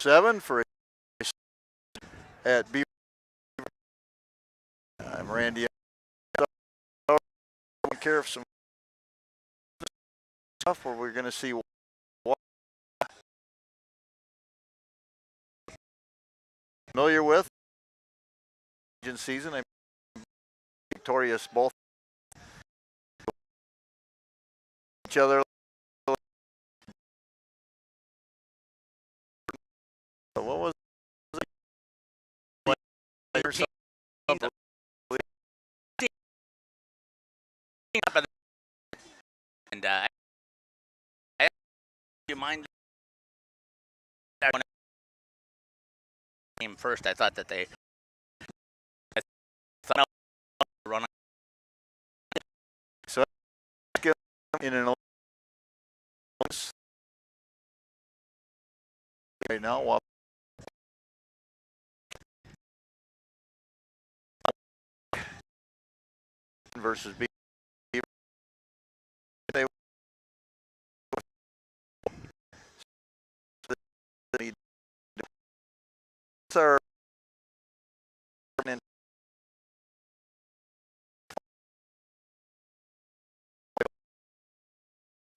7 for at Beaver. I'm Randy. Taking care of some stuff where we're going to see what familiar with season. I'm victorious both each other. What was it? And do you mind that when I came first? I thought that they run. So in an right now, while versus Beaver. They are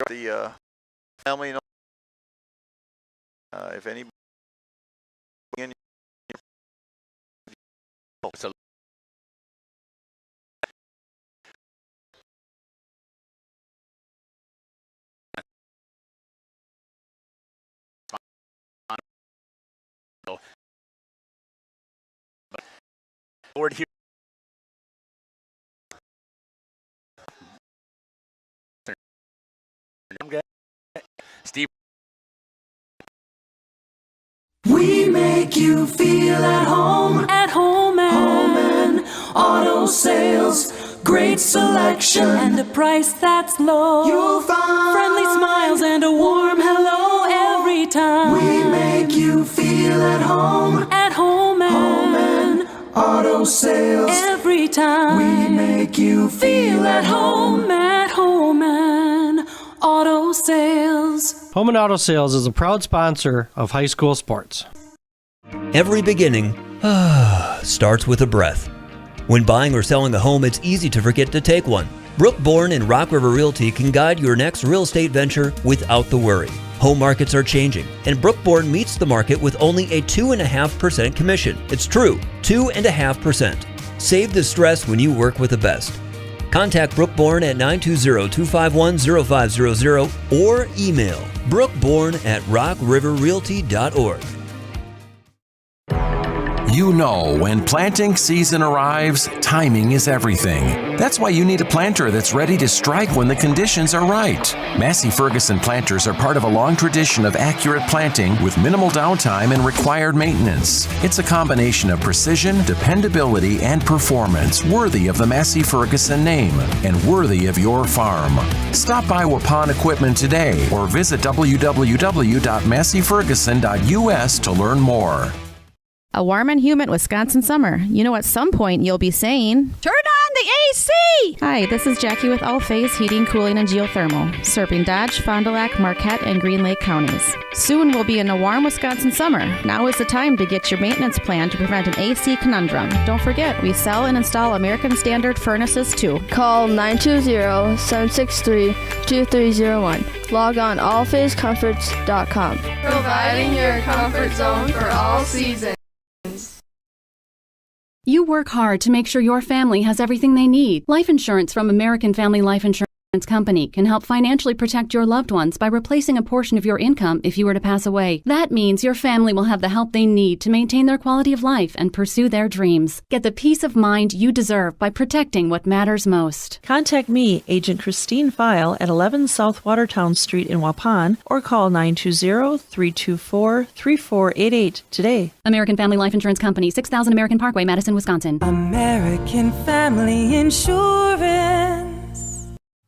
the family. If anybody in So board here. Steve. We make you feel at home. At home and Auto Sales. Great selection and a price that's low. You'll find friendly smiles and a warm hello every time. We make you feel at home. At home and Auto Sales. every time. We make you feel at home. At home and Auto Sales. Home and Auto Sales is a proud sponsor of high school sports. Every beginning starts with a breath. When buying or selling a home, it's easy to forget to take one. Brooke Bourne and Rock River Realty can guide your next real estate venture without the worry. Home markets are changing, and Brooke Bourne meets the market with only a 2.5% commission. It's true, 2.5%. Save the stress when you work with the best. Contact Brooke Bourne at 920-251-0500 or email brookebourne@rockriverrealty.org. You know, when planting season arrives, timing is everything. That's why you need a planter that's ready to strike when the conditions are right. Massey Ferguson planters are part of a long tradition of accurate planting with minimal downtime and required maintenance. It's a combination of precision, dependability, and performance worthy of the Massey Ferguson name and worthy of your farm. Stop by Waupun Equipment today or visit www.masseyferguson.us to learn more. A warm and humid Wisconsin summer. You know at some point you'll be saying, "Turn on the AC!" Hi, this is Jackie with All Phase Heating, Cooling, and Geothermal, serving Dodge, Fond du Lac, Marquette, and Green Lake counties. Soon we'll be in a warm Wisconsin summer. Now is the time to get your maintenance plan to prevent an AC conundrum. Don't forget, we sell and install American Standard furnaces too. Call 920-763-2301. Log on allphasecomforts.com. Providing your comfort zone for all seasons. You work hard to make sure your family has everything they need. Life insurance from American Family Life Insurance Company can help financially protect your loved ones by replacing a portion of your income if you were to pass away. That means your family will have the help they need to maintain their quality of life and pursue their dreams. Get the peace of mind you deserve by protecting what matters most. Contact me, Agent Christine File, at 11 South Watertown Street in Waupun, or call 920-324-3488 today. American Family Life Insurance Company, 6000 American Parkway, Madison, Wisconsin. American Family Insurance.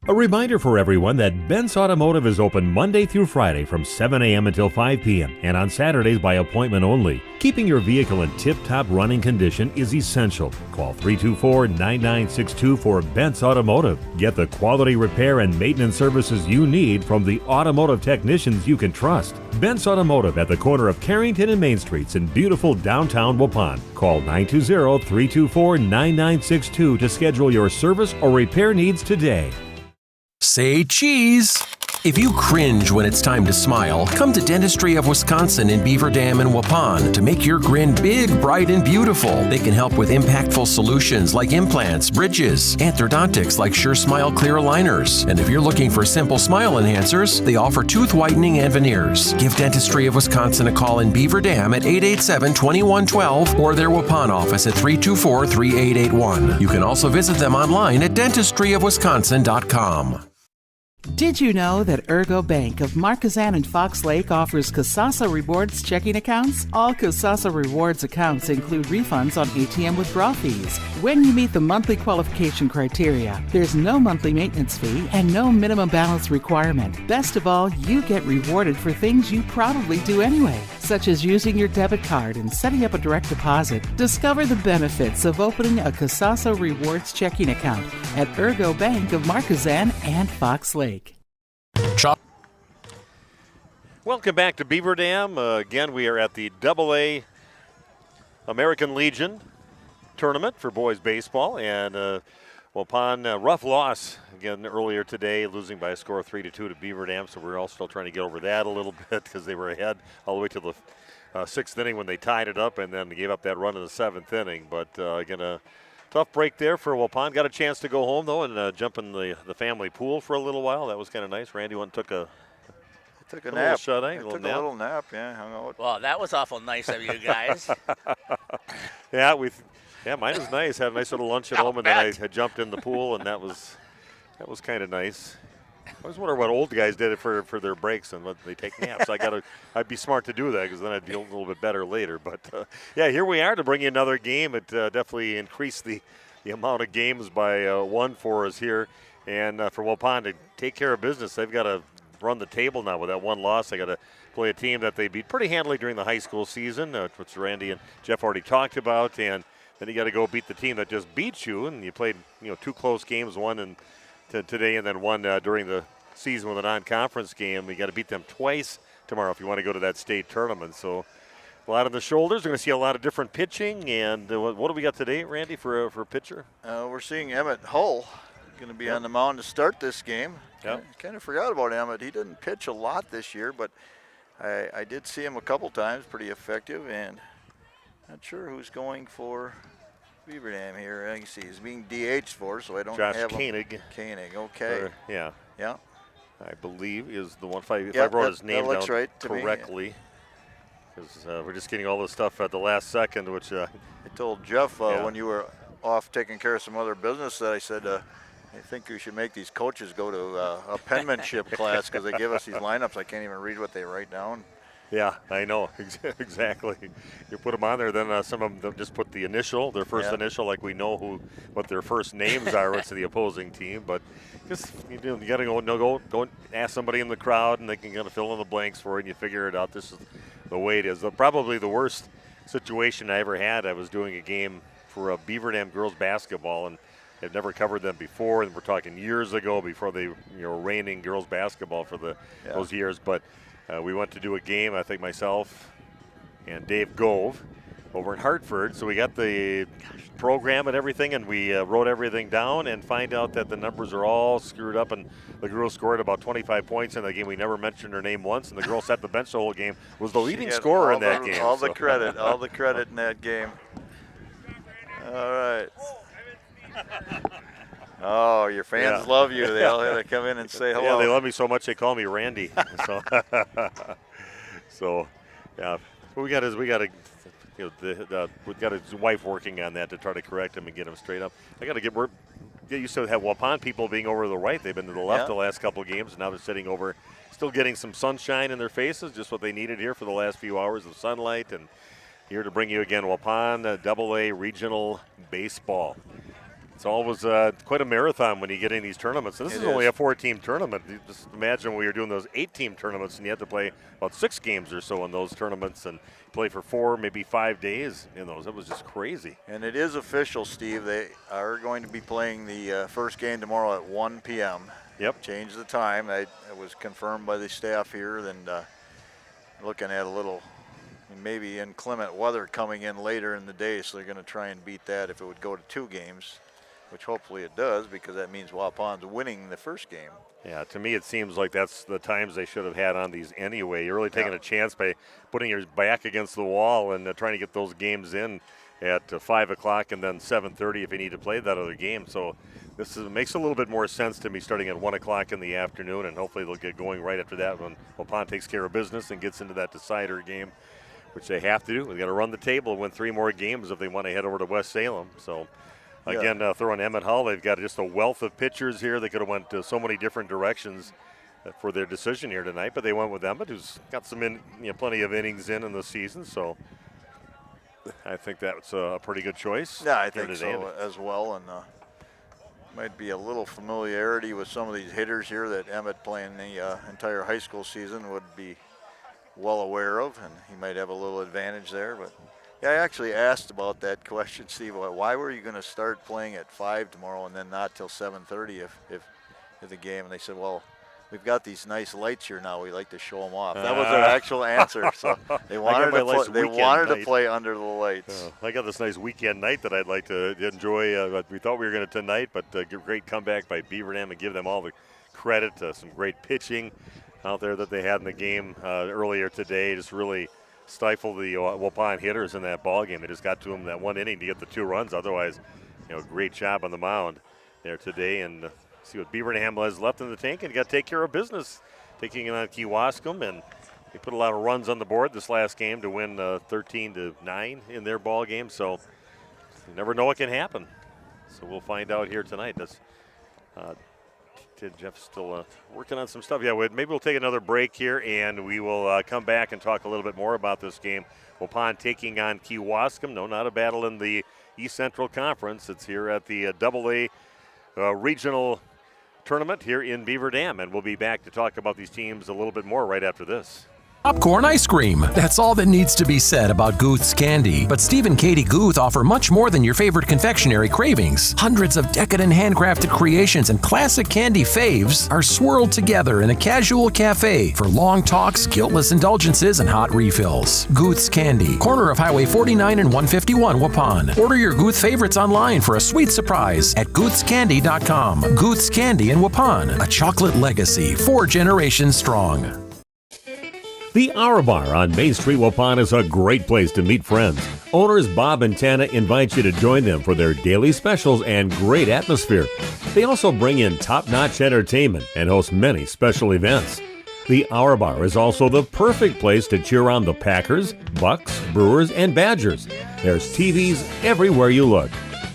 A reminder for everyone that Bent's Automotive is open Monday through Friday from 7 a.m. until 5 p.m. and on Saturdays by appointment only. Keeping your vehicle in tip-top running condition is essential. Call 324-9962 for Bent's Automotive. Get the quality repair and maintenance services you need from the automotive technicians you can trust. Bent's Automotive at the corner of Carrington and Main Streets in beautiful downtown Waupun. Call 920-324-9962 to schedule your service or repair needs today. Say cheese! If you cringe when it's time to smile, come to Dentistry of Wisconsin in Beaver Dam and Waupun to make your grin big, bright, and beautiful. They can help with impactful solutions like implants, bridges, orthodontics like Sure Smile clear aligners. And if you're looking for simple smile enhancers, they offer tooth whitening and veneers. Give Dentistry of Wisconsin a call in Beaver Dam at 887-2112 or their Waupun office at 324-3881. You can also visit them online at dentistryofwisconsin.com. Did you know that Ergo Bank of Marquezan and Fox Lake offers Kasasa Rewards checking accounts? All Kasasa Rewards accounts include refunds on ATM withdrawal fees when you meet the monthly qualification criteria. There's no monthly maintenance fee and no minimum balance requirement. Best of all, you get rewarded for things you probably do anyway, such as using your debit card and setting up a direct deposit. Discover the benefits of opening a Kasasa Rewards checking account at Ergo Bank of Marquezan and Fox Lake. Welcome back to Beaver Dam. Again, we are at the AA American Legion tournament for boys baseball, and Waupun, rough loss again earlier today, losing by a score of 3-2 to Beaver Dam. So we're all still trying to get over that a little bit because they were ahead all the way to the sixth inning when they tied it up, and then gave up that run in the seventh inning. But again, a tough break there for Waupun. Got a chance to go home though and jump in the family pool for a little while. That was kind of nice. Randy went and took a nap. Shut I took a little nap. Yeah, hung out. Well, that was awful nice of you guys. Yeah, mine was nice. Had a nice little lunch at home, and then I jumped in the pool, and that was kind of nice. I always wonder what old guys did it for their breaks and what they take naps. I'd be smart to do that because then I'd feel a little bit better later. But yeah, here we are to bring you another game. It definitely increased the amount of games by one for us here, and for Waupun to take care of business, they've got to run the table now with that one loss. They got to play a team that they beat pretty handily during the high school season, which Randy and Jeff already talked about, and then you got to go beat the team that just beat you, and you played two close games, one today and then one during the season with a non-conference game. You got to beat them twice tomorrow if you want to go to that state tournament. So a lot on the shoulders. We're going to see a lot of different pitching, and what do we got today, Randy, for pitcher? We're seeing Emmett Hull going to be on the mound to start this game. Yep. Kind of forgot about Emmett. He didn't pitch a lot this year, but I did see him a couple times, pretty effective, and not sure who's going for Beaver Dam here. I can see he's being DH'd for, so I don't have him. Josh Koenig. Koenig, okay. Yeah. Yeah. I believe is the one. If I wrote his name down correctly. Because we're just getting all this stuff at the last second, which I told Jeff when you were off taking care of some other business that I said, I think we should make these coaches go to a penmanship class because they give us these lineups. I can't even read what they write down. Yeah, I know. Exactly. You put them on there, then some of them just put the initial, their first initial, like we know what their first names are to the opposing team. But just you got to go and ask somebody in the crowd, and they can kind of fill in the blanks for you, and you figure it out. This is the way it is. Probably the worst situation I ever had. I was doing a game for Beaver Dam girls basketball, and I've never covered them before, and we're talking years ago before they were reigning girls basketball for those years. But we went to do a game, I think myself and Dave Gove, over in Hartford. So we got the program and everything, and we wrote everything down and find out that the numbers are all screwed up, and the girl scored about 25 points in the game. We never mentioned her name once, and the girl sat the bench the whole game, was the leading scorer in that game. All the credit in that game. All right. Oh, your fans love you. They all had to come in and say hello. Yeah, they love me so much they call me Randy. So yeah, what we got his wife working on that to try to correct him and get him straight up. I got to get used to have Waupun people being over to the right. They've been to the left the last couple of games, and now they're sitting over, still getting some sunshine in their faces, just what they needed here for the last few hours of sunlight. And here to bring you again, Waupun AA Regional Baseball. It's always quite a marathon when you get in these tournaments. And this is only a 4-team tournament. You just imagine when you're doing those 8-team tournaments and you have to play about 6 games or so in those tournaments and play for 4, maybe 5 days in those. It was just crazy. And it is official, Steve. They are going to be playing the first game tomorrow at 1 p.m. Yep. Change the time. It was confirmed by the staff here. And looking at a little maybe inclement weather coming in later in the day, so they're going to try and beat that if it would go to 2 games, which hopefully it does, because that means Waupun's winning the first game. Yeah, to me it seems like that's the times they should have had on these anyway. You're really taking a chance by putting your back against the wall and trying to get those games in at 5 o'clock and then 7:30 if you need to play that other game. So this makes a little bit more sense to me, starting at 1 o'clock in the afternoon, and hopefully they'll get going right after that when Waupun takes care of business and gets into that decider game, which they have to do. They've got to run the table and win 3 more games if they want to head over to West Salem. So again, throwing Emmett Hull, they've got just a wealth of pitchers here. They could have went so many different directions for their decision here tonight, but they went with Emmett, who's got plenty of innings in the season. So I think that's a pretty good choice. Yeah, I think so as well. And might be a little familiarity with some of these hitters here that Emmett, playing the entire high school season, would be well aware of, and he might have a little advantage there. But yeah, I actually asked about that question, Steve. Why were you going to start playing at 5 tomorrow and then not till 7:30 if the game? And they said, well, we've got these nice lights here now. We like to show them off. That was their actual answer. So they wanted to play under the lights. I got this nice weekend night that I'd like to enjoy. We thought we were going to tonight, but great comeback by Beaver Dam, and give them all the credit. Some great pitching out there that they had in the game earlier today. Just really stifle the Waupun hitters in that ball game. They just got to them that 1 inning to get the 2 runs. Otherwise, great job on the mound there today. And see what Beaver Dam has left in the tank, and got to take care of business, taking it on Kewaskum. And they put a lot of runs on the board this last game to win 13-9 in their ball game. So you never know what can happen. So we'll find out here tonight. Jeff's still working on some stuff. Yeah, maybe we'll take another break here, and we will come back and talk a little bit more about this game. Waupun taking on Kewaskum. No, not a battle in the East Central Conference. It's here at the AA regional tournament here in Beaver Dam, and we'll be back to talk about these teams a little bit more right after this. Popcorn ice cream. That's all that needs to be said about Guth's candy. But Steve and Katie Guth offer much more than your favorite confectionery cravings. Hundreds of decadent handcrafted creations and classic candy faves are swirled together in a casual cafe for long talks, guiltless indulgences, and hot refills. Guth's Candy, corner of Highway 49 and 151 Waupun. Order your Guth favorites online for a sweet surprise at guthscandy.com. Guth's Candy in Waupun, a chocolate legacy 4 generations strong. The Hour Bar on Main Street, Waupun is a great place to meet friends. Owners Bob and Tana invite you to join them for their daily specials and great atmosphere. They also bring in top-notch entertainment and host many special events. The Hour Bar is also the perfect place to cheer on the Packers, Bucks, Brewers, and Badgers. There's TVs everywhere you look.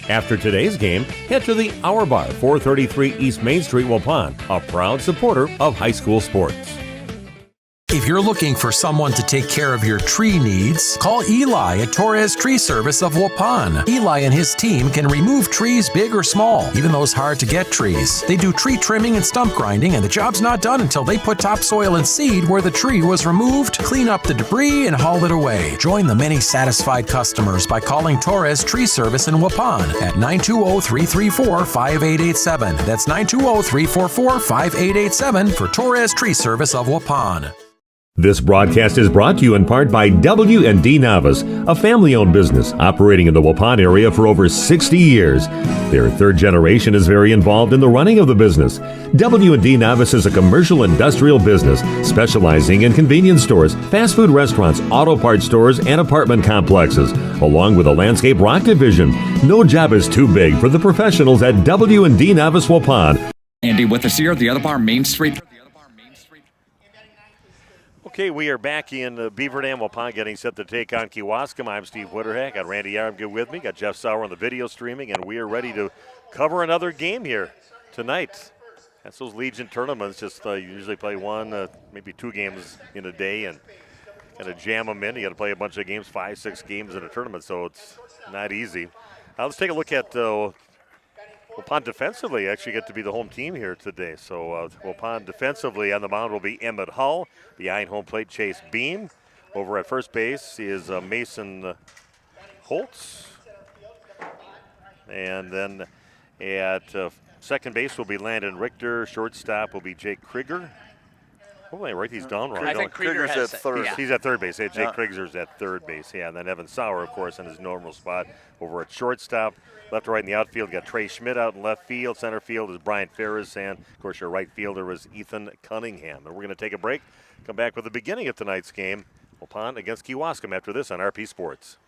After today's game, head to the Hour Bar, 433 East Main Street, Waupun, a proud supporter of high school sports. If you're looking for someone to take care of your tree needs, call Eli at Torres Tree Service of Waupun. Eli and his team can remove trees big or small, even those hard-to-get trees. They do tree trimming and stump grinding, and the job's not done until they put topsoil and seed where the tree was removed, clean up the debris, and haul it away. Join the many satisfied customers by calling Torres Tree Service in Waupun at 920-334-5887. That's 920-344-5887 for Torres Tree Service of Waupun. This broadcast is brought to you in part by W&D Navas, a family-owned business operating in the Waupun area for over 60 years. Their 3rd generation is very involved in the running of the business. W&D Navas is a commercial industrial business specializing in convenience stores, fast food restaurants, auto parts stores, and apartment complexes, along with a landscape rock division. No job is too big for the professionals at W&D Navas Waupun. Andy with us here at the other bar, Main Street. Okay, we are back in Beaver Dam, Waupun, getting set to take on Kewaskum. I'm Steve Witterhack. Got Randy Yarmgood with me. Got Jeff Sauer on the video streaming, and we are ready to cover another game here tonight. That's those Legion tournaments. Just you usually play 1, maybe 2 games in a day, and kind of jam them in. You got to play a bunch of games, 5, 6 games in a tournament, so it's not easy. Let's take a look at Waupun defensively actually get to be the home team here today. So Waupun defensively on the mound will be Emmett Hull. Behind home plate, Chase Beam. Over at first base is Mason Holtz. And then at second base will be Landon Richter. Shortstop will be Jake Krieger. Hopefully I write these down wrong. I think Krieger's at third. Yeah. He's at third base. Yeah, Jake Krieger's at third base. Yeah, and then Evan Sauer, of course, in his normal spot over at shortstop. Left to right in the outfield, got Trey Schmidt out in left field. Center field is Brian Ferris, and, of course, your right fielder is Ethan Cunningham. And we're going to take a break, come back with the beginning of tonight's game, Waupun against Kewaskum after this on RP Sports.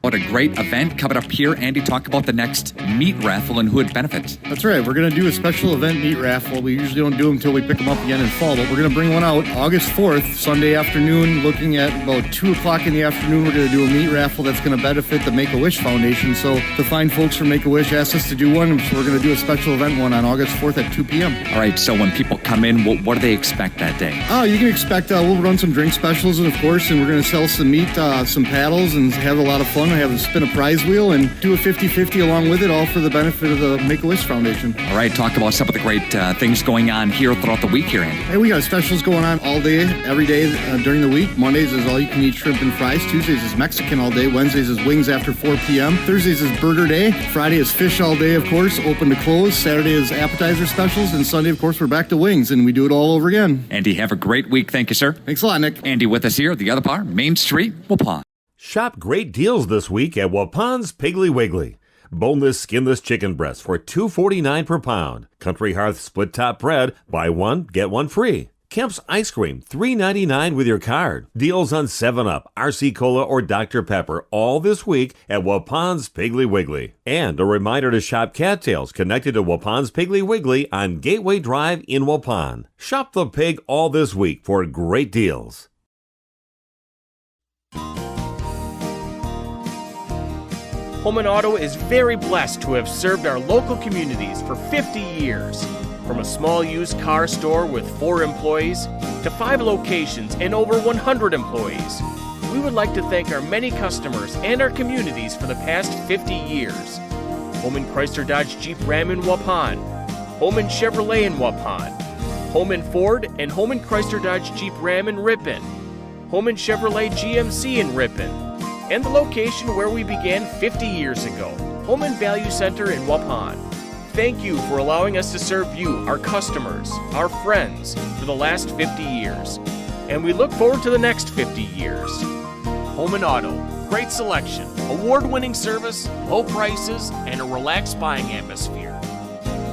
What a great event coming up here. Andy, talk about the next meat raffle and who it benefits. That's right. We're going to do a special event meat raffle. We usually don't do them until we pick them up again in fall, but we're going to bring one out August 4th, Sunday afternoon, looking at about 2 o'clock in the afternoon. We're going to do a meat raffle that's going to benefit the Make-A-Wish Foundation. So the fine folks from Make-A-Wish asked us to do one, so we're going to do a special event one on August 4th at 2 p.m. All right, so when people come in, what do they expect that day? You can expect we'll run some drink specials, and of course, and we're going to sell some meat, some paddles, and have a lot of fun. We have a spin a prize wheel and do a 50-50 along with it, all for the benefit of the Make-A-Wish Foundation. All right, talk about some of the great things going on here throughout the week here, Andy. Hey, we got specials going on all day, every day during the week. Mondays is all-you-can-eat shrimp and fries. Tuesdays is Mexican all day. Wednesdays is wings after 4 p.m. Thursdays is burger day. Friday is fish all day, of course, open to close. Saturday is appetizer specials. And Sunday, of course, we're back to wings, and we do it all over again. Andy, have a great week. Thank you, sir. Thanks a lot, Nick. Andy with us here at the other bar, Main Street, Waupun. Shop great deals this week at Waupun's Piggly Wiggly. Boneless, skinless chicken breasts for $2.49 per pound. Country Hearth split top bread, buy one, get one free. Kemp's ice cream, $3.99 with your card. Deals on 7-Up, RC Cola, or Dr. Pepper all this week at Waupun's Piggly Wiggly. And a reminder to shop cattails connected to Waupun's Piggly Wiggly on Gateway Drive in Waupun. Shop the pig all this week for great deals. Home & Auto is very blessed to have served our local communities for 50 years. From a small used car store with 4 employees to 5 locations and over 100 employees, we would like to thank our many customers and our communities for the past 50 years. Holman Chrysler Dodge Jeep Ram in Waupun, Holman Chevrolet in Waupun, Holman Ford and Holman Chrysler Dodge Jeep Ram in Ripon, Holman Chevrolet GMC in Ripon, and the location where we began 50 years ago, Holman Value Center in Waupun. Thank you for allowing us to serve you, our customers, our friends, for the last 50 years. And we look forward to the next 50 years. Holman Auto, great selection, award-winning service, low prices, and a relaxed buying atmosphere.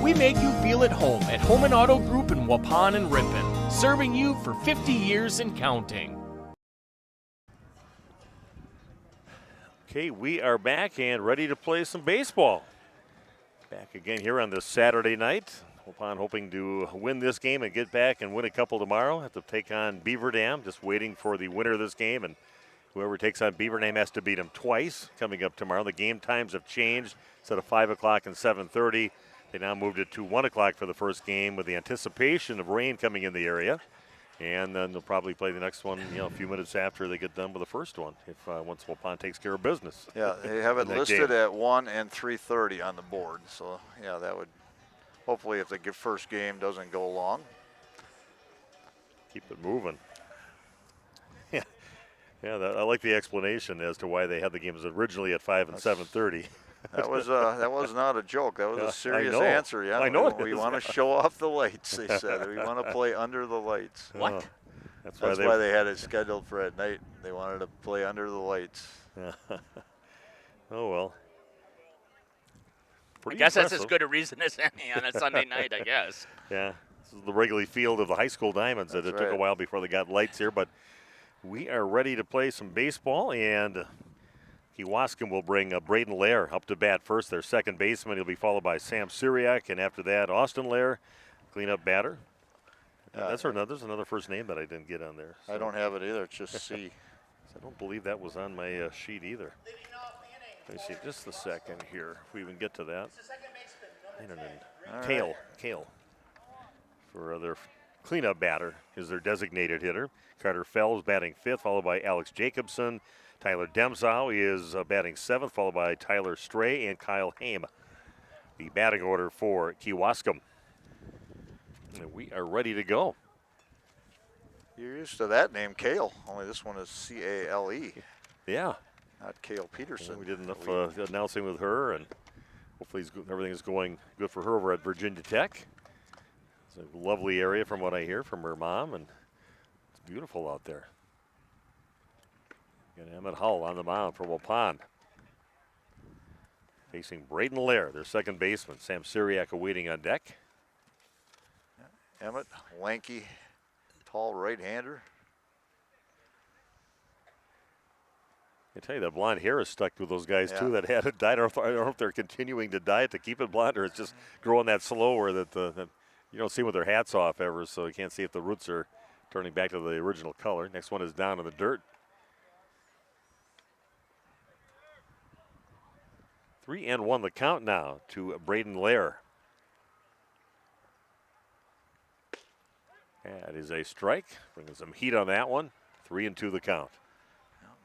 We make you feel at home at Holman Auto Group in Waupun and Ripon, serving you for 50 years and counting. Okay, we are back and ready to play some baseball. Back again here on this Saturday night. Waupun hoping to win this game and get back and win a couple tomorrow. Have to take on Beaver Dam, just waiting for the winner of this game. And whoever takes on Beaver Dam has to beat them twice coming up tomorrow. The game times have changed. Instead of 5 o'clock and 7:30, they now moved it to 1 o'clock for the first game with the anticipation of rain coming in the area. And then they'll probably play the next one, a few minutes after they get done with the first one, if once Waupun takes care of business. Yeah, they have it listed at 1 and 3:30 on the board. So, yeah, that would hopefully, if the first game doesn't go long, keep it moving. Yeah, I like the explanation as to why they had the games originally at 5 and 7:30. That was not a joke. That was a serious answer. Yeah, I know we want to show off the lights. They said we want to play under the lights. What? That's why they had it scheduled for at night. They wanted to play under the lights. Oh well. I guess that's as good a reason as any on a Sunday night, I guess. Yeah, this is the Wrigley Field of the high school Diamonds. It took a while before they got lights here, but we are ready to play some baseball, and Kewaskum will bring Braden Lair up to bat first, their second baseman. He'll be followed by Sam Syriac, and after that, Austin Lair, cleanup batter. There's another first name that I didn't get on there. So. I don't have it either. It's just C. I don't believe that was on my sheet either. Let me see just a second here, if we even get to that. Kale for their cleanup batter is their designated hitter. Carter Fells batting fifth, followed by Alex Jacobson. Tyler Demzow is batting seventh, followed by Tyler Stray and Kyle Haim. the batting order for Kewaskum. And we are ready to go. You're used to that name, Cale. Only this one is C-A-L-E. Yeah. Not Cale Peterson. Well, we did enough announcing with her, and hopefully everything is going good for her over at Virginia Tech. It's a lovely area from what I hear from her mom, and it's beautiful out there. Got Emmett Hull on the mound for Waupun. Facing Braden Lair, their second baseman. Sam Syriac awaiting on deck. Emmett, lanky, tall right-hander. I tell you, that blonde hair is stuck with those guys, too, Yeah. that had it dyed. I don't know if they're continuing to dye it to keep it blonde or it's just growing that slow where that you don't see with their hats off ever, so you can't see if the roots are turning back to the original color. Next one is down in the dirt. 3-1 the count now to Braden Lair. That is a strike, bringing some heat on that one. 3-2 the count.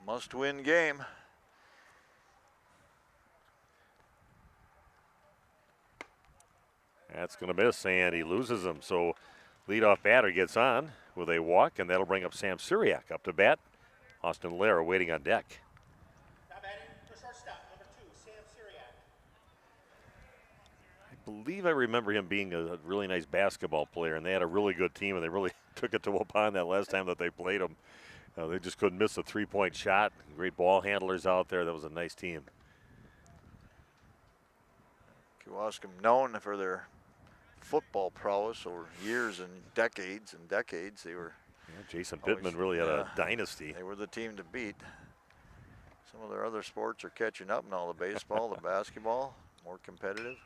Must-win game. That's going to miss, and he loses him. So leadoff batter gets on with a walk, and that'll bring up Sam Syriac up to bat. Austin Lair waiting on deck. I believe I remember him being a really nice basketball player, and they had a really good team, and they really took it to Waupun that last time that they played them. They just couldn't miss a three-point shot. Great ball handlers out there. That was a nice team. Kewaskum known for their football prowess over years and decades and decades. They were. Yeah, Jason Pittman really had a dynasty. They were the team to beat. Some of their other sports are catching up now. The baseball, the basketball, more competitive.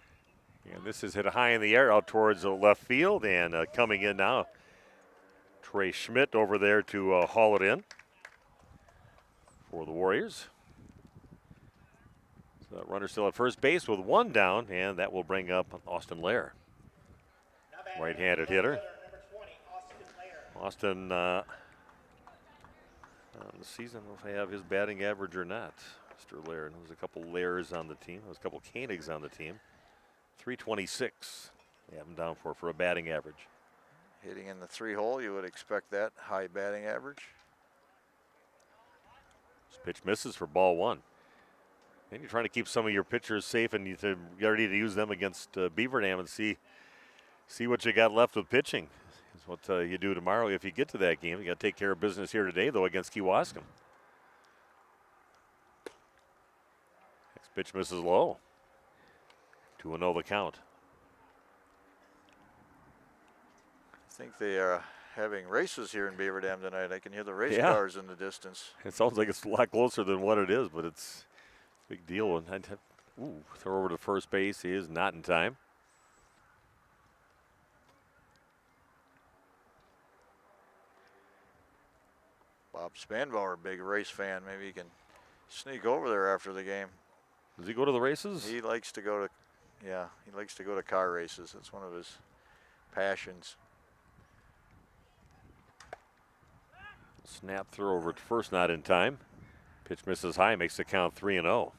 And this is hit high in the air out towards the left field, and coming in now, Trey Schmidt over there to haul it in for the Warriors. So that runner still at first base with one down, and that will bring up Austin Lair. Right-handed hitter. Austin, on the season, if I have his batting average or not. Mr. Lair, and there's a couple Lairs on the team. There's a couple Koenigs on the team. 326. They have him down for a batting average. Hitting in the 3-hole, you would expect that high batting average. This pitch misses for ball one. And you're trying to keep some of your pitchers safe, and you're ready to use them against Beaver Dam and see what you got left with pitching. Is what you do tomorrow if you get to that game. You got to take care of business here today, though, against Kewaskum. Next pitch misses low. 2-0 the count. I think they are having races here in Beaver Dam tonight. I can hear the race cars in the distance. It sounds like it's a lot closer than what it is, but it's a big deal. And throw over to first base. He is not in time. Bob Spanbauer, big race fan. Maybe he can sneak over there after the game. Does he go to the races? He likes to go to, he likes to go to car races. It's one of his passions. Snap throw over at first, not in time. Pitch misses high, makes the count 3-0.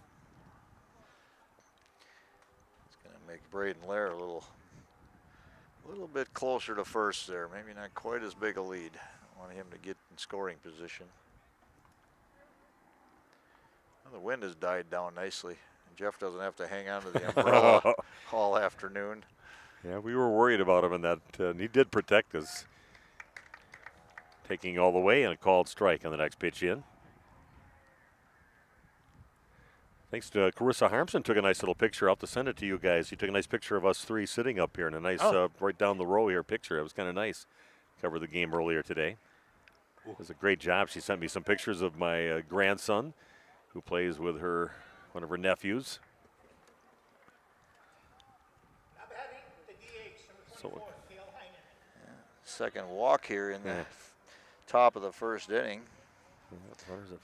It's going to make Braden Lair a little bit closer to first there. Maybe not quite as big a lead. I want him to get in scoring position. Well, the wind has died down nicely. And Jeff doesn't have to hang on to the umbrella all afternoon. Yeah, we were worried about him in that. And he did protect us. Taking all the way, and a called strike on the next pitch in. Thanks to Carissa Harmson, took a nice little picture. I'll have to send it to you guys. She took a nice picture of us three sitting up here in a nice, right down the row here picture. It was kind of nice. Covered the game earlier today. It was a great job. She sent me some pictures of my grandson, who plays with one of her nephews. So, second walk here in the top of the first inning. I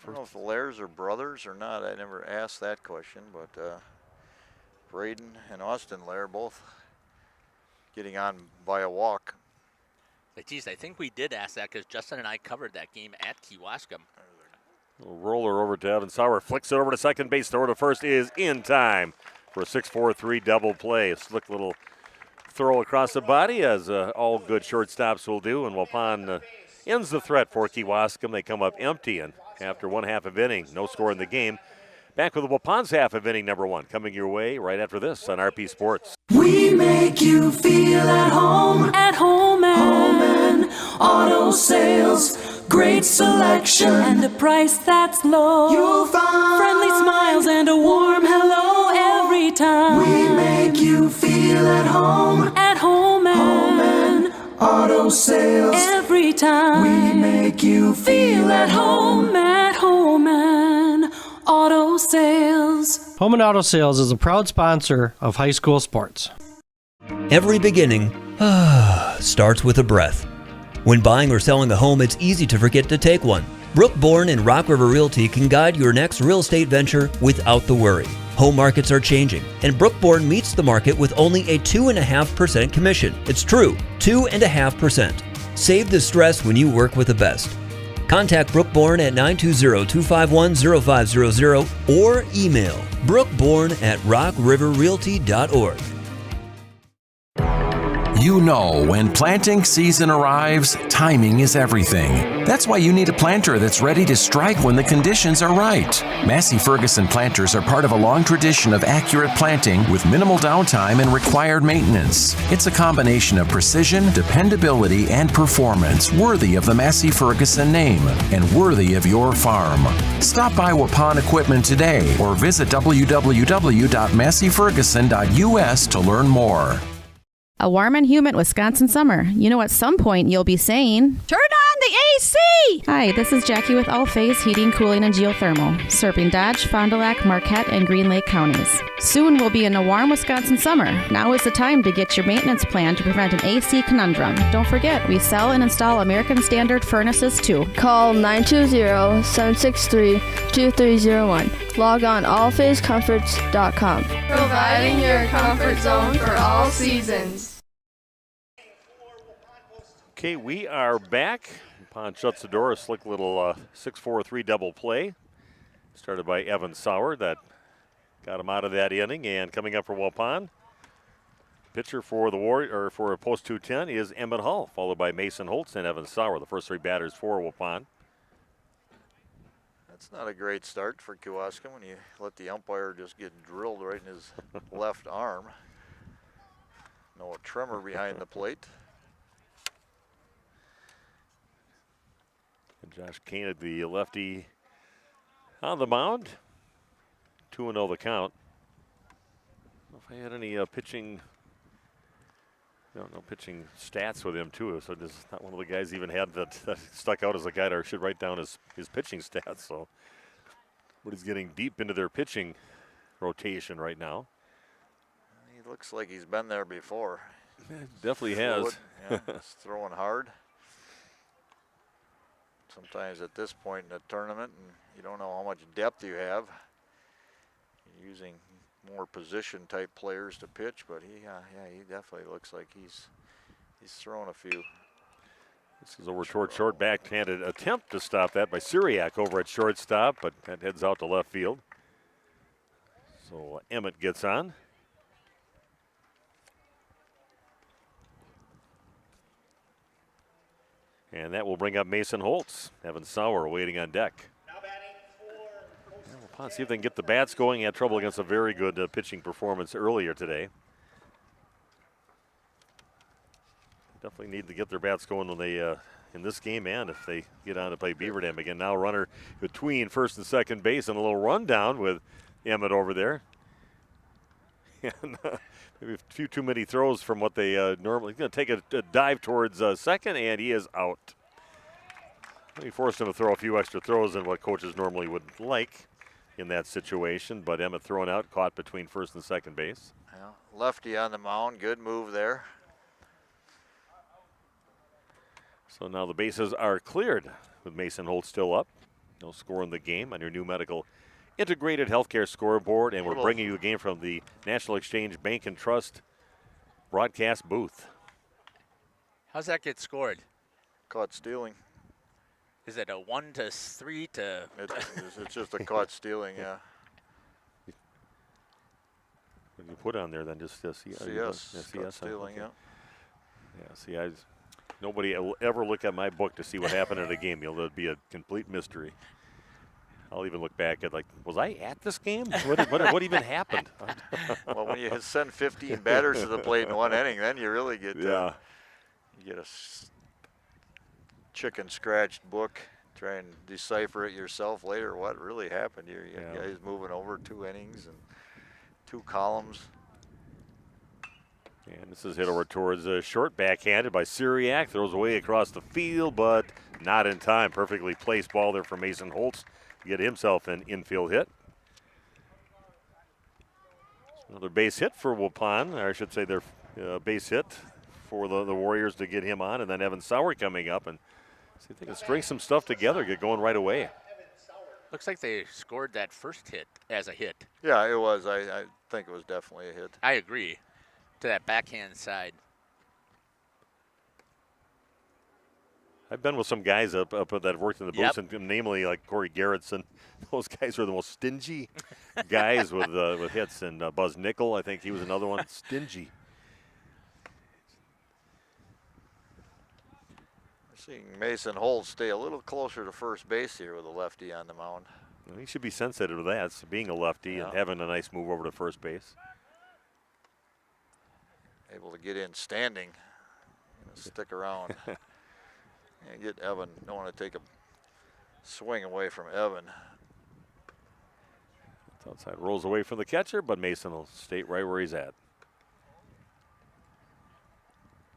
don't know if the Lairs are brothers or not. I never asked that question, but Braden and Austin Lair both getting on by a walk. Geez, I think we did ask that because Justin and I covered that game at Kewaskum. Roller over to Evan Sauer, flicks it over to second base. Throw to first is in time for a 6-4-3 double play. A slick little throw across the body, as all good shortstops will do. And Waupun ends the threat for Kewaskum. They come up empty, and after one half of inning, no score in the game. Back with the Waupun's half of inning number one, coming your way right after this on RP Sports. We make you feel at home and auto sales. Great selection and a price that's low. You'll find friendly smiles and a warm hello every time. We make you feel at home and auto sales. Every time we make you feel at home and auto sales. Home and Auto Sales is a proud sponsor of high school sports. Every beginning starts with a breath. When buying or selling a home, it's easy to forget to take one. Brookborn and Rock River Realty can guide your next real estate venture without the worry. Home markets are changing, and Brookborn meets the market with only a 2.5% commission. It's true, 2.5%. Save the stress when you work with the best. Contact Brookborn at 920-251-0500 or email brookborn@rockriverrealty.org. You know, when planting season arrives, timing is everything. That's why you need a planter that's ready to strike when the conditions are right. Massey Ferguson planters are part of a long tradition of accurate planting with minimal downtime and required maintenance. It's a combination of precision, dependability, and performance worthy of the Massey Ferguson name and worthy of your farm. Stop by Waupun Equipment today or visit www.masseyferguson.us to learn more. A warm and humid Wisconsin summer. You know, at some point you'll be saying, "Turn on the AC!" Hi, this is Jackie with All Phase Heating, Cooling, and Geothermal, serving Dodge, Fond du Lac, Marquette, and Green Lake counties. Soon we'll be in a warm Wisconsin summer. Now is the time to get your maintenance plan to prevent an AC conundrum. Don't forget, we sell and install American Standard furnaces too. Call 920-763-2301. Log on allphasecomforts.com. Providing your comfort zone for all seasons. Okay, we are back. Waupun shuts the door. A slick little 6-4-3 double play. Started by Evan Sauer. That got him out of that inning. And coming up for Waupun, pitcher for the for post 210 is Emmett Hall, followed by Mason Holtz and Evan Sauer, the first three batters for Waupun. That's not a great start for Kewaskum when you let the umpire just get drilled right in his left arm. No tremor behind the plate. And Josh Koenig, the lefty, on the mound. 2-0 the count. I don't know if I had any pitching. No pitching stats with him too. So just not one of the guys even had that stuck out as a guy that should write down his pitching stats. So, but he's getting deep into their pitching rotation right now. He looks like he's been there before. Yeah, definitely has. Yeah, he's throwing hard. Sometimes at this point in the tournament, and you don't know how much depth you have. You're using more position type players to pitch, but he definitely looks like he's thrown a few. This is over short backhanded attempt to stop that by Syriac over at shortstop, but that heads out to left field. So Emmett gets on. And that will bring up Mason Holtz. Evan Sauer waiting on deck. We'll see if they can get the bats going. He had trouble against a very good pitching performance earlier today. Definitely need to get their bats going when they, in this game, and if they get on to play Beaver Dam again. Now runner between first and second base, and a little rundown with Emmett over there. And maybe a few too many throws from what they normally. He's going to take a dive towards second, and he is out. He forced him to throw a few extra throws than what coaches normally would like in that situation, but Emmett thrown out, caught between first and second base. Yeah, lefty on the mound, good move there. So now the bases are cleared with Mason Holtz still up. No score in the game on your new medical integrated healthcare scoreboard, and we're bringing you a game from the National Exchange Bank and Trust broadcast booth. How's that get scored? Caught stealing. Is it a 1-3 to? It's just a caught stealing, yeah. What do you put on there then? Just CS. Stealing, yeah. Yeah, see, nobody will ever look at my book to see what happened in a game. It'll be a complete mystery. I'll even look back at, like, was I at this game? What even happened? Well, when you send 15 batters to the plate in one inning, then you really get you get a chicken scratched book. Try and decipher it yourself later. What really happened? You guys moving over 2 innings and 2 columns. And this is hit over towards a short, backhanded by Syriac. Throws away across the field, but not in time. Perfectly placed ball there for Mason Holtz to get himself an infield hit. Another base hit for Waupun, or I should say their base hit for the Warriors to get him on, and then Evan Sauer coming up and see if they can string some stuff together, get going right away. Looks like they scored that first hit as a hit. Yeah, it was. I think it was definitely a hit. I agree. To that backhand side. I've been with some guys up that have worked in the booth, and namely like Corey Garrettson. Those guys are the most stingy guys with hits. And Buzz Nickel, I think he was another one. Stingy. We're seeing Mason Holtz stay a little closer to first base here with a lefty on the mound. Well, he should be sensitive to that, so being a lefty and having a nice move over to first base. Able to get in standing, stick around, and get Evan. Don't want to take a swing away from Evan. It's outside, rolls away from the catcher, but Mason will stay right where he's at.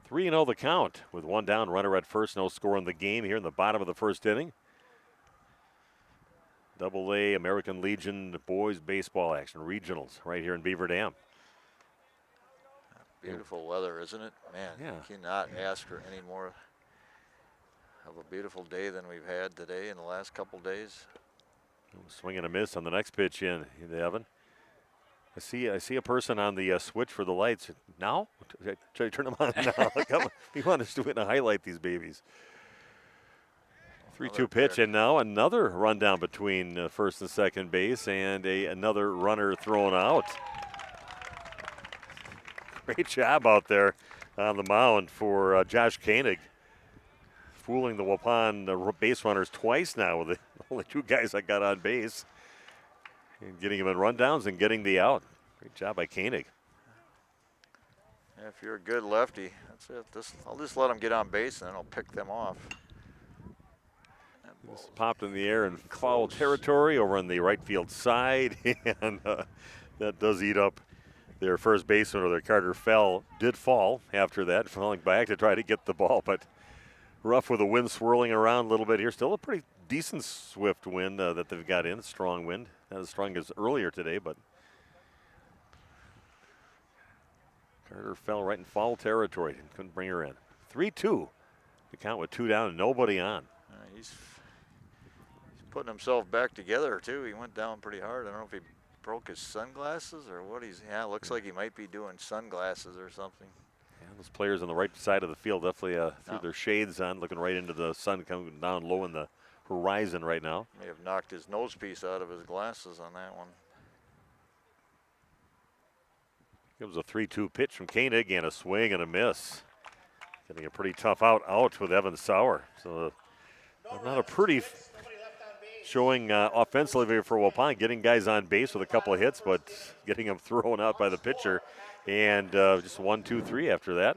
3-0 the count with 1 down, runner at first, no score in the game here in the bottom of the first inning. Double-A American Legion boys baseball action, regionals right here in Beaver Dam. Beautiful weather, isn't it? Man, you cannot ask for any more of a beautiful day than we've had today in the last couple days. Swing and a miss on the next pitch in Evan. I see a person on the switch for the lights. Now? Should I turn them on now? We want us to highlight these babies. 3-2 pitch, and now another rundown between first and second base, and another runner thrown out. Great job out there on the mound for Josh Koenig. Fooling the Waupun base runners twice now with the only 2 guys that got on base. And getting him in rundowns and getting the out. Great job by Koenig. Yeah, if you're a good lefty, that's it. I'll just let them get on base and then I'll pick them off. This popped in the air in foul territory over on the right field side. And that does eat up their first baseman, or their Carter did fall after that, falling back to try to get the ball, but rough with the wind swirling around a little bit here. Still a pretty decent swift wind that they've got in, strong wind. Not as strong as earlier today, but Carter fell right in foul territory and couldn't bring her in. 3-2. The count with 2 down and nobody on. He's putting himself back together, too. He went down pretty hard. I don't know if he broke his sunglasses or what looks like he might be doing sunglasses or something. Yeah, those players on the right side of the field definitely threw their shades on, looking right into the sun coming down low in the horizon right now. May have knocked his nose piece out of his glasses on that one. It was a 3-2 pitch from Koenig and a swing and a miss. Getting a pretty tough out with Evan Sauer. So not a pretty showing offensively for Waupun, getting guys on base with a couple of hits, but getting them thrown out by the pitcher. And just 1, 2, 3 after that.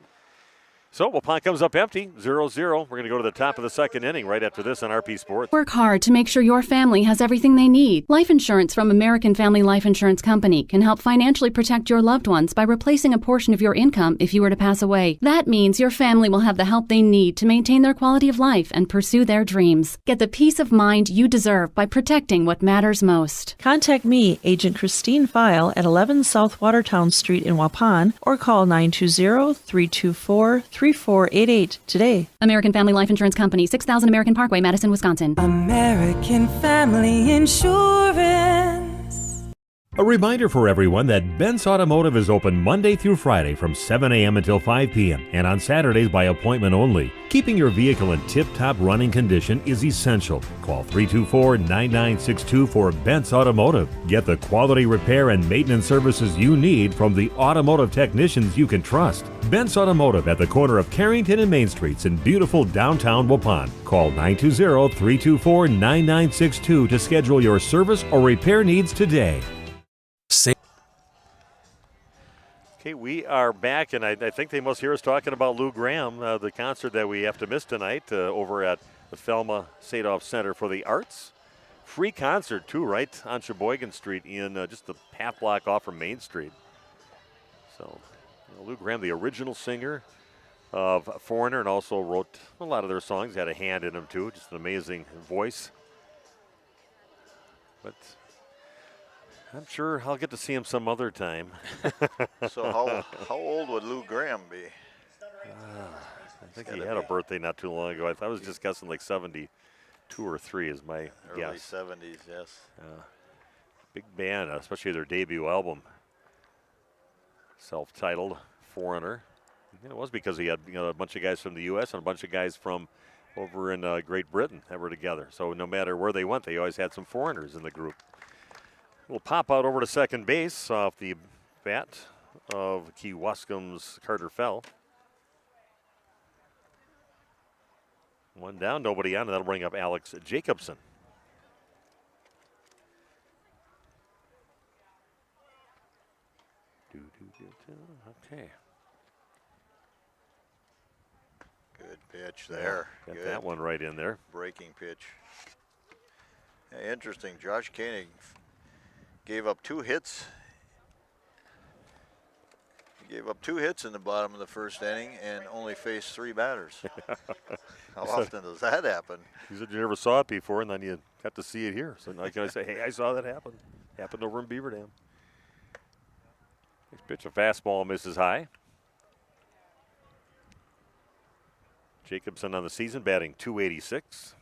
So Waupun comes up empty, 0-0. We're going to go to the top of the second inning right after this on RP Sports. Work hard to make sure your family has everything they need. Life insurance from American Family Life Insurance Company can help financially protect your loved ones by replacing a portion of your income if you were to pass away. That means your family will have the help they need to maintain their quality of life and pursue their dreams. Get the peace of mind you deserve by protecting what matters most. Contact me, Agent Christine File, at 11 South Watertown Street in Waupun, or call 920-324-3488 today. American Family Life Insurance Company, 6000 American Parkway, Madison, Wisconsin. American Family Insurance. A reminder for everyone that Ben's Automotive is open Monday through Friday from 7 a.m. until 5 p.m. and on Saturdays by appointment only. Keeping your vehicle in tip-top running condition is essential. Call 324-9962 for Ben's Automotive. Get the quality repair and maintenance services you need from the automotive technicians you can trust. Ben's Automotive at the corner of Carrington and Main Streets in beautiful downtown Waupun. Call 920-324-9962 to schedule your service or repair needs today. Okay, we are back, and I think they must hear us talking about Lou Graham, the concert that we have to miss tonight over at the Thelma Sadoff Center for the Arts. Free concert, too, right on Sheboygan Street in just the half block off from Main Street. So, Lou Graham, the original singer of Foreigner, and also wrote a lot of their songs, had a hand in them, too. Just an amazing voice. But I'm sure I'll get to see him some other time. So how old would Lou Graham be? I think he had a birthday not too long ago. I was just guessing like 72 or 3 is my guess. Early 70s, yes. Big band, especially their debut album, self-titled Foreigner. And it was because he had a bunch of guys from the U.S. and a bunch of guys from over in Great Britain that were together. So no matter where they went, they always had some foreigners in the group. We'll pop out over to second base off the bat of Kewaskum's Carter Fell. One down, nobody on, and that'll bring up Alex Jacobson. Okay. Good pitch there. Got that one right in there. Breaking pitch. Hey, interesting, Josh Koenig gave up 2 hits. He gave up 2 hits in the bottom of the first inning and only faced 3 batters. How often does that happen? You said you never saw it before, and then you got to see it here. So now can I say, hey, I saw that happen. Happened over in Beaver Dam. Next pitch, a fastball misses high. Jacobson on the season batting .286.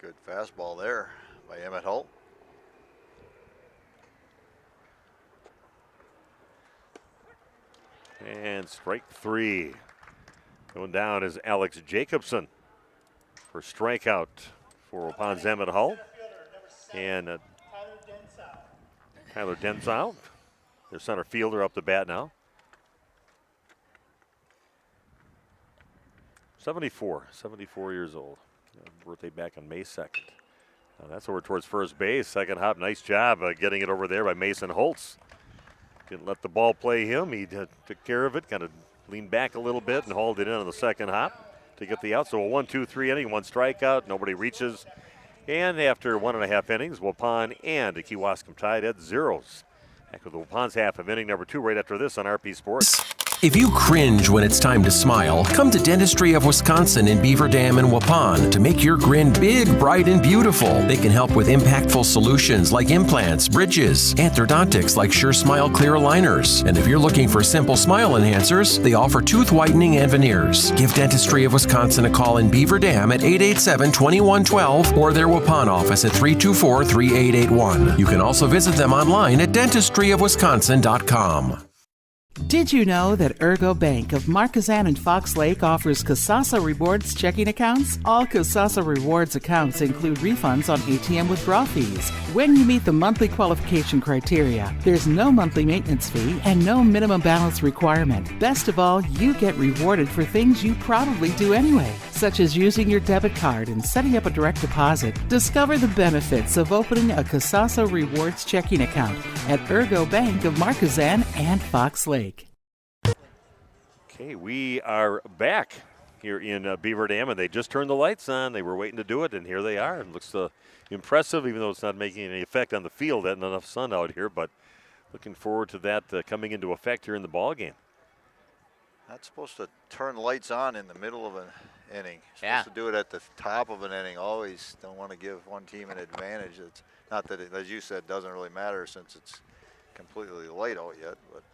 Good fastball there by Emmett Holt. And strike 3. Going down is Alex Jacobson for strikeout for Waupun's Emmett Hull. And Tyler Denzow, their center fielder, up the bat now. 74 years old. Birthday back on May 2nd. Now that's over towards first base. Second hop, nice job getting it over there by Mason Holtz. Didn't let the ball play him. He took care of it, kind of leaned back a little bit and hauled it in on the second hop to get the out. So a 1-2-3 inning, 1 strikeout, nobody reaches. And after 1.5 innings, Waupun and Kewaskum tied at 0s. Back with Waupun's half of inning number 2 right after this on RP Sports. If you cringe when it's time to smile, come to Dentistry of Wisconsin in Beaver Dam and Waupun to make your grin big, bright, and beautiful. They can help with impactful solutions like implants, bridges, orthodontics like Sure Smile clear aligners. And if you're looking for simple smile enhancers, they offer tooth whitening and veneers. Give Dentistry of Wisconsin a call in Beaver Dam at 887-2112 or their Waupun office at 324-3881. You can also visit them online at dentistryofwisconsin.com. Did you know that Ergo Bank of Marquezan and Fox Lake offers Kasasa Rewards checking accounts? All Kasasa Rewards accounts include refunds on ATM withdrawal fees when you meet the monthly qualification criteria. There's no monthly maintenance fee and no minimum balance requirement. Best of all, you get rewarded for things you probably do anyway, such as using your debit card and setting up a direct deposit. Discover the benefits of opening a Kasasa Rewards checking account at Ergo Bank of Marquezan and Fox Lake. Okay, we are back here in Beaver Dam, and they just turned the lights on. They were waiting to do it, and here they are. It looks impressive, even though it's not making any effect on the field. Not enough sun out here, but looking forward to that coming into effect here in the ball game. Not supposed to turn lights on in the middle of an inning. Supposed to do it at the top of an inning. Always don't want to give one team an advantage. It's not that it, as you said, doesn't really matter since it's completely light out yet, but.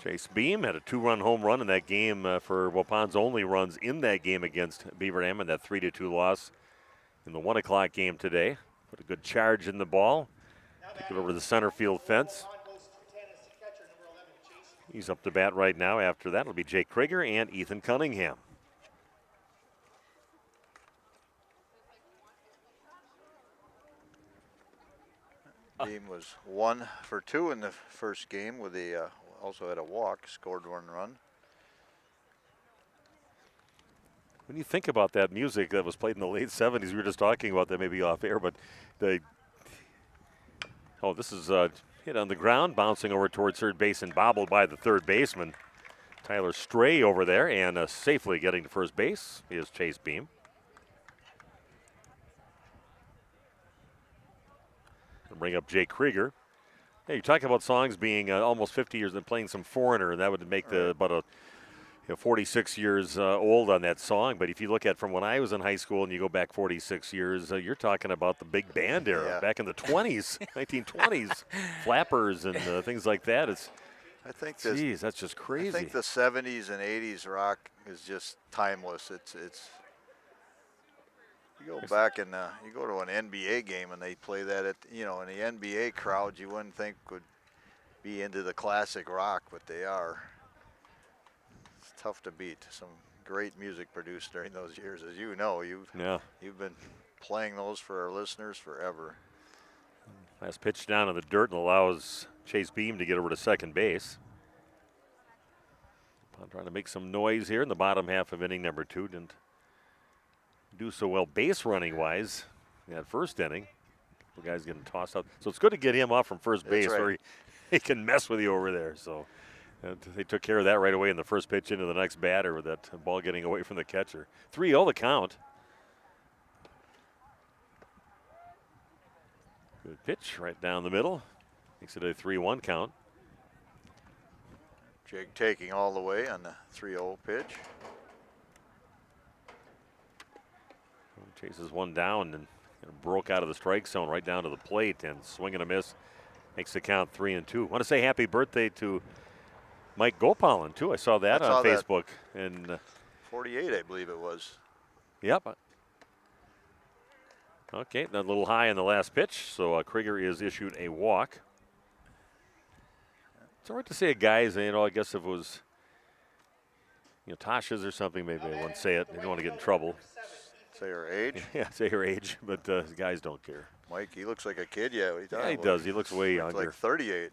Chase Beam had a 2-run home run in that game for Waupun's only runs in that game against Beaver Dam in that 3-2 loss in the 1 o'clock game today. Put a good charge in the ball. Took it over to the center field fence. He's up to bat right now. After that, it'll be Jake Krieger and Ethan Cunningham. Beam was 1 for 2 in the first game with a also had a walk, scored 1 run. When you think about that music that was played in the late 70s, we were just talking about that maybe off air, but this is hit on the ground, bouncing over towards third base and bobbled by the third baseman. Tyler Stray over there, and safely getting to first base is Chase Beam. Bring up Jake Krieger. Hey, you talk about songs being almost 50 years and playing some Foreigner, and that would make about 46 years old on that song. But if you look at from when I was in high school and you go back 46 years, you're talking about the big band era back in the 20s, 1920s, flappers and things like that. Geez, that's just crazy. I think the 70s and 80s rock is just timeless. It's you go back and you go to an NBA game and they play that at, in the NBA crowd you wouldn't think would be into the classic rock, but they are. It's tough to beat. Some great music produced during those years, as you know. You've been playing those for our listeners forever. Last pitch down in the dirt and allows Chase Beam to get over to second base. Trying to make some noise here in the bottom half of inning number 2. Didn't do so well base running wise in that first inning. The guy's getting tossed out. So it's good to get him off from first base where he can mess with you over there. So they took care of that right away in the first pitch into the next batter with that ball getting away from the catcher. 3-0 the count. Good pitch right down the middle. Makes it a 3-1 count. Jake taking all the way on the 3-0 pitch. Chases one down and broke out of the strike zone right down to the plate and swing and a miss. Makes the count 3-2. Want to say happy birthday to Mike Gopalin too. I saw that on Facebook. And 48, I believe it was. Yep. Okay, a little high in the last pitch, so Krieger is issued a walk. It's all right to say a guy's, I guess if it was, Tasha's or something, maybe I wouldn't say it. They don't want to get in trouble. Say her age? Yeah, say her age, but guys don't care. Mike, he looks like a kid, yeah. Yeah, he does. He looks way younger. Like 38.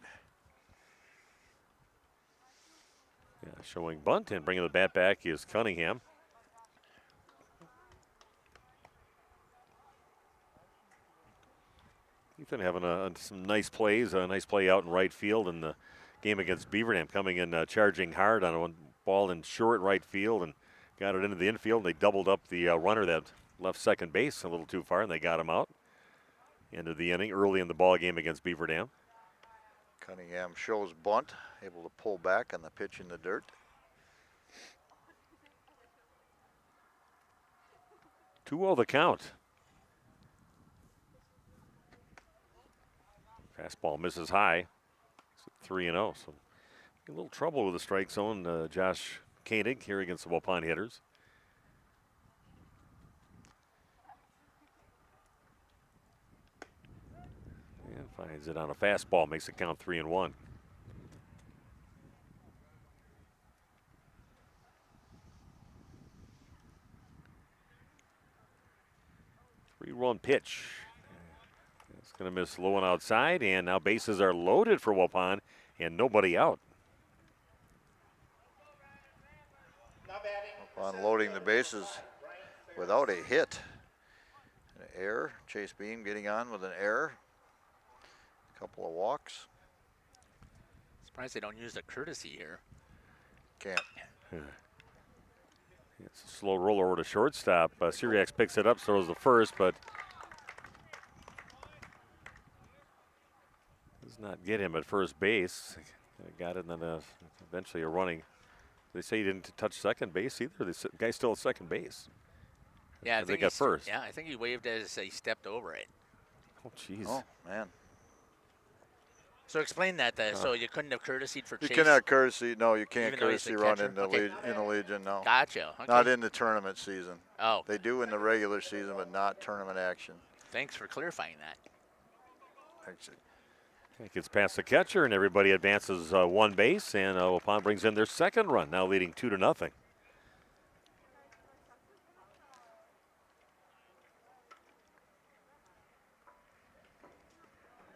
Yeah, showing bunt and bringing the bat back is Cunningham. Ethan having some nice plays, a nice play out in right field in the game against Beaver Dam, coming in charging hard on a ball in short right field and got it into the infield. They doubled up the runner that left second base a little too far, and they got him out. End of the inning, early in the ball game against Beaver Dam. Cunningham shows bunt, able to pull back on the pitch in the dirt. Two-0 the count. Fastball misses high. It's 3-0, so a little trouble with the strike zone. Josh Koenig here against the Waupun hitters. And finds it on a fastball, makes it count 3-1. Three-run pitch. It's going to miss low and outside, and now bases are loaded for Waupun and nobody out. Waupun loading the bases without a hit. An error. Chase Beam getting on with an error. A couple of walks. Surprised they don't use the courtesy here. Can't. It's a slow roller over to shortstop. Syriacs picks it up, throws the first, but does not get him at first base. Got it, and then eventually a running. They say he didn't touch second base either. The guy's still at second base. Yeah, I think got first. Yeah, I think he waved as he stepped over it. Oh, jeez. Oh, man. So explain that. So you couldn't have courtesied for Chase? You cannot courtesy. No, you can't Even though he's courtesy the run catcher? in the Okay. in the Legion. No. Gotcha. Okay. Not in the tournament season. Oh. They do in the regular season, but not tournament action. Thanks for clarifying that. Actually. It gets past the catcher, and everybody advances one base, and Waupun brings in their second run, now leading 2-0.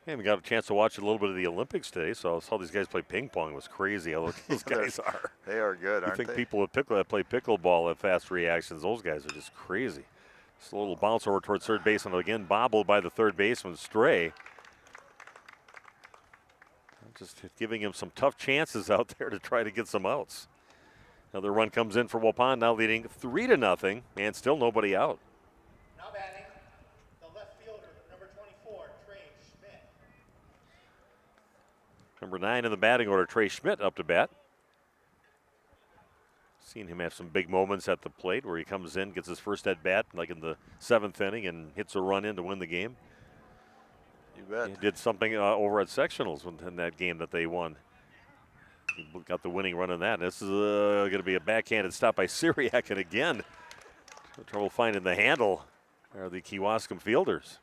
And we got a chance to watch a little bit of the Olympics today, so I saw these guys play ping pong. It was crazy how those guys are. They are good, aren't You think they? people that play pickleball have fast reactions. Those guys are just crazy. Just a little bounce over towards third base, and again bobbled by the third baseman, Stray. Just giving him some tough chances out there to try to get some outs. Another run comes in for Waupun, now leading 3-0, and still nobody out. Now batting, the left fielder, number 24, Trey Schmidt. Number 9 in the batting order, Trey Schmidt, up to bat. Seen him have some big moments at the plate where he comes in, gets his first at bat, like in the 7th inning, and hits a run in to win the game. You bet. He did something over at sectionals in that game that they won. He got the winning run in that. This is going to be a backhanded stop by Syriac, and again, trouble finding the handle are the Kewaskum fielders.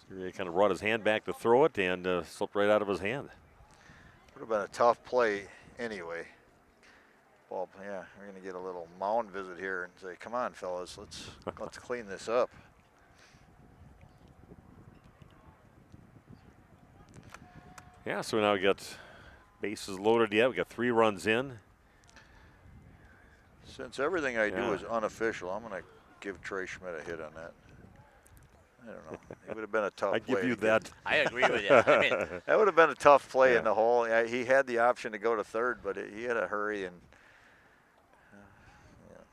Syriac kind of brought his hand back to throw it and slipped right out of his hand. Would have been a tough play anyway. Well, yeah, we're going to get a little mound visit here and say, come on, fellas, let's clean this up. Yeah, so now we got bases loaded yet. We got 3 runs in. Since everything I do is unofficial, I'm going to give Trey Schmidt a hit on that. I don't know. It would have been a tough I play. give you that. I agree with you. I mean, that would have been a tough play in the hole. He had the option to go to third, but he had to hurry. And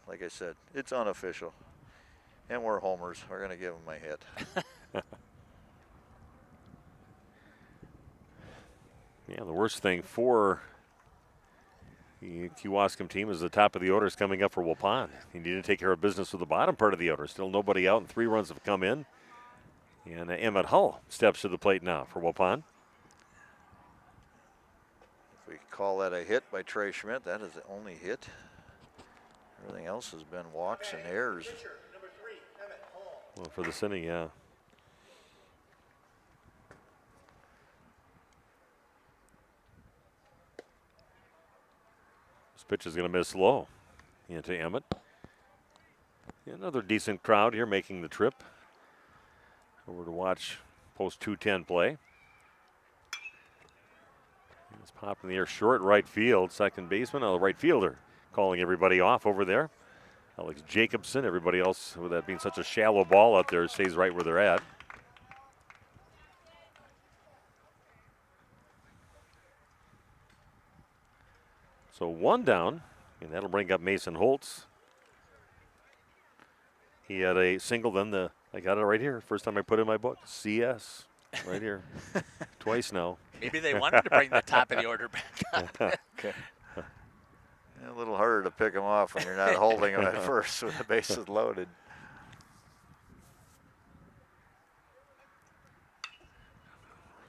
like I said, it's unofficial. And we're homers. We're going to give him a hit. Yeah, the worst thing for the Kewaskum team is the top of the order is coming up for Waupun. He needed to take care of business with the bottom part of the order. Still nobody out, and 3 runs have come in. And Emmett Hull steps to the plate now for Waupun. If we call that a hit by Trey Schmidt, that is the only hit. Everything else has been walks and errors. Well, for this inning, yeah. This pitch is going to miss low into Emmett. Another decent crowd here making the trip over to watch post 210 play. It's popped in the air short right field. Second baseman, the right fielder, calling everybody off over there. Alex Jacobson, everybody else, with that being such a shallow ball out there, stays right where they're at. So 1 down, and that'll bring up Mason Holtz. He had a single, then I got it right here. First time I put in my book, CS, right here. Twice now. maybe they wanted to bring the top of the order back up. Okay. A little harder to pick him off when you're not holding him at first when the base is loaded.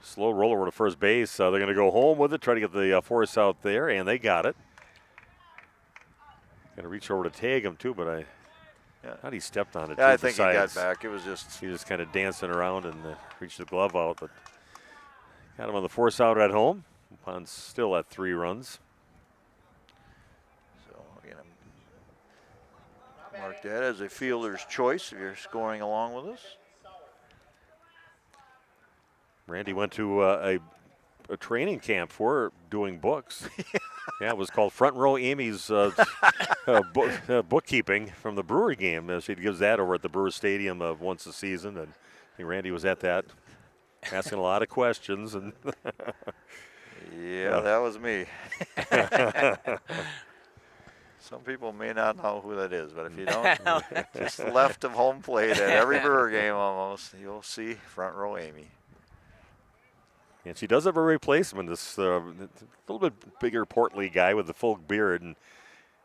Slow roll over to first base. They're going to go home with it, try to get the force out there, and they got it. Going to reach over to tag him too, but I thought he stepped on it. Yeah, too, I think he got besides. back. It was just He was kind of dancing around and reached the glove out, but got him on the force out at home. Waupun still at 3 runs. So we're going to mark that as a fielder's choice if you're scoring along with us. Randy went to a training camp for doing books. Yeah, it was called Front Row Amy's bookkeeping from the Brewer game. She gives that over at the Brewer Stadium once a season, and I think Randy was at that, asking a lot of questions. And yeah, that was me. Some people may not know who that is, but if you don't, just left of home plate at every Brewer game almost, you'll see Front Row Amy. And she does have a replacement, this little bit bigger, portly guy with the full beard, and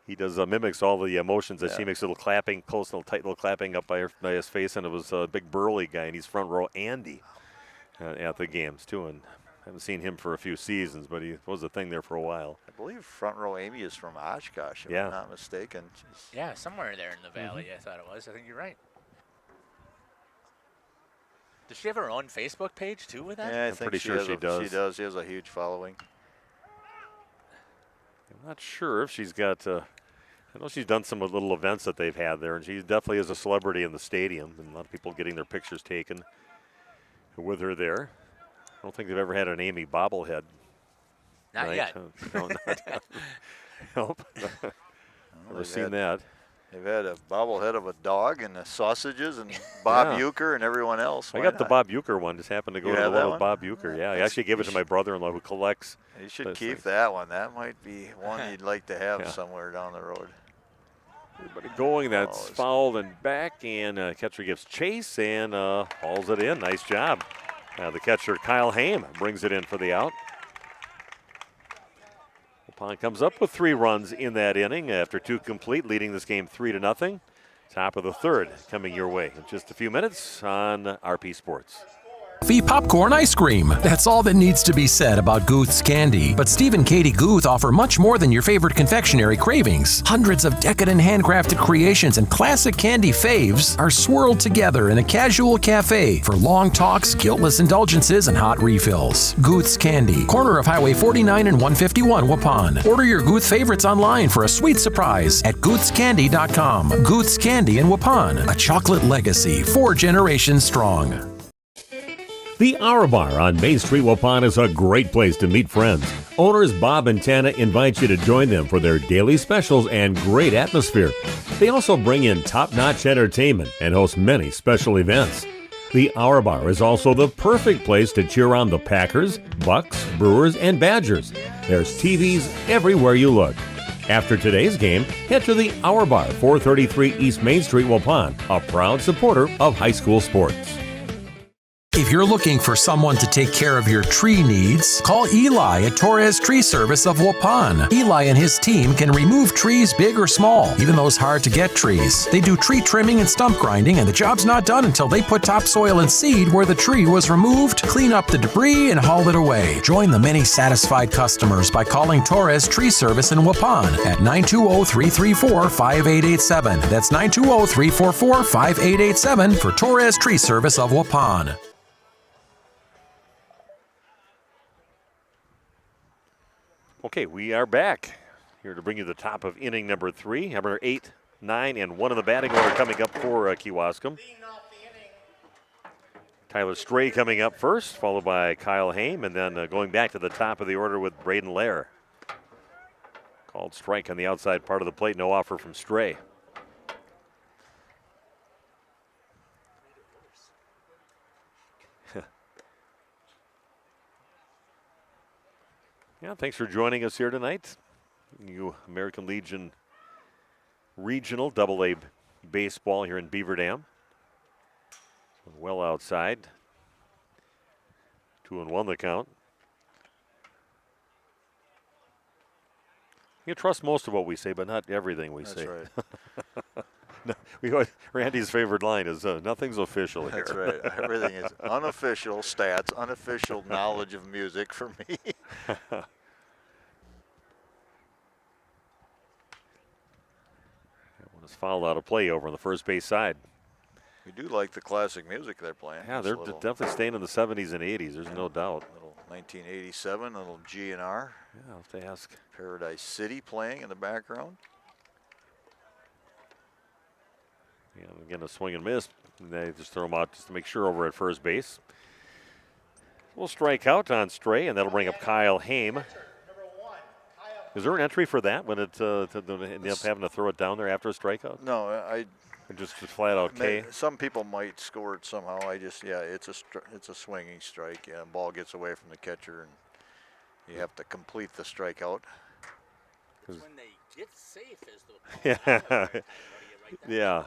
he does mimics all the emotions that she makes. Little clapping, close, little tight, little clapping up by his face, and it was a big burly guy, and he's front row Andy at the games too. And haven't seen him for a few seasons, but he was a thing there for a while. I believe front row Amy is from Oshkosh, if I'm not mistaken. Yeah, somewhere there in the valley, I thought it was. I think you're right. Does she have her own Facebook page too with that? Yeah, I I'm think pretty sure she does. She does. She has a huge following. I'm not sure if she's got. I know she's done some little events that they've had there, and she definitely is a celebrity in the stadium, and a lot of people getting their pictures taken with her there. I don't think they've ever had an Amy bobblehead. Not yet. No, not yet. Nope. Never seen that. They've had a bobblehead of a dog and the sausages and Bob Uecker and everyone else. I got the Bob Uecker one. Just happened to go to the one with Bob Uecker. Yeah, I actually gave it to my brother-in-law who collects. You should keep that one. That might be one you'd like to have somewhere down the road. Everybody going. That's fouled and back, and catcher gives chase and hauls it in. Nice job. The catcher, Kyle Haim, brings it in for the out. Waupun comes up with 3 runs in that inning after 2 complete, leading this game 3-0. Top of the third coming your way in just a few minutes on RP Sports. Coffee, popcorn, ice cream. That's all that needs to be said about Guth's candy. But Steve and Katie Guth offer much more than your favorite confectionery cravings. Hundreds of decadent handcrafted creations and classic candy faves are swirled together in a casual cafe for long talks, guiltless indulgences, and hot refills. Guth's Candy, corner of Highway 49 and 151, Waupun. Order your Guth favorites online for a sweet surprise at guthscandy.com. Guth's Candy in Waupun, a chocolate legacy 4 generations strong. The Hour Bar on Main Street, Waupun is a great place to meet friends. Owners Bob and Tana invite you to join them for their daily specials and great atmosphere. They also bring in top-notch entertainment and host many special events. The Hour Bar is also the perfect place to cheer on the Packers, Bucks, Brewers, and Badgers. There's TVs everywhere you look. After today's game, head to the Hour Bar, 433 East Main Street, Waupun, a proud supporter of high school sports. If you're looking for someone to take care of your tree needs, call Eli at Torres Tree Service of Waupun. Eli and his team can remove trees big or small, even those hard-to-get trees. They do tree trimming and stump grinding, and the job's not done until they put topsoil and seed where the tree was removed, clean up the debris, and haul it away. Join the many satisfied customers by calling Torres Tree Service in Waupun at 920-334-5887. That's 920-344-5887 for Torres Tree Service of Waupun. Okay, we are back here to bring you the top of inning number 3. Number 8, 9, and 1 in the batting order coming up for Kewaskum. Tyler Stray coming up first, followed by Kyle Haim, and then going back to the top of the order with Braden Lair. Called strike on the outside part of the plate, no offer from Stray. Yeah, thanks for joining us here tonight. You American Legion Regional AA baseball here in Beaver Dam. Well outside. 2-1 the count. You trust most of what we say, but not everything we say. That's No, Randy's favorite line is nothing's official here. That's right. Everything is unofficial stats, unofficial knowledge of music for me. One is fouled out of play over on the first base side. We do like the classic music they're playing. Yeah, they're definitely staying in the 70s and 80s. There's no doubt. Little 1987, a little G&R. Yeah, I'll have to ask. Paradise City playing in the background. Yeah, again, a swing and miss. And they just throw him out just to make sure over at first base. We'll strike out on Stray, and that'll bring up Kyle Haim. Is there an entry for that when it end up having to throw it down there after a strikeout? No, I or just flat out K. Some people might score it somehow. It's a swinging strike. Yeah, ball gets away from the catcher, and you have to complete the strikeout. When they get safe is the yeah.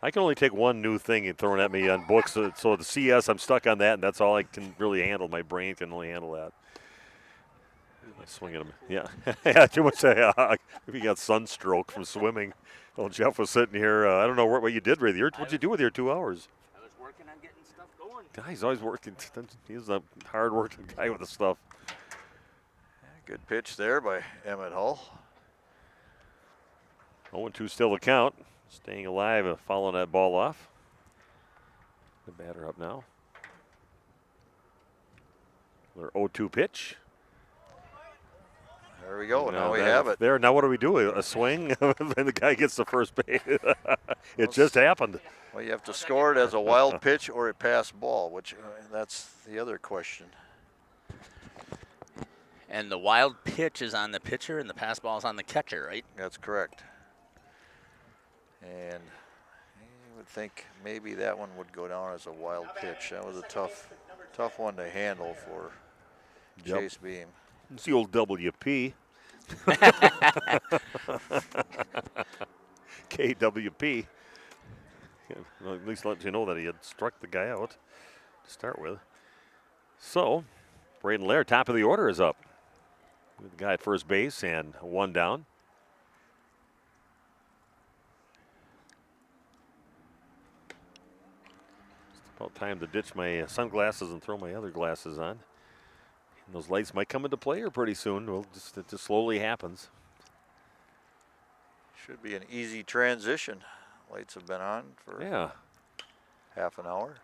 I can only take one new thing and thrown at me on books. So the CS, I'm stuck on that, and that's all I can really handle. My brain can only handle that. Swinging him, yeah. Yeah, too much. If you got sunstroke from swimming. Well, Jeff was sitting here. I don't know what you did with your. What'd you do with your 2 hours? I was working on getting stuff going. He's always working. He's a hard-working guy with the stuff. Good pitch there by Emmett Hull. 0-2 still the count. Staying alive, following that ball off. The batter up now. Their 0-2 pitch. There we go. Now we have it. There. Now what do we do? A swing, and the guy gets the first base. It just happened. Well, you have to score it as a wild pitch or a pass ball, which that's the other question. And the wild pitch is on the pitcher, and the pass ball is on the catcher, right? That's correct. And you would think maybe that one would go down as a wild pitch. That was a tough one to handle for Chase Beam. It's the old WP. KWP. Well, at least lets you know that he had struck the guy out to start with. So, Braden Lair, top of the order, is up. The guy at first base and one down. It's about time to ditch my sunglasses and throw my other glasses on. And those lights might come into play here pretty soon. Well, it just slowly happens. Should be an easy transition. Lights have been on for half an hour.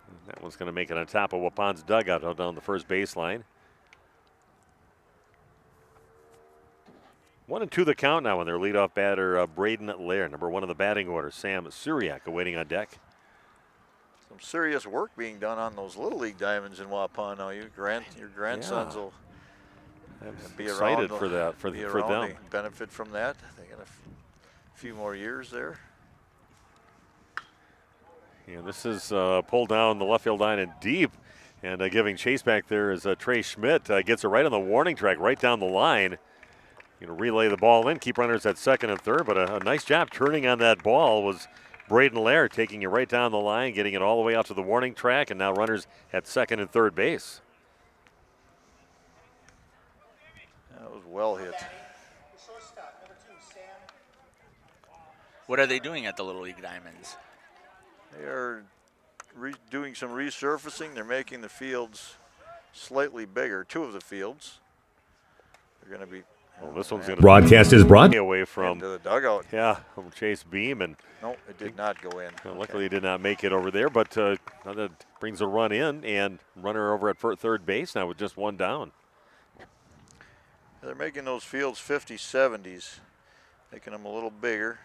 And that one's going to make it on top of Waupun's dugout out down the first baseline. 1-2 the count now on their leadoff batter, Braden Lair, number 1 in the batting order. Sam Suriak awaiting on deck. Some serious work being done on those Little League diamonds in Waupun now. Your grandsons will be excited around for that, for them. They benefit from that. They got a few more years there. Yeah, this is pulled down the left field line and deep. And giving chase back there is Trey Schmidt. Gets it right on the warning track, right down the line. Relay the ball in, keep runners at second and third, but a nice job turning on that ball was Braden Lair, taking it right down the line, getting it all the way out to the warning track, and now runners at second and third base. That was well hit. What are they doing at the Little League Diamonds? They are doing some resurfacing. They're making the fields slightly bigger, 2 of the fields. They're going to be. Well, this one's going to broadcast is brought away from into the dugout. Yeah, from Chase Beam, and no, it did not go in. Luckily, he did not make it over there, but that brings a run in and runner over at third base now with just one down. They're making those fields 50s, 70s, making them a little bigger.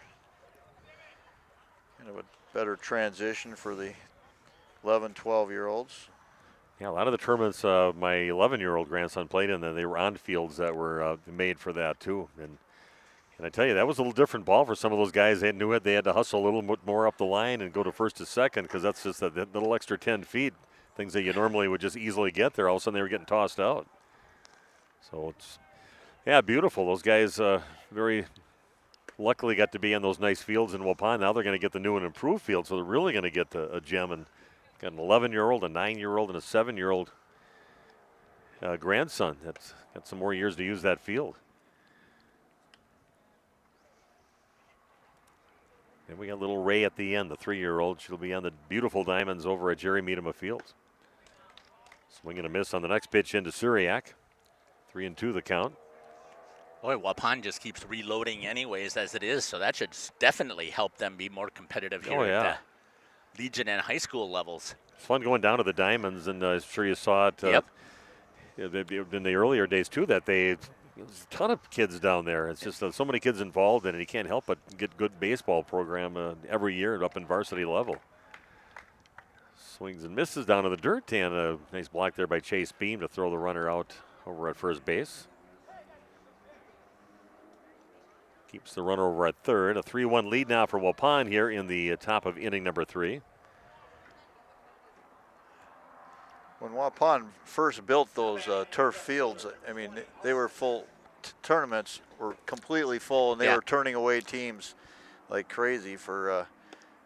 Kind of a better transition for the 11, 12-year-olds. Yeah, a lot of the tournaments my 11-year-old grandson played in, they were on fields that were made for that too. And I tell you, that was a little different ball for some of those guys. They knew it. They had to hustle a little bit more up the line and go to first to second because that's just a little extra 10 feet. Things that you normally would just easily get there. All of a sudden, they were getting tossed out. So it's, beautiful. Those guys very luckily got to be in those nice fields in Waupun. Now they're going to get the new and improved field, so they're really going to get a gem. And got an 11-year-old, a 9-year-old, and a 7-year-old grandson. That's got some more years to use that field. And we got little Ray at the end, the 3-year-old. She'll be on the beautiful diamonds over at Jerry Miedema Fields. Swing and a miss on the next pitch into Suriak. 3-2 the count. Boy, Waupun just keeps reloading anyways as it is, so that should definitely help them be more competitive here at the Legion and high school levels. It's fun going down to the diamonds, and I'm sure you saw it in the earlier days too, that there's a ton of kids down there. It's just so many kids involved, and you can't help but get good baseball program every year up in varsity level. Swings and misses down to the dirt, and a nice block there by Chase Beam to throw the runner out over at first base. Keeps the runner over at third. A 3-1 lead now for Waupun here in the top of inning number 3. When Waupun first built those turf fields, I mean, they were full. Tournaments were completely full, and they were turning away teams like crazy for,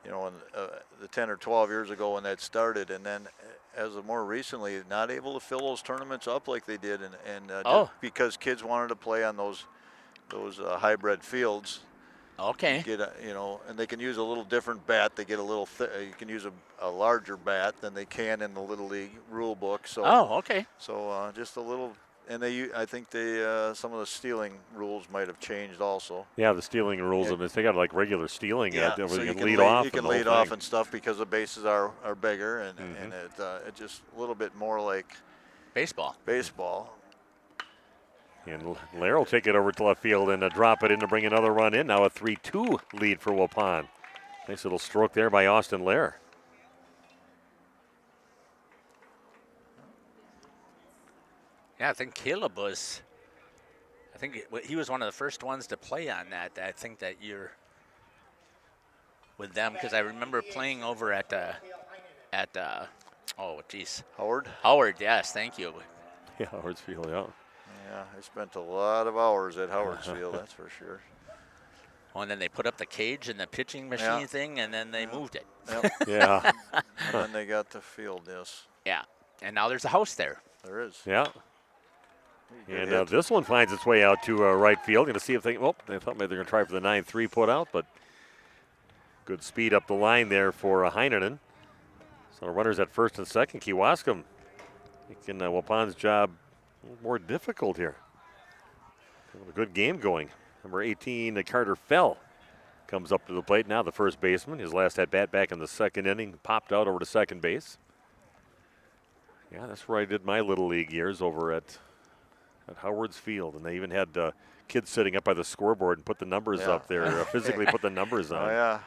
the 10 or 12 years ago when that started. And then as of more recently, not able to fill those tournaments up like they did, and just because kids wanted to play on those hybrid fields, Okay. Get and they can use a little different bat. They get a little. You can use a larger bat than they can in the Little League rule book. So. Oh, okay. So just a little. And I think some of the stealing rules might have changed also. Yeah, the stealing rules. Yeah. They got like regular stealing. Yeah, where so you can lead off. You can lead off and stuff because the bases are bigger, and it just a little bit more like baseball. And Lair will take it over to left field and drop it in to bring another run in. Now a 3-2 lead for Waupun. Nice little stroke there by Austin Lair. Yeah, I think Caleb was. I think he was one of the first ones to play on that. I think that year with them, because I remember playing over at Howard. Howard, yes, thank you. Yeah, Howard's Field, yeah. Yeah, I spent a lot of hours at Howard's Field, that's for sure. Oh, and then they put up the cage and the pitching machine thing, and then they moved it. Yep. Yeah. And then they got the field, yes. Yeah, and now there's a house there. There is. Yeah. And this one finds its way out to right field. Going to see if they thought maybe they're going to try for the 9-3 put out, but good speed up the line there for Heinonen. So runners at first and second. Kewaskum making Waupun's job a little more difficult here. A good game going. Number 18, Carter Fell, comes up to the plate now, the first baseman. His last at bat back in the second inning, popped out over to second base. Yeah, that's where I did my Little League years, over at Howard's Field. And they even had kids sitting up by the scoreboard and put the numbers up there, physically put the numbers on. Oh, yeah.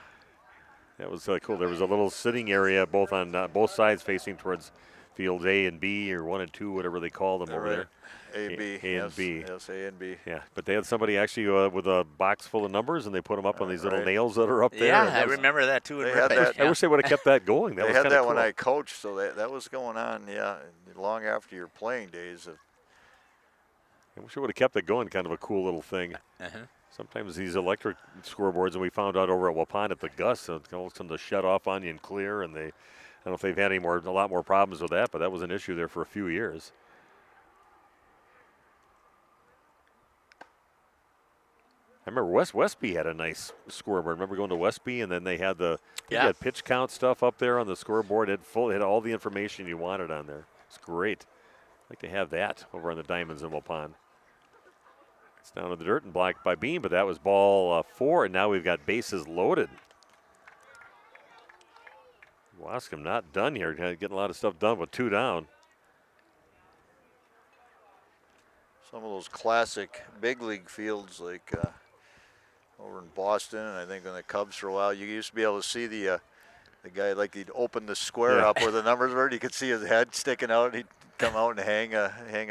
That was cool. There was a little sitting area both on both sides facing towards fields A and B, or 1 and 2, whatever they call them over there. A, B. A and B. Yes, A and B. Yeah, but they had somebody actually with a box full of numbers, and they put them up on these little nails that are up there. Yeah, I remember that too. They had that. I wish they would have kept that going. That they was had that cool. when I coached, so that was going on, long after your playing days. I wish we would have kept it going, kind of a cool little thing. Sometimes these electric scoreboards, and we found out over at Waupun at the Gus, all of a sudden they shut off on you and clear, and I don't know if they've had a lot more problems with that, but that was an issue there for a few years. I remember Westby had a nice scoreboard. I remember going to Westby, and then they had had pitch count stuff up there on the scoreboard. It had all the information you wanted on there. It's great. I'd like to have that over on the Diamonds in Waupun. It's down in the dirt and blocked by Beam, but that was ball 4, and now we've got bases loaded. Kewaskum not done here. Getting a lot of stuff done with 2 down. Some of those classic big league fields, like over in Boston, and I think in the Cubs for a while, you used to be able to see the guy, like he'd open the square up where the numbers were. You could see his head sticking out. He'd come out and hang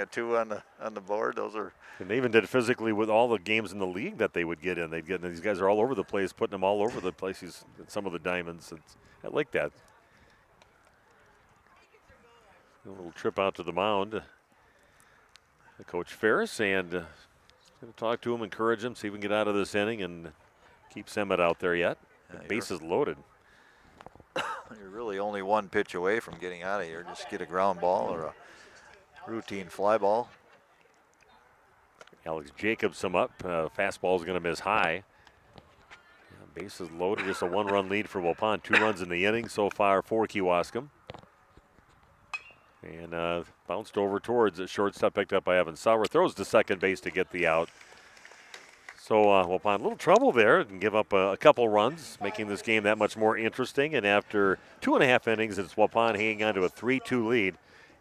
a 2 on the board. Those are. And they even did it physically with all the games in the league that they would get in. These guys are all over the place, putting them all over the place. Some of the Diamonds. I like that. A little trip out to the mound. Coach Ferris, and going to talk to him, encourage him, see if we can get out of this inning and keep Semet out there yet. Bases loaded. You're really only one pitch away from getting out of here. Just get a ground ball or a routine fly ball. Alex Jacobson up. Fastball is going to miss high. Bases loaded. Just a 1-run lead for Waupun. 2 runs in the inning so far for Kewaskum. And bounced over towards the shortstop, picked up by Evan Sauer. Throws to second base to get the out. So Waupun, a little trouble there, and give up a couple runs, making this game that much more interesting. And after 2.5 innings, it's Waupun hanging on to a 3-2 lead.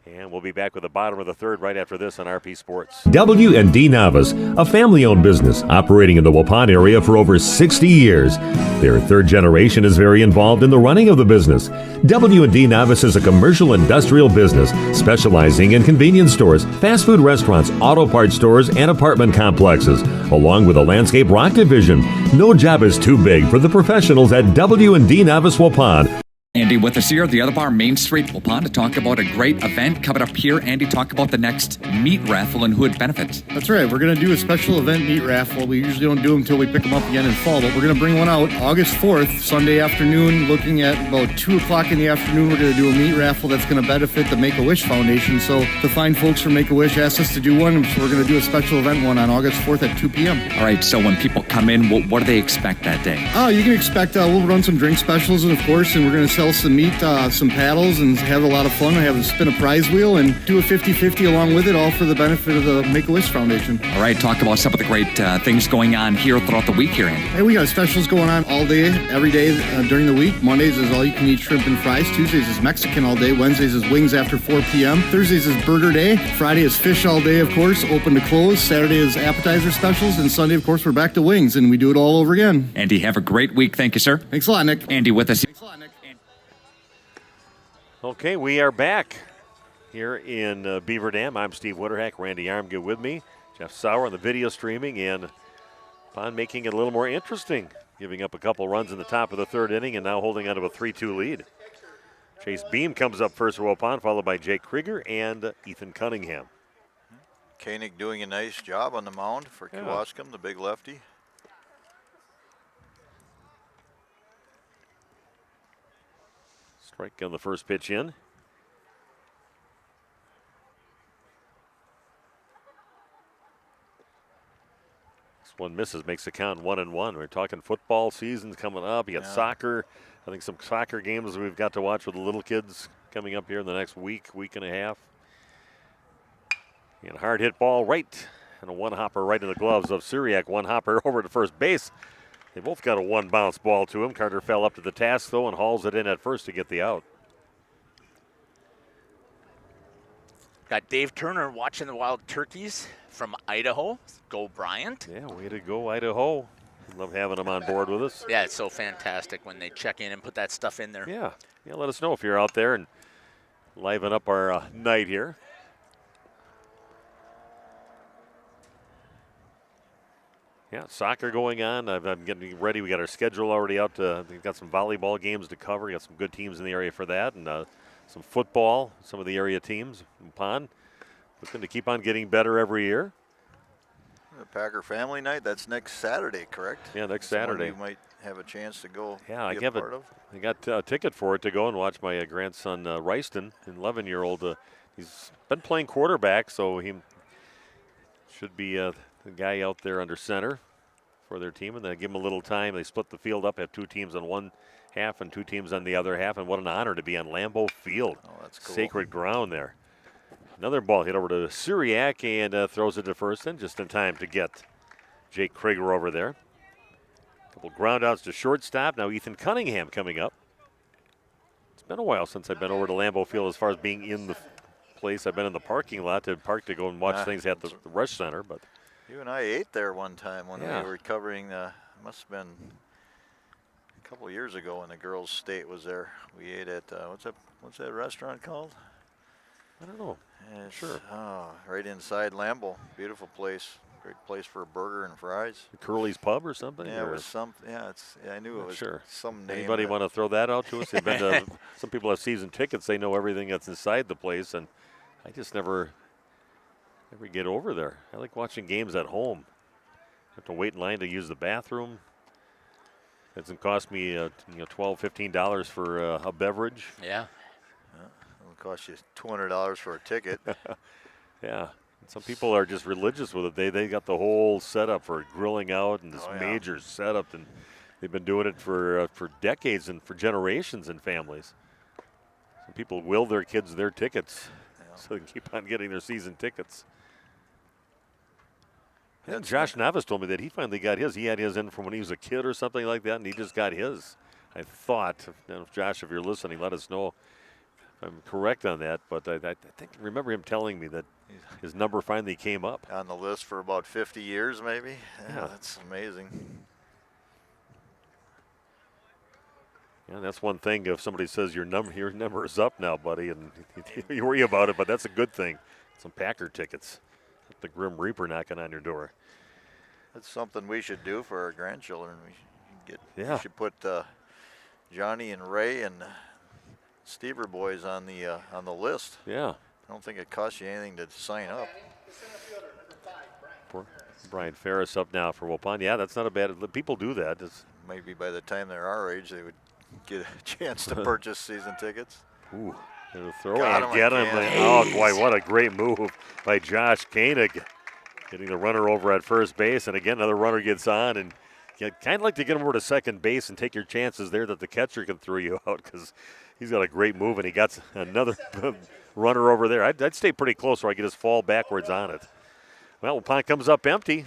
And we'll be back with the bottom of the third right after this on RP Sports. W&D Navas, a family-owned business operating in the Waupun area for over 60 years. Their third generation is very involved in the running of the business. W&D Navas is a commercial industrial business specializing in convenience stores, fast food restaurants, auto parts stores, and apartment complexes, along with a landscape rock division. No job is too big for the professionals at W&D Navas Waupun. Andy with us here at the Other Bar, Main Street, Waupun, to talk about a great event coming up here. Andy, talk about the next meat raffle and who it benefits. That's right. We're going to do a special event meat raffle. We usually don't do them until we pick them up again in fall, but we're going to bring one out August 4th, Sunday afternoon, looking at about 2 o'clock in the afternoon. We're going to do a meat raffle that's going to benefit the Make-A-Wish Foundation. So the fine folks from Make-A-Wish asked us to do one, so we're going to do a special event one on August 4th at 2 p.m. All right, so when people come in, what do they expect that day? Oh, you can expect we'll run some drink specials, and of course, and we're going to sell some meat, some paddles, and have a lot of fun. We have a spin a prize wheel and do a 50-50 along with it, all for the benefit of the Make-A-Wish Foundation. All right, talk about some of the great things going on here throughout the week here, Andy. Hey, we got specials going on all day, every day during the week. Mondays is all-you-can-eat shrimp and fries. Tuesdays is Mexican all day. Wednesdays is wings after 4 p.m. Thursdays is burger day. Friday is fish all day, of course, open to close. Saturday is appetizer specials. And Sunday, of course, we're back to wings, and we do it all over again. Andy, have a great week. Thank you, sir. Thanks a lot, Nick. Andy with us. Thanks a lot, Nick. Okay, we are back here in Beaver Dam. I'm Steve Witterhack. Randy Armgood with me. Jeff Sauer on the video streaming, and upon making it a little more interesting, giving up a couple runs in the top of the third inning and now holding on to a 3-2 lead. Chase Beam comes up first for Waupun, followed by Jake Krieger and Ethan Cunningham. Koenig doing a nice job on the mound for Kewaskum, the big lefty. Strike on the first pitch in. This one misses, makes the count 1-1. We're talking football season's coming up. You got soccer. I think some soccer games we've got to watch with the little kids coming up here in the next week and a half. And a hard hit ball right, and a one hopper right in the gloves of Syriac. One hopper over to first base. They both got a one bounce ball to him. Carter fell up to the task, though, and hauls it in at first to get the out. Got Dave Turner watching the Wild Turkeys from Idaho. Go Bryant. Yeah, way to go, Idaho. Love having them on board with us. Yeah, it's so fantastic when they check in and put that stuff in there. Yeah, let us know if you're out there and liven up our night here. Yeah, soccer going on. I'm getting ready. We got our schedule already out. We've got some volleyball games to cover. We got some good teams in the area for that, and some football. Some of the area teams in Pond looking to keep on getting better every year. The Packer Family Night. That's next Saturday, correct? Yeah, next Saturday. You might have a chance to go. Yeah, I got a ticket for it to go and watch my grandson Ryston, an 11-year-old. He's been playing quarterback, so he should be the guy out there under center for their team, and then give him a little time. They split the field up, have two teams on one half and two teams on the other half, and what an honor to be on Lambeau Field. Oh, that's cool. Sacred ground there. Another ball hit over to Syriac and throws it to first, and just in time to get Jake Krieger over there. A couple ground outs to shortstop. Now Ethan Cunningham coming up. It's been a while since I've been over to Lambeau Field as far as being in the place. I've been in the parking lot to go and watch things at the Rush Center, but you and I ate there one time when we were covering, must have been a couple of years ago when the girls' state was there. We ate at, what's that restaurant called? I don't know. Sure. Right inside Lambeau. Beautiful place. Great place for a burger and fries. Curly's Pub or something? Yeah, it was some. Yeah, I knew it was some name. Anybody want to throw that out to us? They've been to, some people have season tickets. They know everything that's inside the place, and I just never get over there. I like watching games at home. Have to wait in line to use the bathroom. It doesn't cost me $12, $15 for a beverage. Yeah. It'll cost you $200 for a ticket. Yeah. Some people are just religious with it. They got the whole setup for grilling out and this major setup, and they've been doing it for decades and for generations in families. Some people will their kids their tickets so they can keep on getting their season tickets. And Josh Navis told me that he finally got his. He had his in from when he was a kid or something like that, and he just got his. I thought, Josh, if you're listening, let us know if I'm correct on that. But I remember him telling me that his number finally came up. On the list for about 50 years, maybe. Yeah, that's amazing. Yeah, that's one thing. If somebody says your number is up now, buddy, and you worry about it, but that's a good thing. Some Packer tickets. The Grim Reaper knocking on your door. That's something we should do for our grandchildren. We should put Johnny and Ray and Stever boys on the list. Yeah. I don't think it costs you anything to sign up. Brian Ferris up now for Waupun. Yeah, that's not a bad. People do that. Maybe by the time they're our age, they would get a chance to purchase season tickets. Ooh, they'll throw and get him. Oh boy, what a great move by Josh Koenig, getting the runner over at first base, and again another runner gets on, and you kind of like to get him over to second base and take your chances there that the catcher can throw you out because he's got a great move, and he got another runner over there. I'd stay pretty close where I could just fall backwards on it. Well, Waupun comes up empty,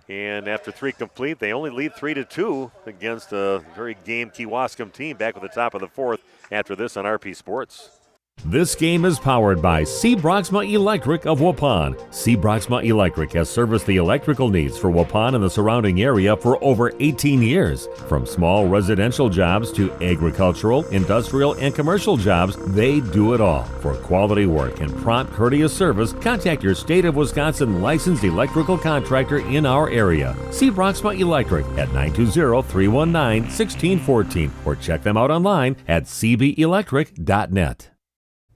and after 3 complete, they only lead 3-2 against a very game Kewaskum team back at the top of the 4th after this on RP Sports. This game is powered by C. Broxma Electric of Waupun. C. Broxma Electric has serviced the electrical needs for Waupun and the surrounding area for over 18 years. From small residential jobs to agricultural, industrial, and commercial jobs, they do it all. For quality work and prompt, courteous service, contact your State of Wisconsin licensed electrical contractor in our area. C. Broxma Electric at 920-319-1614 or check them out online at cbelectric.net.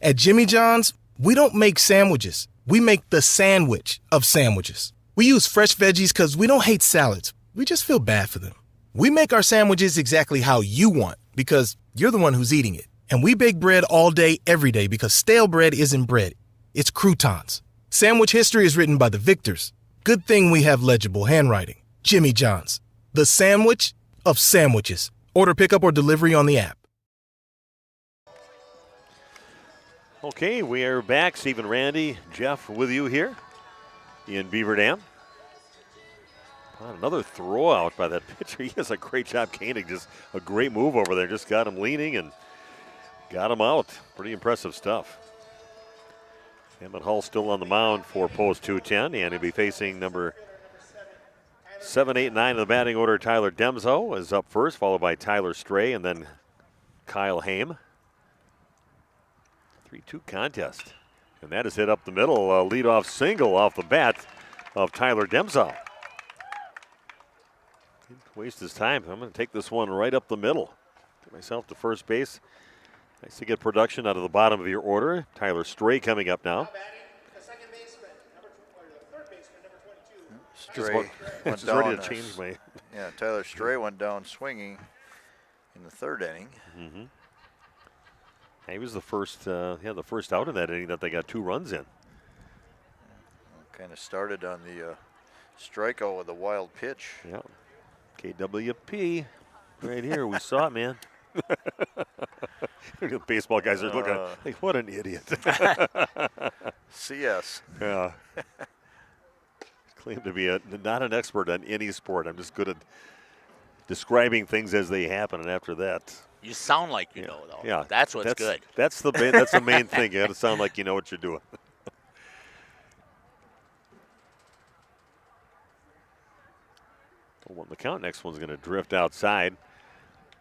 At Jimmy John's, we don't make sandwiches. We make the sandwich of sandwiches. We use fresh veggies because we don't hate salads. We just feel bad for them. We make our sandwiches exactly how you want because you're the one who's eating it. And we bake bread all day, every day because stale bread isn't bread. It's croutons. Sandwich history is written by the victors. Good thing we have legible handwriting. Jimmy John's, the sandwich of sandwiches. Order pickup or delivery on the app. Okay, we are back. Stephen, Randy, Jeff with you here in Beaver Dam. Another throw out by that pitcher. He does a great job. Koenig, just a great move over there. Just got him leaning and got him out. Pretty impressive stuff. Emmett Hull still on the mound for post 210, and he'll be facing number 7, 8, 9 in the batting order. Tyler Demzo is up first, followed by Tyler Stray, and then Kyle Haim. 3-2 contest. And that is hit up the middle. A leadoff single off the bat of Tyler Demzo. Didn't waste his time. I'm going to take this one right up the middle. Get myself to first base. Nice to get production out of the bottom of your order. Tyler Stray coming up now. Stray went just down. Ready to change my. Yeah, Tyler Stray went down swinging in the 3rd inning. Mm-hmm. He was the first out in that inning that they got 2 runs in. Kind of started on the strikeout with a wild pitch. Yeah, KWP right here. We saw it, man. The baseball guys are looking like, what an idiot. CS. Yeah. Claim to be not an expert on any sport. I'm just good at describing things as they happen, and after that. You sound like you know, though. Yeah, that's what's good. That's the main thing. You got to sound like you know what you're doing. Well, the count next one's going to drift outside.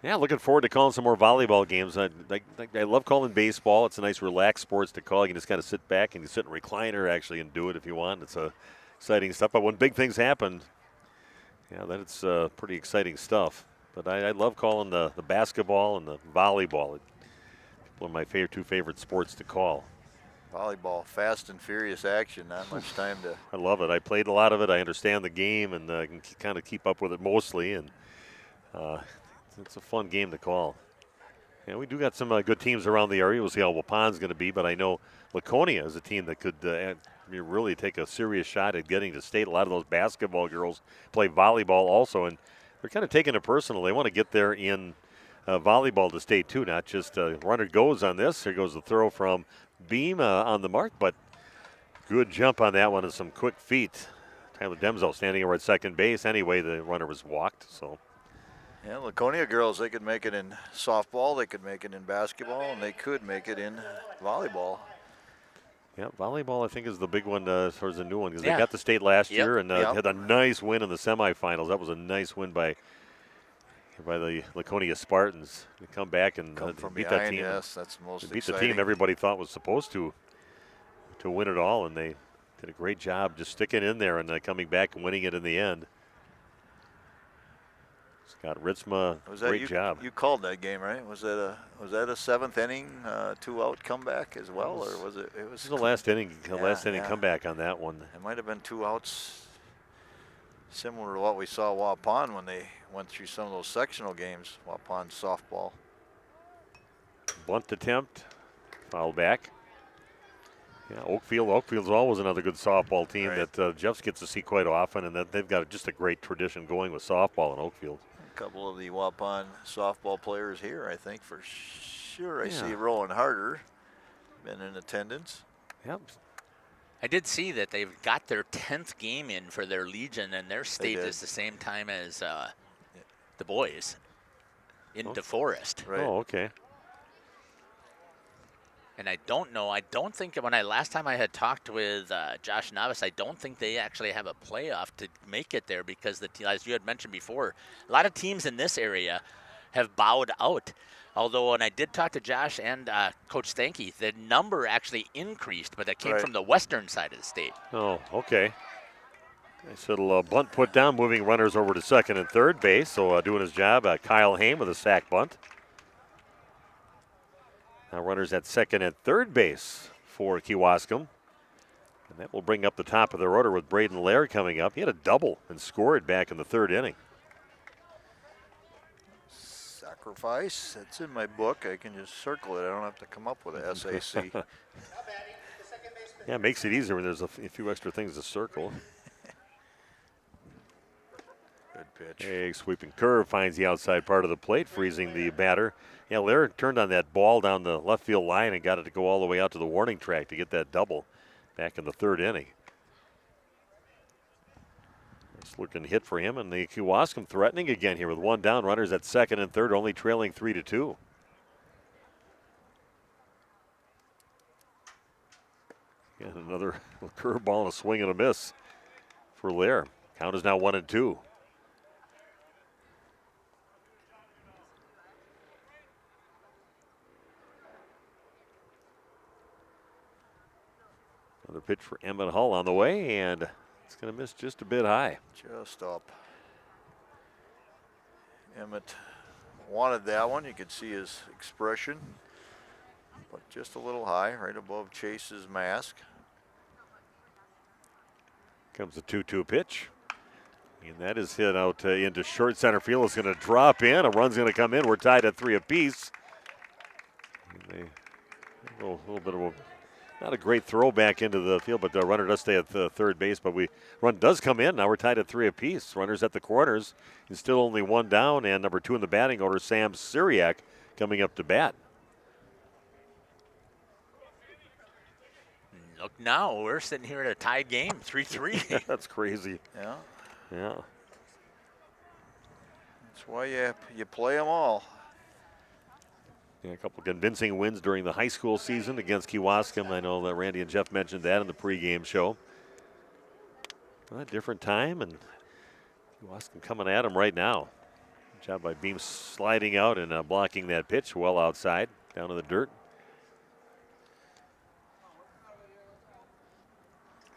Yeah, looking forward to calling some more volleyball games. I love calling baseball. It's a nice, relaxed sports to call. You can just kind of sit back and you sit in a recliner actually and do it if you want. It's exciting stuff. But when big things happen, yeah, then it's pretty exciting stuff. But I love calling the basketball and the volleyball. One of my 2 favorite sports to call. Volleyball, fast and furious action, not much time to. I love it. I played a lot of it. I understand the game and I can kind of keep up with it mostly. And it's a fun game to call. Yeah, we do got some good teams around the area. We'll see how Waupun's going to be. But I know Laconia is a team that could really take a serious shot at getting to state. A lot of those basketball girls play volleyball also. And they're kind of taking it personal. They want to get there in volleyball to state, too, not just runner goes on this. Here goes the throw from Beam on the mark, but good jump on that one and some quick feet. Tyler Demzo standing over at second base. Anyway, the runner was walked, so. Yeah, Laconia girls, they could make it in softball, they could make it in basketball, and they could make it in volleyball. Yeah, volleyball, I think, is the big one as far as the new one because they got the state last year and had a nice win in the semifinals. That was a nice win by the Laconia Spartans. They come back and beat that team. Yes, that's most beat exciting. the team everybody thought was supposed to win it all, and they did a great job just sticking in there and coming back and winning it in the end. Scott Ritzma, great job. You called that game, right? Was that a seventh inning, 2-out comeback as well, or was it? It was the last inning. Last inning comeback on that one. It might have been 2 outs, similar to what we saw Waupun when they went through some of those sectional games. Waupun softball. Bunt attempt, foul back. Yeah, Oakfield's always another good softball team that Jeffs gets to see quite often, and that they've got just a great tradition going with softball in Oakfield. A couple of the Waupun softball players here, I think, for sure. I see Roland Harder been in attendance. Yep. I did see that they've got their 10th game in for their Legion, and their state is the same time as the boys in DeForest. Right. Oh, okay. And I don't think last time I had talked with Josh Novice, I don't think they actually have a playoff to make it there because as you had mentioned before, a lot of teams in this area have bowed out. Although when I did talk to Josh and Coach Stanky, the number actually increased, but that came from the western side of the state. Oh, okay. Nice little bunt put down, moving runners over to second and third base. So doing his job, Kyle Haim with a sac bunt. Now runners at second and third base for Kewaskum. And that will bring up the top of their order with Braden Lair coming up. He had a double and scored back in the third inning. Sacrifice, that's in my book. I can just circle it. I don't have to come up with a SAC. Yeah, it makes it easier when there's a few extra things to circle. Good pitch. A sweeping curve finds the outside part of the plate, freezing the batter. Yeah, Lair turned on that ball down the left field line and got it to go all the way out to the warning track to get that double back in the third inning. Nice looking hit for him, and the Kewaskum threatening again here with one down, runners at second and third, only trailing 3-2. And another curveball and a swing and a miss for Lair. Count is now 1-2. Another pitch for Emmett Hull on the way, and it's going to miss just a bit high. Just up. Emmett wanted that one. You could see his expression, but just a little high, right above Chase's mask. Comes the 2-2 pitch. And that is hit out into short center field. It's going to drop in. A run's going to come in. We're tied at 3 apiece. And a little bit of not a great throw back into the field, but the runner does stay at the third base. But run does come in. Now we're tied at 3 apiece. Runners at the corners. And still only one down. And number 2 in the batting order, Sam Syriac, coming up to bat. Look now, we're sitting here at a tied game, 3-3. That's crazy. Yeah. Yeah. That's why you play them all. Yeah, a couple convincing wins during the high school season against Kewaskum. I know that Randy and Jeff mentioned that in the pregame show. A different time, and Kewaskum coming at him right now. Good job by Beam sliding out and blocking that pitch well outside, down in the dirt.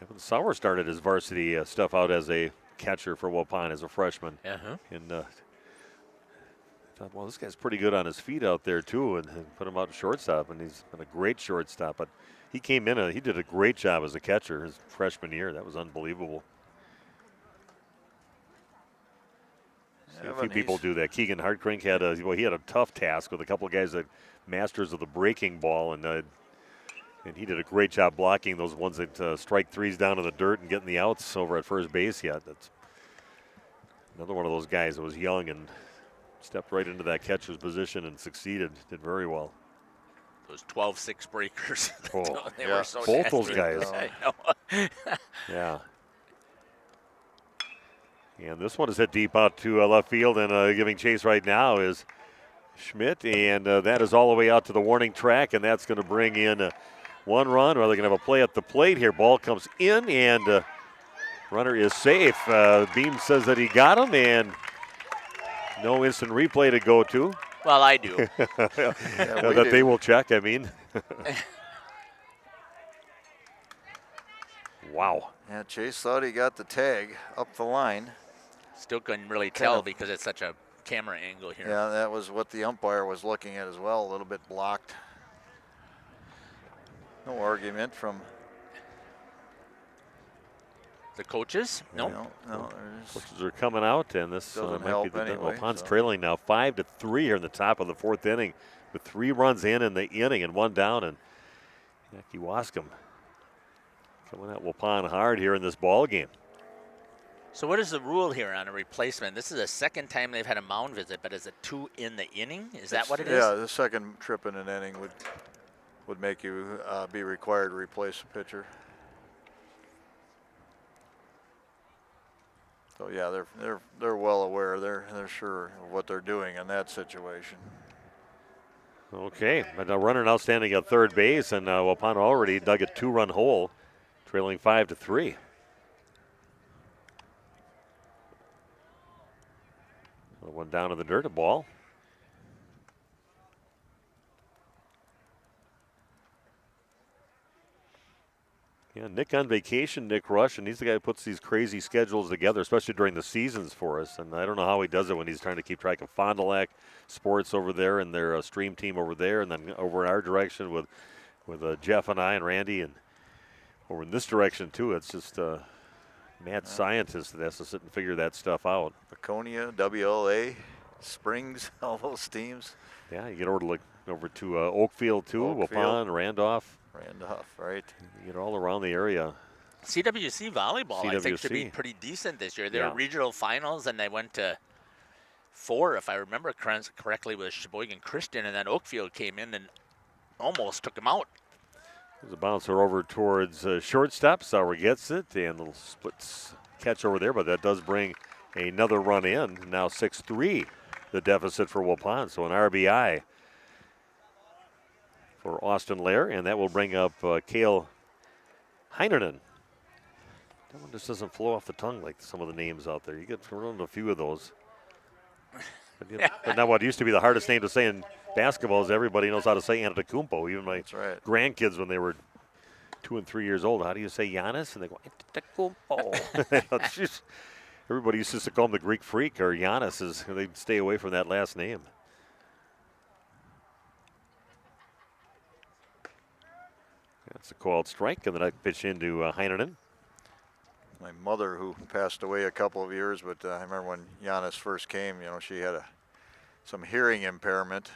Kevin Sauer started his varsity stuff out as a catcher for Waupun as a freshman. And thought, well, this guy's pretty good on his feet out there too, and put him out at shortstop, and he's been a great shortstop. But he came in, he did a great job as a catcher his freshman year. That was unbelievable. See a few people do that. Keegan Hartkrink had a tough task with a couple of guys that masters of the breaking ball, and he did a great job blocking those ones that strike threes down in the dirt and getting the outs over at first base. Yeah, that's another one of those guys that was young and stepped right into that catcher's position and succeeded. Did very well. Those 12-6 breakers. Oh, they were so both nasty. those guys. I know. Yeah. And this one is hit deep out to left field, and giving chase right now is Schmidt, and that is all the way out to the warning track, and that's going to bring in one run. Well, they're going to have a play at the plate here. Ball comes in, and runner is safe. Beam says that he got him, and no instant replay to go to. Well, I do. That they will check, I mean. Wow. Yeah, Chase thought he got the tag up the line. Still couldn't really tell because it's such a camera angle here. Yeah, that was what the umpire was looking at as well, a little bit blocked. No argument from the coaches. No, Nope. no. Coaches are coming out, and this Doesn't might help be the anyway, Waupun so. trailing now 5-3 here in the top of the 4th inning, with 3 runs in the inning and 1 down, and Kewaskum coming at Waupun hard here in this ball game. So what is the rule here on a replacement? This is the second time they've had a mound visit, but is it 2 in the inning? Is that what it is? Yeah, the second trip in an inning would make you be required to replace a pitcher. So yeah, they're well aware. They're sure of what they're doing in that situation. Okay, but a runner now standing at third base, and Waupun already dug a 2-run hole, trailing 5-3. One down in the dirt, a ball. Yeah, Nick on vacation, Nick Rush, and he's the guy who puts these crazy schedules together, especially during the seasons for us. And I don't know how he does it when he's trying to keep track of Fond du Lac Sports over there and their stream team over there, and then over in our direction with Jeff and I and Randy, and over in this direction too. It's just mad scientist that has to sit and figure that stuff out. Laconia, WLA, Springs, all those teams. Yeah, you get over to Oakfield too, Waupun, Randolph, right. You get all around the area. CWC volleyball, I think, should be CWC. pretty decent this year. They're Yeah. regional finals, and they went to 4, if I remember correctly, with Sheboygan Christian, and then Oakfield came in and almost took them out. There's a bouncer over towards shortstop. Sauer gets it, and little splits catch over there, but that does bring another run in. Now 6-3, the deficit for Waupun. So an RBI for Austin Lair, and that will bring up Cale Heinerman. That one just doesn't flow off the tongue like some of the names out there. You get thrown into a few of those. But now what used to be the hardest name to say in basketball is everybody knows how to say Antetokounmpo. Even my grandkids when they were 2 and 3 years old. How do you say Giannis? And they go, Antetokounmpo. Everybody used to call him the Greek Freak or Giannis. They'd stay away from that last name. That's a called strike, and then I pitch into Heinerman. My mother, who passed away a couple of years, but I remember when Giannis first came, she had some hearing impairment.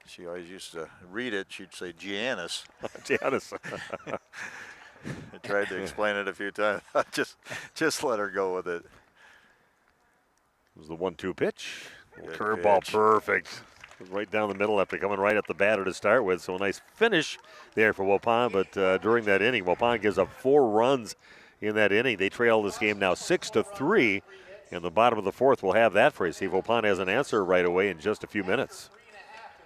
She always used to read it. She'd say Giannis. Giannis. I tried to explain it a few times. just let her go with it. It was the 1-2 pitch. Good Curveball, pitch. perfect. Right down the middle after coming right at the batter to start with. So a nice finish there for Waupun, but during that inning, Waupun gives up 4 runs in that inning. They trail this game now 6-3. In the bottom of the 4th, we'll have that for you. See if Waupun has an answer right away in just a few minutes.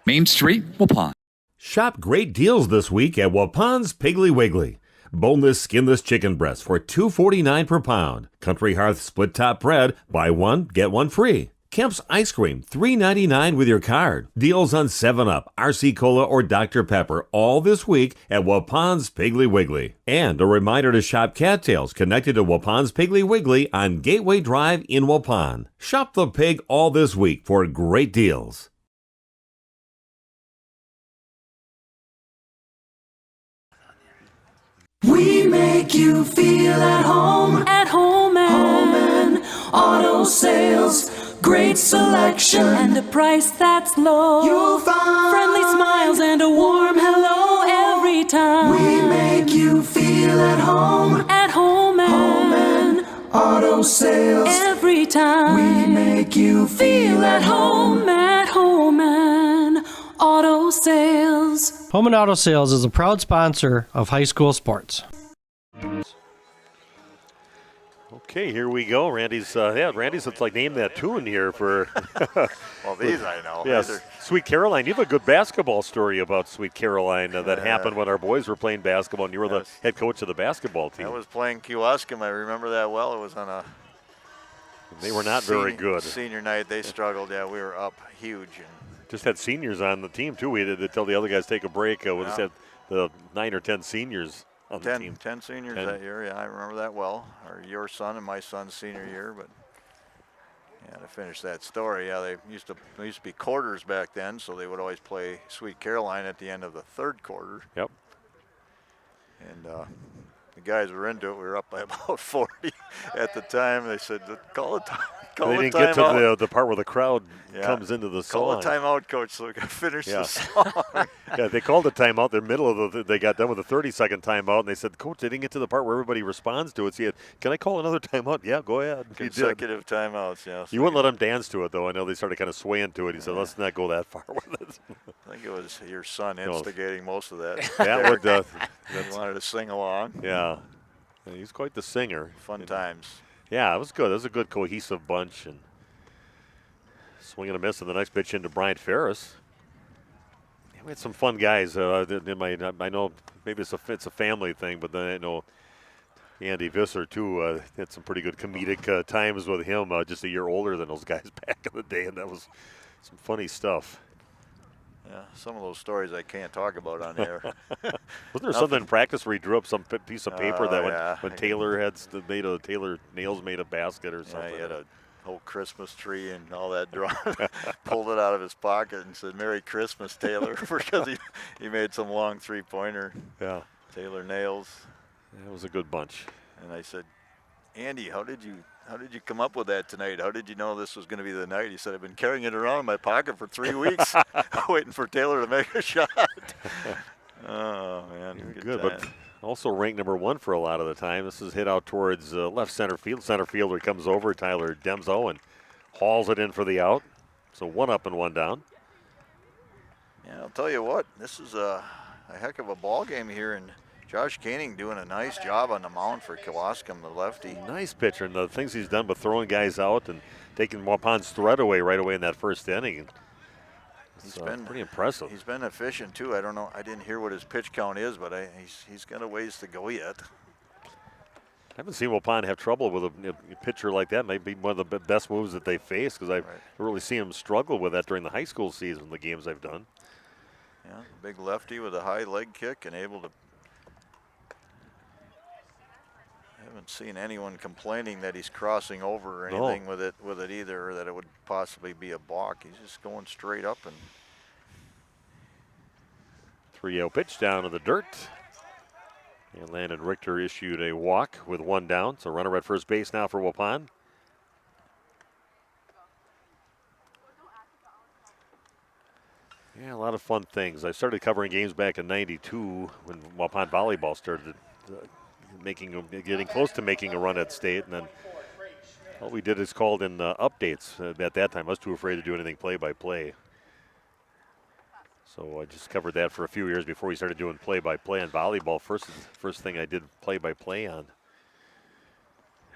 Main Street, Waupun. Shop great deals this week at Waupun's Piggly Wiggly. Boneless, skinless chicken breasts for $2.49 per pound. Country Hearth split top bread, buy one, get one free. Kemp's Ice Cream, $3.99 with your card. Deals on 7-Up, RC Cola, or Dr. Pepper all this week at Waupun's Piggly Wiggly. And a reminder to shop cattails connected to Waupun's Piggly Wiggly on Gateway Drive in Waupun. Shop the pig all this week for great deals. We make you feel at home and auto sales. Great selection and a price that's low. You'll find friendly smiles and a warm hello every time. We make you feel at home and auto sales every time. We make you feel at home and auto sales. Home and Auto Sales is a proud sponsor of high school sports. Okay, here we go. Randy's it's like name that tune here for. Well, these I know. Yes, Sweet Caroline. You have a good basketball story about Sweet Caroline that happened when our boys were playing basketball, and you were the head coach of the basketball team. I was playing Kewaskum. I remember that well. It was on a. They were not very good. Senior night, they struggled. Yeah, we were up huge. And just had seniors on the team too. We had to tell the other guys take a break. We just had the 9 or 10 seniors. 10 seniors that year, yeah, I remember that well. Or your son and my son's senior year, but Yeah, to finish that story, yeah, they used to be quarters back then, so they would always play Sweet Caroline at the end of the third quarter. Yep. And the guys were into it. We were up by about 40 at the time. They said, call it time. They didn't get to the part where the crowd comes into the song. Call a timeout, coach, so we can finish Yeah. the song. Yeah, they called the timeout. They're middle of they got done with a 30-second timeout, and they said, Coach, they didn't get to the part where everybody responds to it. So can I call another timeout? Yeah, go ahead. Consecutive timeouts, yeah. You wouldn't let them dance to it, though. I know they started kind of swaying to it. He said, let's not go that far with it. I think it was your son instigating most of that. That would, he wanted to sing along. Yeah. He's quite the singer. Fun times. Yeah, it was good. It was a good cohesive bunch. And swing and a miss, and the next pitch into Bryant Ferris. Yeah, we had some fun guys. I know maybe it's a family thing, but then I know Andy Visser too had some pretty good comedic times with him. Just a year older than those guys back in the day, and that was some funny stuff. Yeah, some of those stories I can't talk about on air. Wasn't there something in practice where he drew up some piece of paper that yeah. when Taylor Nails made a basket or something? Yeah, he had a whole Christmas tree and all that drawn. Pulled it out of his pocket and said, "Merry Christmas, Taylor," because he made some long three-pointer. Yeah. Taylor Nails. That was a good bunch. And I said, "Andy, how did you come up with that tonight? How did you know this was going to be the night?" He said, "I've been carrying it around in my pocket for 3 weeks, waiting for Taylor to make a shot." Oh, man. Good, but also ranked number 1 for a lot of the time. This is hit out towards left center field. Center fielder comes over, Tyler Demzo, and hauls it in for the out. So 1 up and 1 down. Yeah, I'll tell you what, this is a heck of a ball game here, and Josh Koenig doing a nice job on the mound for Kewaskum, the lefty. Nice pitcher, and the things he's done, but throwing guys out and taking Waupun's threat away right away in that first inning. He's been pretty impressive. He's been efficient too. I don't know. I didn't hear what his pitch count is, but he's got a ways to go yet. I haven't seen Waupun have trouble with a pitcher like that. Maybe one of the best moves that they face, because I've really seen him struggle with that during the high school season, the games I've done. Yeah, big lefty with a high leg kick and able to. I haven't seen anyone complaining that he's crossing over or anything with it either, or that it would possibly be a balk. He's just going straight up and. 3-0 pitch down to the dirt. And Landon Richter issued a walk with 1 down. So runner at first base now for Waupun. Yeah, a lot of fun things. I started covering games back in '92 when Waupun volleyball started getting close to making a run at state, and then all we did is called in updates at that time. I was too afraid to do anything play-by-play. So I just covered that for a few years before we started doing play-by-play on volleyball. First thing I did play-by-play on.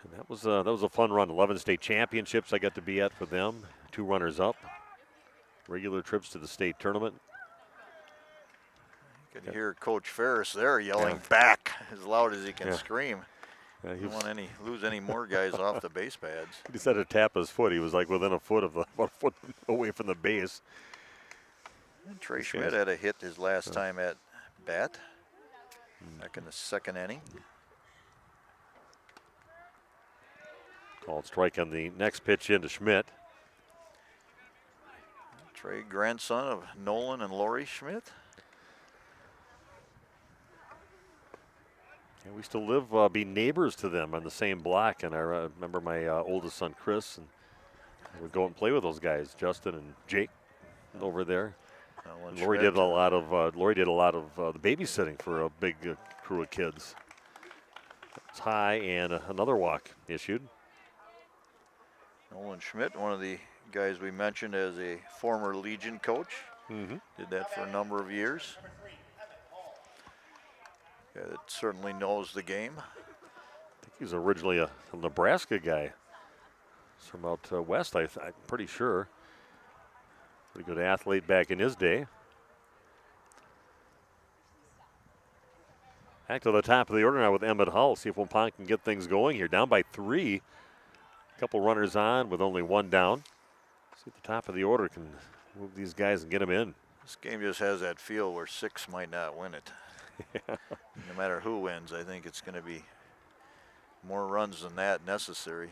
And that was a fun run. 11 state championships I got to be at for them. 2 runners up. Regular trips to the state tournament. You can hear Coach Ferris there yelling back as loud as he can scream. Yeah, he don't want lose any more guys off the base pads. He just had to tap his foot. He was like within a foot away from the base. And Trey Schmidt had a hit his last time at bat, back in the 2nd inning. Called strike on the next pitch into Schmidt. Trey, grandson of Nolan and Lori Schmidt. Yeah, we used to live, be neighbors to them on the same block, and I remember my oldest son Chris, and I would go and play with those guys, Justin and Jake, over there. And Lori did a lot of the babysitting for a big crew of kids. It's high and another walk issued. Nolan Schmidt, one of the guys we mentioned as a former Legion coach. Did that for a number of years. Guy that certainly knows the game. I think he's originally a Nebraska guy. He's from out west, I'm pretty sure. Pretty good athlete back in his day. Back to the top of the order now with Emmett Hull. See if Waupun can get things going here. Down by 3. A couple runners on with only 1 down. See if the top of the order can move these guys and get them in. This game just has that feel where 6 might not win it. No matter who wins, I think it's going to be more runs than that necessary.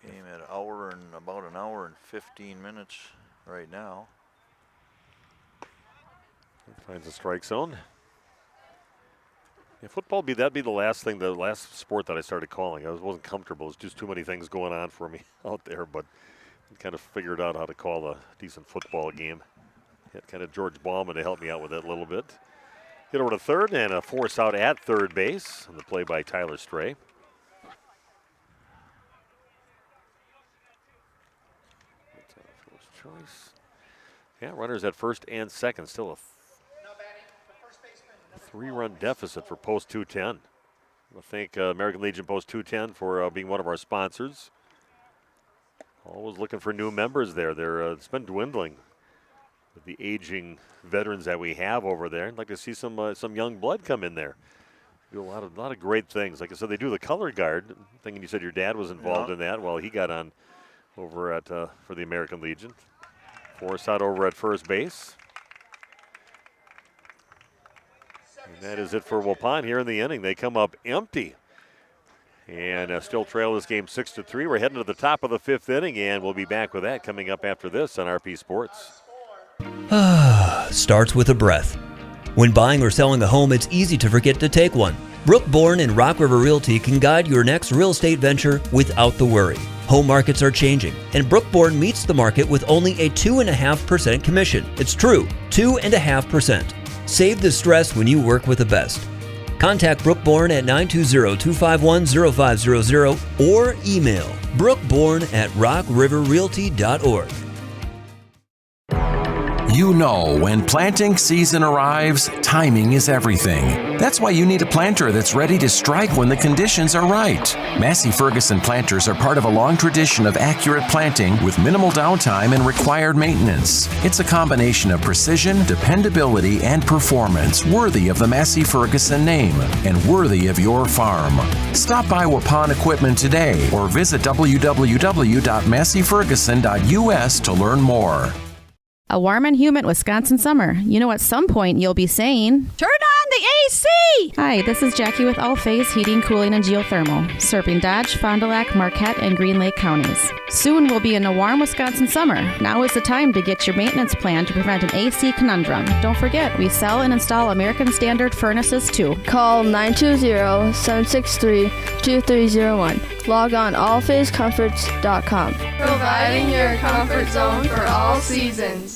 Game at about an hour and 15 minutes right now. Finds a strike zone. Yeah, football that'd be the last sport that I started calling. I wasn't comfortable. It's just too many things going on for me out there, but I kind of figured out how to call a decent football game. Had kind of George Bauman to help me out with that a little bit. Hit over to third and a force out at third base on the play by Tyler Stray. First choice. Yeah, runners at first and second. Still a 3-run deficit for Post 210. I thank American Legion Post 210 for being one of our sponsors. Always looking for new members there. It's been dwindling with the aging veterans that we have over there. I'd like to see some young blood come in there. Do a lot of great things. Like I said, they do the color guard. Thinking you said your dad was involved in that. Well, he got on over at for the American Legion. Force out over at first base. And that is it for Waupun here in the inning. They come up empty and still trail this game 6-3. We're heading to the top of the 5th inning, and we'll be back with that coming up after this on RP Sports. Starts with a breath. When buying or selling a home, it's easy to forget to take one. Brookborn and Rock River Realty can guide your next real estate venture without the worry. Home markets are changing, and Brookborn meets the market with only a 2.5% commission. It's true, 2.5%. Save the stress when you work with the best. Contact Brookborn at 920-251-0500 or email brookborn@rockriverrealty.org. You know, when planting season arrives, timing is everything. That's why you need a planter that's ready to strike when the conditions are right. Massey Ferguson planters are part of a long tradition of accurate planting with minimal downtime and required maintenance. It's a combination of precision, dependability, and performance worthy of the Massey Ferguson name and worthy of your farm. Stop by Waupun Equipment today or visit www.masseyferguson.us to learn more. A warm and humid Wisconsin summer. You know, at some point you'll be saying, "Turn on the AC!" Hi, this is Jackie with All Phase Heating, Cooling, and Geothermal, serving Dodge, Fond du Lac, Marquette, and Green Lake counties. Soon we'll be in a warm Wisconsin summer. Now is the time to get your maintenance plan to prevent an AC conundrum. Don't forget, we sell and install American Standard furnaces too. Call 920-763-2301. Log on allphasecomforts.com. Providing your comfort zone for all seasons.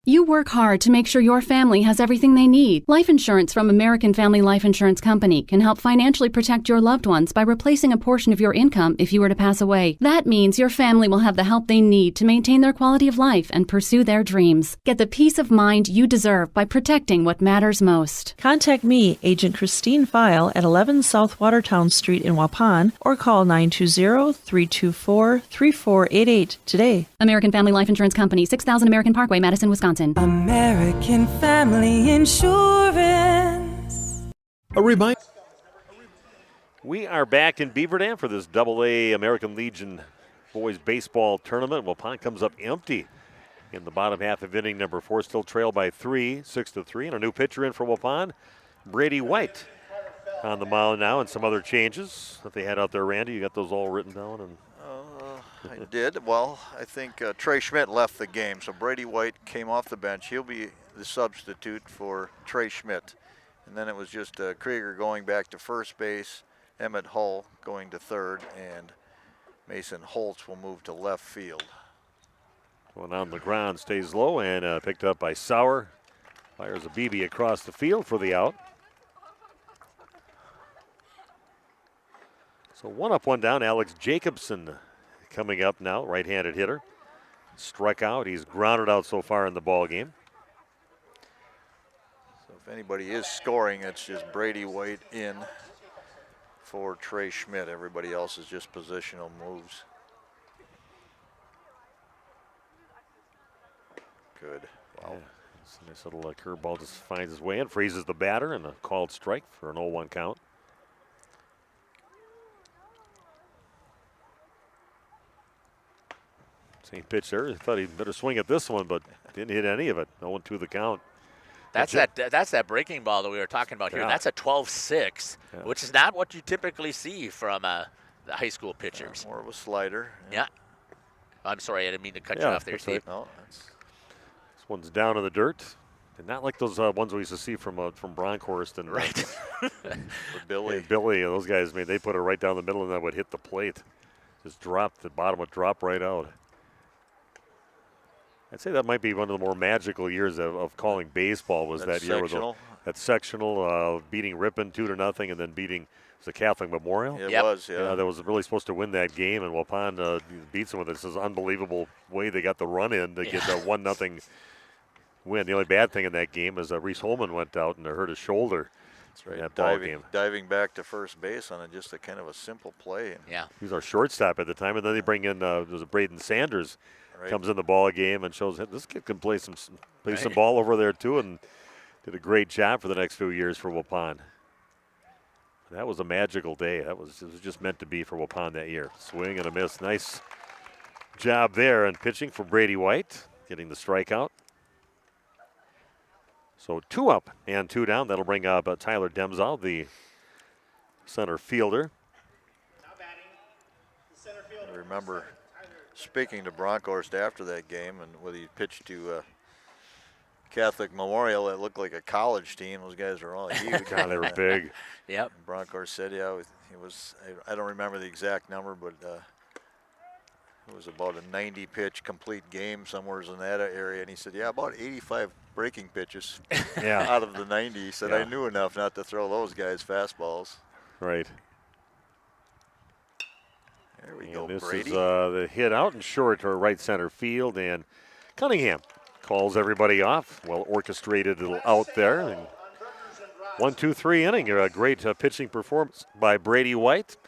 You work hard to make sure your family has everything they need. Life insurance from American Family Life Insurance Company can help financially protect your loved ones by replacing a portion of your income if you were to pass away. That means your family will have the help they need to maintain their quality of life and pursue their dreams. Get the peace of mind you deserve by protecting what matters most. Contact me, Agent Christine File, at 11 South Watertown Street in Waupun, or call 920-324-3488 today. American Family Life Insurance Company, 6000 American Parkway, Madison, Wisconsin. American Family Insurance. A reminder. We are back in Beaver Dam for this AA American Legion boys baseball tournament. Waupun comes up empty in the bottom half of inning number 4. Still trailed by 6-3. And a new pitcher in for Waupun, Brady White, on the mound now, and some other changes that they had out there. Randy, you got those all written down? And I did. Well, I think Trey Schmidt left the game, so Brady White came off the bench. He'll be the substitute for Trey Schmidt. And then it was just Krieger going back to first base, Emmett Hull going to third, and Mason Holtz will move to left field. Going on the ground, stays low, and picked up by Sauer. Fires a BB across the field for the out. So 1 up, 1 down. Alex Jacobson coming up now, right-handed hitter. Struck out. He's grounded out so far in the ball game. So if anybody is scoring, it's just Brady White in for Trey Schmidt. Everybody else is just positional moves. Good. Wow. Yeah, it's a nice little curveball, just finds his way in, freezes the batter, and a called strike for an 0-1 count. Same pitch there. He thought he'd better swing at this one, but didn't hit any of it. 0-2 the count. That's that breaking ball that we were talking about here. Yeah. That's a 12-6, which is not what you typically see from the the high school pitchers. More of a slider. Yeah. I'm sorry, I didn't mean to cut you off there, Steve. No, this one's down in the dirt. And not like those ones we used to see from Bronkhorst and Billy. And Billy and those guys. I mean, they put it right down the middle and that would hit the plate. Just drop, the bottom would drop right out. I'd say that might be one of the more magical years of calling baseball was that year with that sectional beating Ripon 2-0 and then beating the Catholic Memorial. It was, yeah. That was really supposed to win that game, and Waupun beats them with this unbelievable way they got the run in to get a 1-0 win. The only bad thing in that game is Reese Holman went out and hurt his shoulder. That's right. In that ball game. Diving back to first base on just a kind of a simple play. Yeah. He was our shortstop at the time, and then they bring in Braden Sanders. Comes in the ball game and shows this kid can play some ball over there too, and did a great job for the next few years for Waupun. That was a magical day. It was just meant to be for Waupun that year. Swing and a miss. Nice job there, and pitching for Brady White, getting the strikeout. So 2 up and 2 down. That'll bring up Tyler Demzow, the center fielder. I remember speaking to Bronkhorst after that game, and when he pitched to Catholic Memorial, it looked like a college team. Those guys were all huge. God, they were big. Yep. Bronkhorst said, yeah, he was, I don't remember the exact number, but it was about a 90-pitch complete game somewhere in that area. And he said, yeah, about 85 breaking pitches out of the 90. He said, I knew enough not to throw those guys fastballs. Right. There we go, this Brady. is the hit out and short to right center field, and Cunningham calls everybody off. Well orchestrated little out there. And 1-2-3 inning. A great pitching performance by Brady White.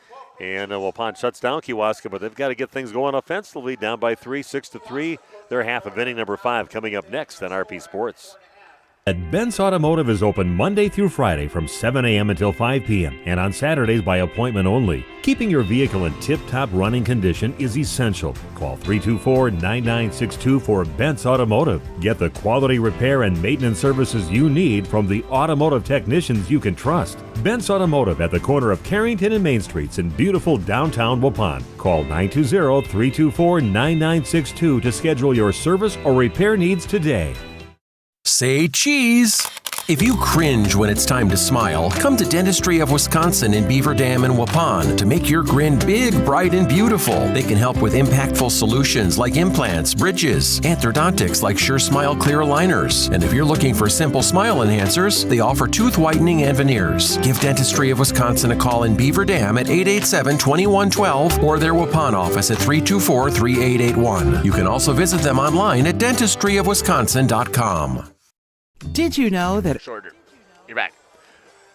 And Waupun shuts down Kewaskum, but they've got to get things going offensively. Down by 3, 6-3. They're half of inning number 5 coming up next on RP Sports. At Ben's Automotive is open Monday through Friday from 7 a.m. until 5 p.m. and on Saturdays by appointment only. Keeping your vehicle in tip-top running condition is essential. Call 324-9962 for Ben's Automotive. Get the quality repair and maintenance services you need from the automotive technicians you can trust. Ben's Automotive at the corner of Carrington and Main Streets in beautiful downtown Waupun. Call 920-324-9962 to schedule your service or repair needs today. Say cheese. If you cringe when it's time to smile, come to Dentistry of Wisconsin in Beaver Dam and Waupun to make your grin big, bright, and beautiful. They can help with impactful solutions like implants, bridges, orthodontics like Sure Smile clear aligners. And if you're looking for simple smile enhancers, they offer tooth whitening and veneers. Give Dentistry of Wisconsin a call in Beaver Dam at 887-2112 or their Waupun office at 324-3881. You can also visit them online at dentistryofwisconsin.com. Did you know that... Shorter. You're back.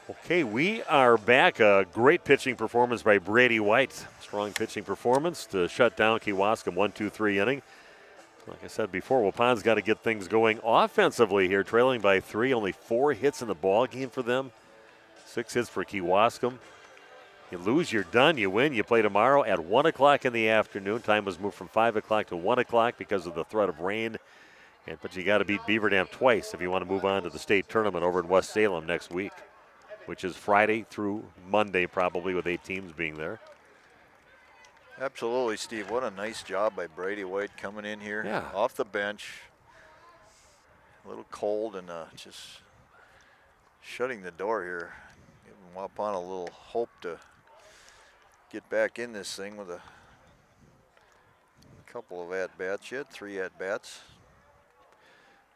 Okay, we are back. A great pitching performance by Brady White. Strong pitching performance to shut down Kewaskum 1-2-3 inning. Like I said before, Waupun's got to get things going offensively here, trailing by 3. Only 4 hits in the ball game for them. 6 hits for Kewaskum. You lose, you're done. You win, you play tomorrow at 1 o'clock in the afternoon. Time was moved from 5 o'clock to 1 o'clock because of the threat of rain. But you got to beat Beaver Dam twice if you want to move on to the state tournament over in West Salem next week, which is Friday through Monday probably, with 8 teams being there. Absolutely, Steve. What a nice job by Brady White coming in here off the bench. A little cold and just shutting the door here. Giving Waupun a little hope to get back in this thing with a couple of at-bats. She had 3 at-bats.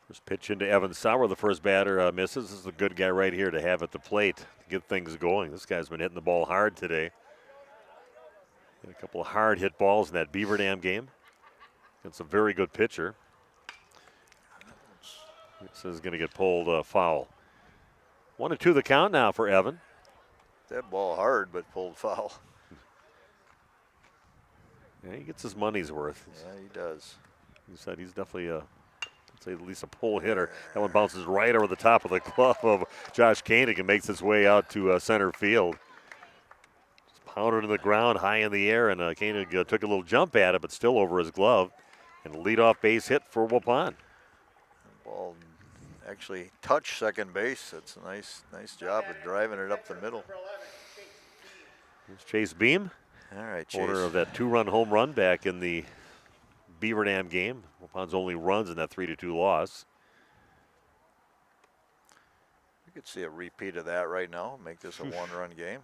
First pitch into Evan Sauer. The first batter misses. This is a good guy right here to have at the plate to get things going. This guy's been hitting the ball hard today. Hit a couple of hard hit balls in that Beaver Dam game. It's a very good pitcher. This is going to get pulled foul. 1-2 the count now for Evan. That ball hard, but pulled foul. Yeah, he gets his money's worth. Yeah, he does. He said he's definitely say at least a pull hitter. That one bounces right over the top of the glove of Josh Koenig and makes its way out to center field. Just pounded in the ground, high in the air, and Koenig took a little jump at it, but still over his glove. And a leadoff base hit for Waupun. Ball actually touched second base. That's a nice job of driving it up the middle. Here's Chase Beam. All right, Chase. Owner of that 2-run home run back in the Beaver Dam game. Waupun's only runs in that 3-2 loss. You could see a repeat of that right now. Make this a one-run game.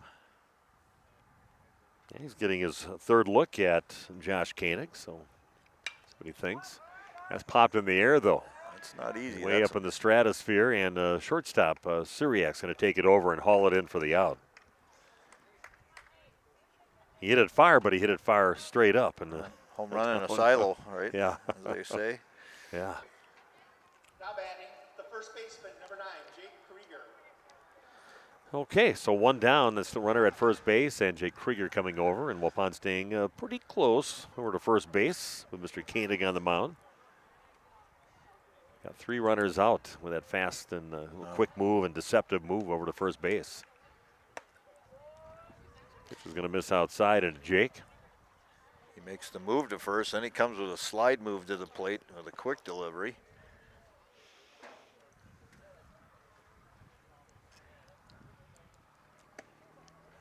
And he's getting his third look at Josh Koenig, so that's what he thinks. That's popped in the air, though. It's not easy. Way up in the stratosphere, and shortstop Syriac's going to take it over and haul it in for the out. He hit it far, but he hit it far straight up. And home run in a silo, right? Yeah. As they say. Yeah. Now batting, the first baseman, number 9, Jake Krieger. Okay, so one down. That's the runner at first base, and Jake Krieger coming over, and Waupun staying pretty close over to first base with Mr. Koenig on the mound. Got 3 runners out with that fast and quick move and deceptive move over to first base. Pitch is going to miss outside into Jake. He makes the move to first, then he comes with a slide move to the plate with a quick delivery.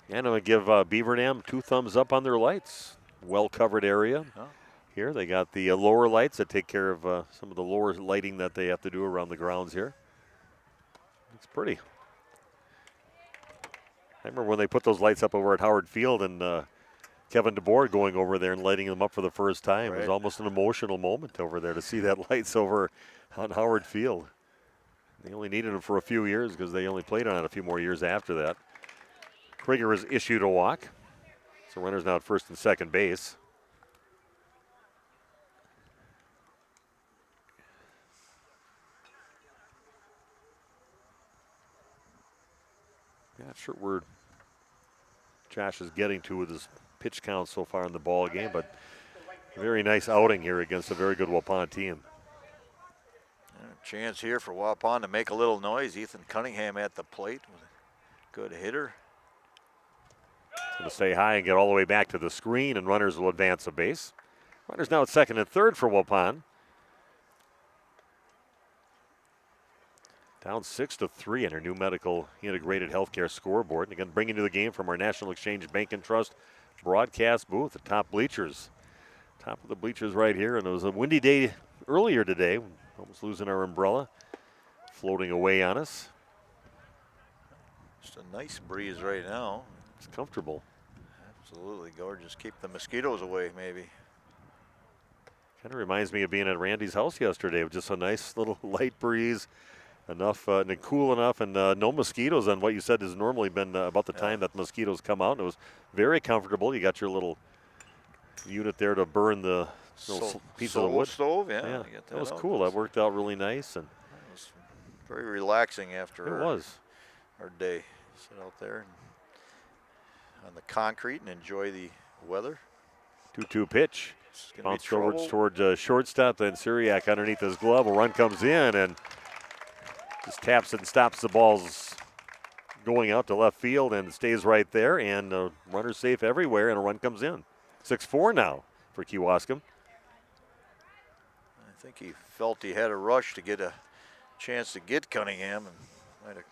And I'm going to give Beaver Dam 2 thumbs up on their lights. Well-covered area. Oh. Here they got the lower lights that take care of some of the lower lighting that they have to do around the grounds here. It's pretty. I remember when they put those lights up over at Howard Field and Kevin DeBoer going over there and lighting them up for the first time. Right. It was almost an emotional moment over there to see that lights over on Howard Field. They only needed them for a few years because they only played on it a few more years after that. Krieger has issued a walk. So runners now at first and second base. Not sure where Josh is getting to with his pitch count so far in the ball game, but a very nice outing here against a very good Waupun team. A chance here for Waupun to make a little noise. Ethan Cunningham at the plate with a good hitter. Going to stay high and get all the way back to the screen, and runners will advance a base. Runners now at second and third for Waupun. Down 6-3 in our new medical integrated healthcare scoreboard. And again, bringing to the game from our National Exchange Bank and Trust broadcast booth, the top bleachers. Top of the bleachers right here. And it was a windy day earlier today. Almost losing our umbrella. Floating away on us. Just a nice breeze right now. It's comfortable. Absolutely gorgeous. Keep the mosquitoes away, maybe. Kind of reminds me of being at Randy's house yesterday with just a nice little light breeze. Enough and cool enough, and no mosquitoes on what you said has normally been about the time that mosquitoes come out. And it was very comfortable. You got your little unit there to burn the little piece of the wood. Stove, yeah. That was cool. That worked out really nice. And it was very relaxing after our day. Sit out there on the concrete and enjoy the weather. 2-2 pitch. Bounced towards shortstop, then Syriac underneath his glove. A run comes in, and just taps it and stops the balls going out to left field and stays right there. And runner's safe everywhere, and a run comes in. 6-4 now for Kewaskum. I think he felt he had a rush to get a chance to get Cunningham and might have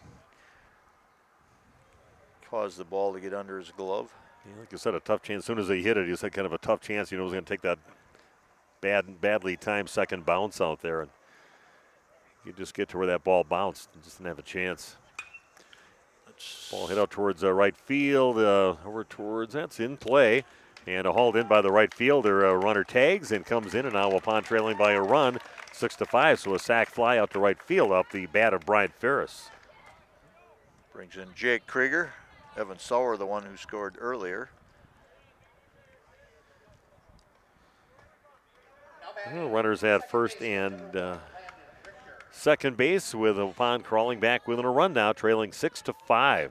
caused the ball to get under his glove. Yeah, like I said, a tough chance. As soon as he hit it, he said kind of a tough chance. You know, he was going to take that badly timed second bounce out there. And you just get to where that ball bounced and just didn't have a chance. Ball hit out towards right field, over towards, that's in play. And hauled in by the right fielder. Runner tags and comes in, and now Waupun trailing by a run, 6-5. So a sac fly out to right field off the bat of Bryant Ferris. Brings in Jake Krieger. Evan Sauer, the one who scored earlier. Runners at first and second base with Waupun crawling back within a run now, trailing 6-5.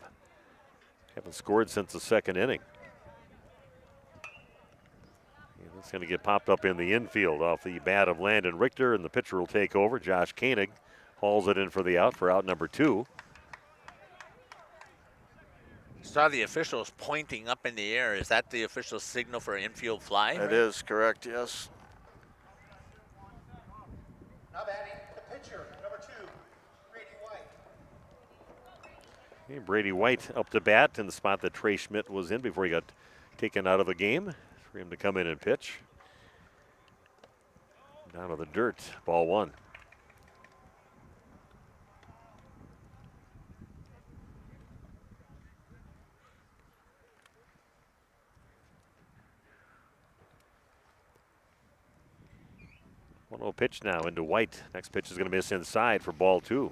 Haven't scored since the second inning. It's going to get popped up in the infield off the bat of Landon Richter, and the pitcher will take over. Josh Koenig hauls it in for the out for out number 2. Saw the officials pointing up in the air. Is that the official signal for an infield fly? It is correct, yes. Now batting the pitcher, number 2, Brady White. Brady White up to bat in the spot that Trey Schmidt was in before he got taken out of the game for him to come in and pitch. Down to the dirt, ball 1. One-0 pitch now into White. Next pitch is going to miss inside for ball 2.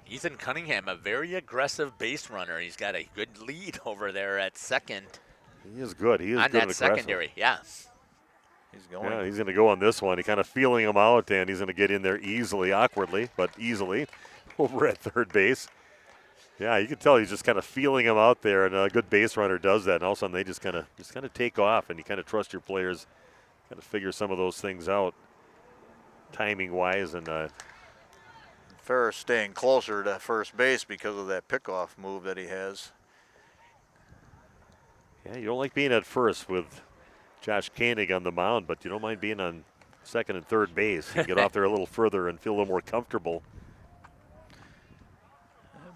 Ethan Cunningham, a very aggressive base runner. He's got a good lead over there at second. He is good. He is on good that and secondary. Yeah. He's going. Yeah, he's going to go on this one. He kind of feeling him out, and he's going to get in there easily, awkwardly, but easily over at third base. Yeah, you can tell he's just kind of feeling him out there, and a good base runner does that. And all of a sudden, they just kind of take off, and you kind of trust your players, kind of figure some of those things out, timing-wise, and. Ferris staying closer to first base because of that pickoff move that he has. Yeah, you don't like being at first with Josh Koenig on the mound, but you don't mind being on second and third base. You get off there a little further and feel a little more comfortable.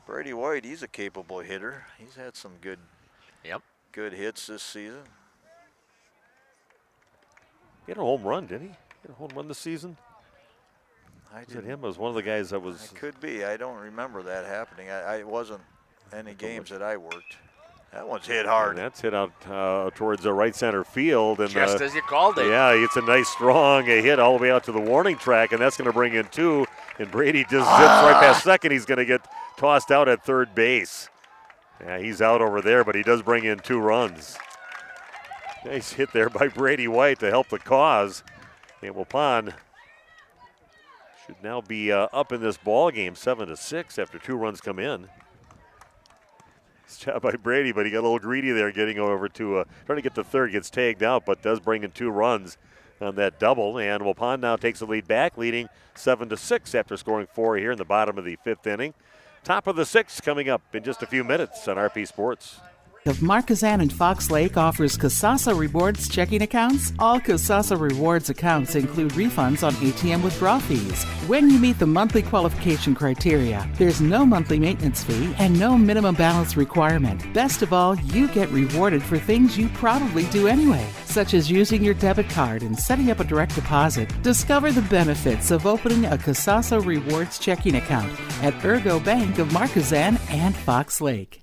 Brady White, he's a capable hitter. He's had some good hits this season. He had a home run, didn't he? He had a home run this season? Was it him? Was one of the guys that was... It could be. I don't remember that happening. I wasn't any games that I worked. That one's hit hard. And that's hit out towards the right center field. And just as you called it. Yeah, it's a nice, strong hit all the way out to the warning track, and that's going to bring in 2. And Brady just zips right past second. He's going to get tossed out at third base. Yeah, he's out over there, but he does bring in 2 runs. Nice hit there by Brady White to help the cause. And Waupun should now be up in this ball game 7-6 after 2 runs come in. Nice job by Brady, but he got a little greedy there getting over to trying to get to third, gets tagged out, but does bring in 2 runs on that double. And Waupun now takes the lead back, leading 7-6 after scoring 4 here in the bottom of the 5th inning. Top of the 6th coming up in just a few minutes on RP Sports. Of Marquezan and Fox Lake offers Kasasa Rewards checking accounts. All Kasasa Rewards accounts include refunds on ATM withdrawal fees when you meet the monthly qualification criteria. There's no monthly maintenance fee and no minimum balance requirement. Best of all, you get rewarded for things you probably do anyway, such as using your debit card and setting up a direct deposit. Discover the benefits of opening a Kasasa Rewards checking account at Ergo Bank of Marquezan and Fox Lake.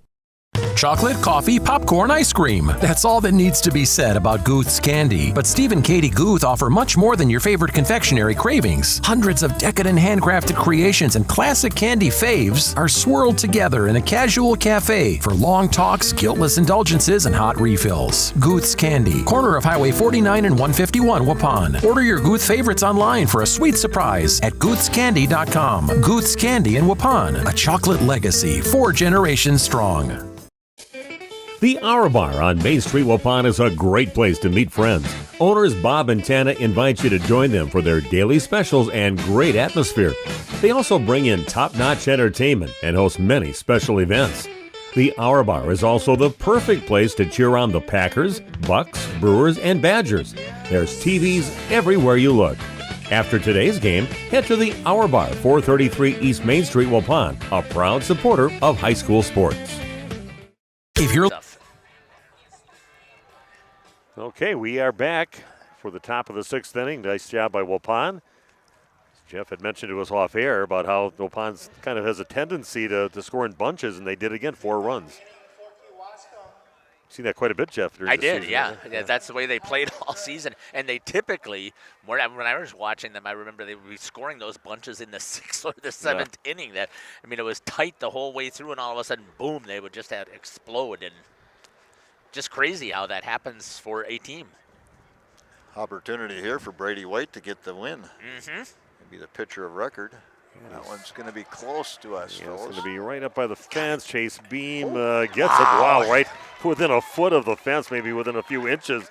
Chocolate, coffee, popcorn, ice cream. That's all that needs to be said about Guth's candy. But Steve and Katie Guth offer much more than your favorite confectionery cravings. Hundreds of decadent handcrafted creations and classic candy faves are swirled together in a casual cafe for long talks, guiltless indulgences, and hot refills. Guth's Candy, corner of Highway 49 and 151, Waupun. Order your Guth favorites online for a sweet surprise at guthscandy.com. Guth's Candy in Waupun, a chocolate legacy 4 generations strong. The Hour Bar on Main Street, Waupun is a great place to meet friends. Owners Bob and Tana invite you to join them for their daily specials and great atmosphere. They also bring in top-notch entertainment and host many special events. The Hour Bar is also the perfect place to cheer on the Packers, Bucks, Brewers, and Badgers. There's TVs everywhere you look. After today's game, head to the Hour Bar, 433 East Main Street, Waupun, a proud supporter of high school sports. If you're Okay, we are back for the top of the 6th inning. Nice job by Waupun. Jeff had mentioned to us off air about how Waupun kind of has a tendency to score in bunches, and they did again, 4 runs. Seen that quite a bit, Jeff. I did, yeah. That's the way they played all season. And they typically, when I was watching them, I remember they would be scoring those bunches in the 6th or the 7th inning. It was tight the whole way through, and all of a sudden, boom, they would just explode. And just crazy how that happens for a team. Opportunity here for Brady White to get the win. Mm-hmm. Maybe the pitcher of record. That one's going to be close to us, Yeah, it's fellas. going to be right up by the fence. Chase Beam gets it. Wow, right within a foot of the fence, maybe within a few inches.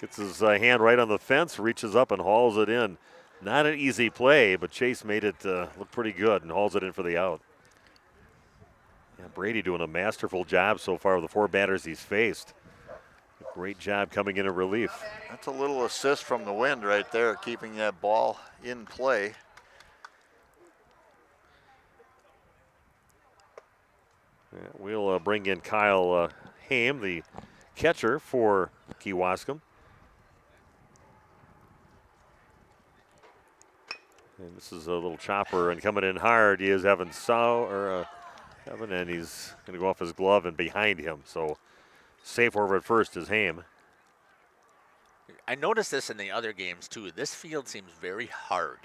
Gets his hand right on the fence, reaches up and hauls it in. Not an easy play, but Chase made it look pretty good and hauls it in for the out. Yeah, Brady doing a masterful job so far with the 4 batters he's faced. Great job coming in relief. That's a little assist from the wind right there, keeping that ball in play. Yeah, we'll bring in Kyle Haim, the catcher for Kewaskum. And this is a little chopper, and coming in hard is Evan Evan, and he's going to go off his glove and behind him. So safe over at first is Haim. I noticed this in the other games too. This field seems very hard,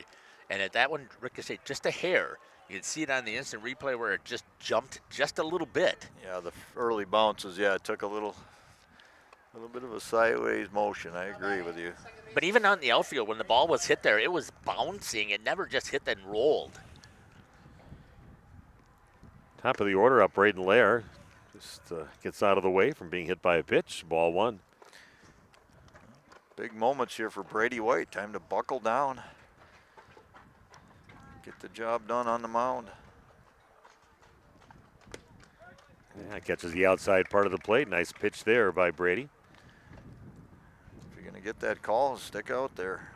and at that one, ricocheted just a hair. You can see it on the instant replay where it just jumped just a little bit. Yeah, the early bounces, it took a little bit of a sideways motion. I agree with you. But even on the outfield, when the ball was hit there, it was bouncing. It never just hit and rolled. Top of the order up, Braden Lair. Just gets out of the way from being hit by a pitch. Ball 1. Big moments here for Brady White. Time to buckle down. Get the job done on the mound. Yeah, catches the outside part of the plate. Nice pitch there by Brady. If you're going to get that call, stick out there.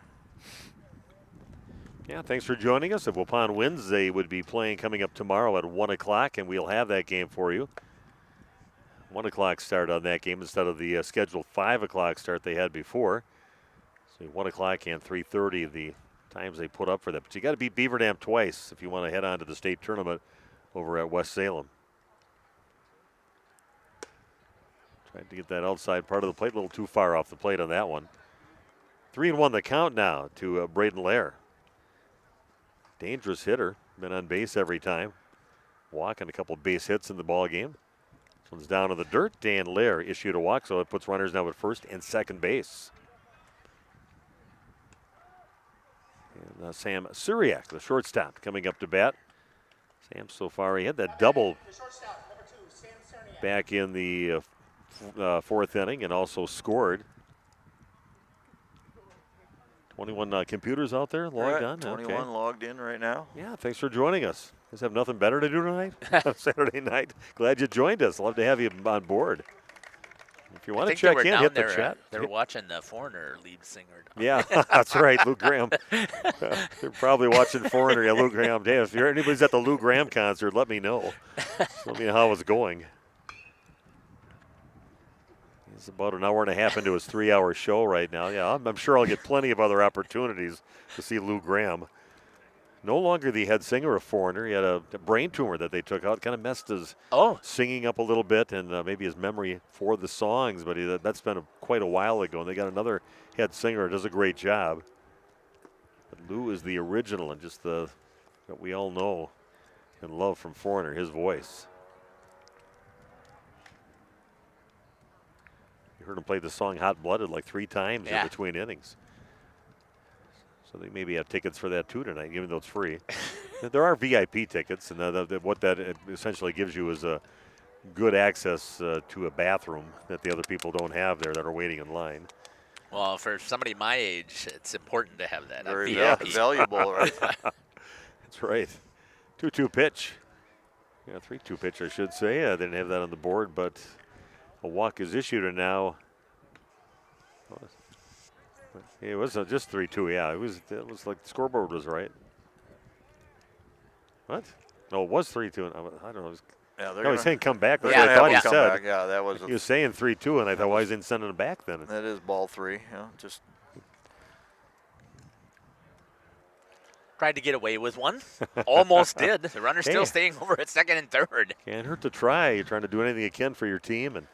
Yeah, thanks for joining us. If Waupun wins, they would be playing coming up tomorrow at 1 o'clock, and we'll have that game for you. 1 o'clock start on that game instead of the scheduled 5 o'clock start they had before. So 1 o'clock and 3:30 the times they put up for that. But you got to beat Beaver Dam twice if you want to head on to the state tournament over at West Salem. Tried to get that outside part of the plate, a little too far off the plate on that one. 3-1 the count now to Braden Lair. Dangerous hitter, been on base every time. Walk and a couple base hits in the ball game. This one's down in the dirt. Dan Lair issued a walk, so it puts runners now at first and second base. And Sam Suriak, the shortstop, coming up to bat. Sam so far, he had that double back in the fourth inning and also scored. 21 computers out there logged on. 21 okay. logged in right now. Yeah, thanks for joining us. You guys have nothing better to do tonight? Saturday night. Glad you joined us. Love to have you on board. If you want to check in, hit the chat. They were watching the Foreigner lead singer. Yeah, that's right, Lou Graham. They're probably watching Foreigner. Yeah, Lou Graham. Damn, if anybody's at the Lou Graham concert, let me know. Let me know how it's going. He's about an hour and a half into his 3-hour show right now. Yeah, I'm sure I'll get plenty of other opportunities to see Lou Graham. No longer the head singer of Foreigner. He had a brain tumor that they took out. Kind of messed his singing up a little bit and maybe his memory for the songs. But that's been quite a while ago. And they got another head singer who does a great job. But Lou is the original and just that we all know and love from Foreigner, his voice. You heard him play the song Hot Blooded like 3 times in between innings. So they maybe have tickets for that too tonight, even though it's free. There are VIP tickets, and what that essentially gives you is a good access to a bathroom that the other people don't have there that are waiting in line. Well, for somebody my age, it's important to have that. Very valuable, right? That's right. 2-2 pitch. Yeah, 3-2 pitch, I should say. I didn't have that on the board, but a walk is issued, and now it was just 3-2. Yeah, it was like the scoreboard was right. What? No, it was 3-2. I don't know. No, he's saying come back. That's what I thought he said. Back. Yeah, that was. He was saying 3-2, and I thought, why is he sending him back then? That is ball 3. Yeah, just tried to get away with one. Almost did. The runner's still staying over at second and third. Can't hurt to try. You're trying to do anything you can for your team, and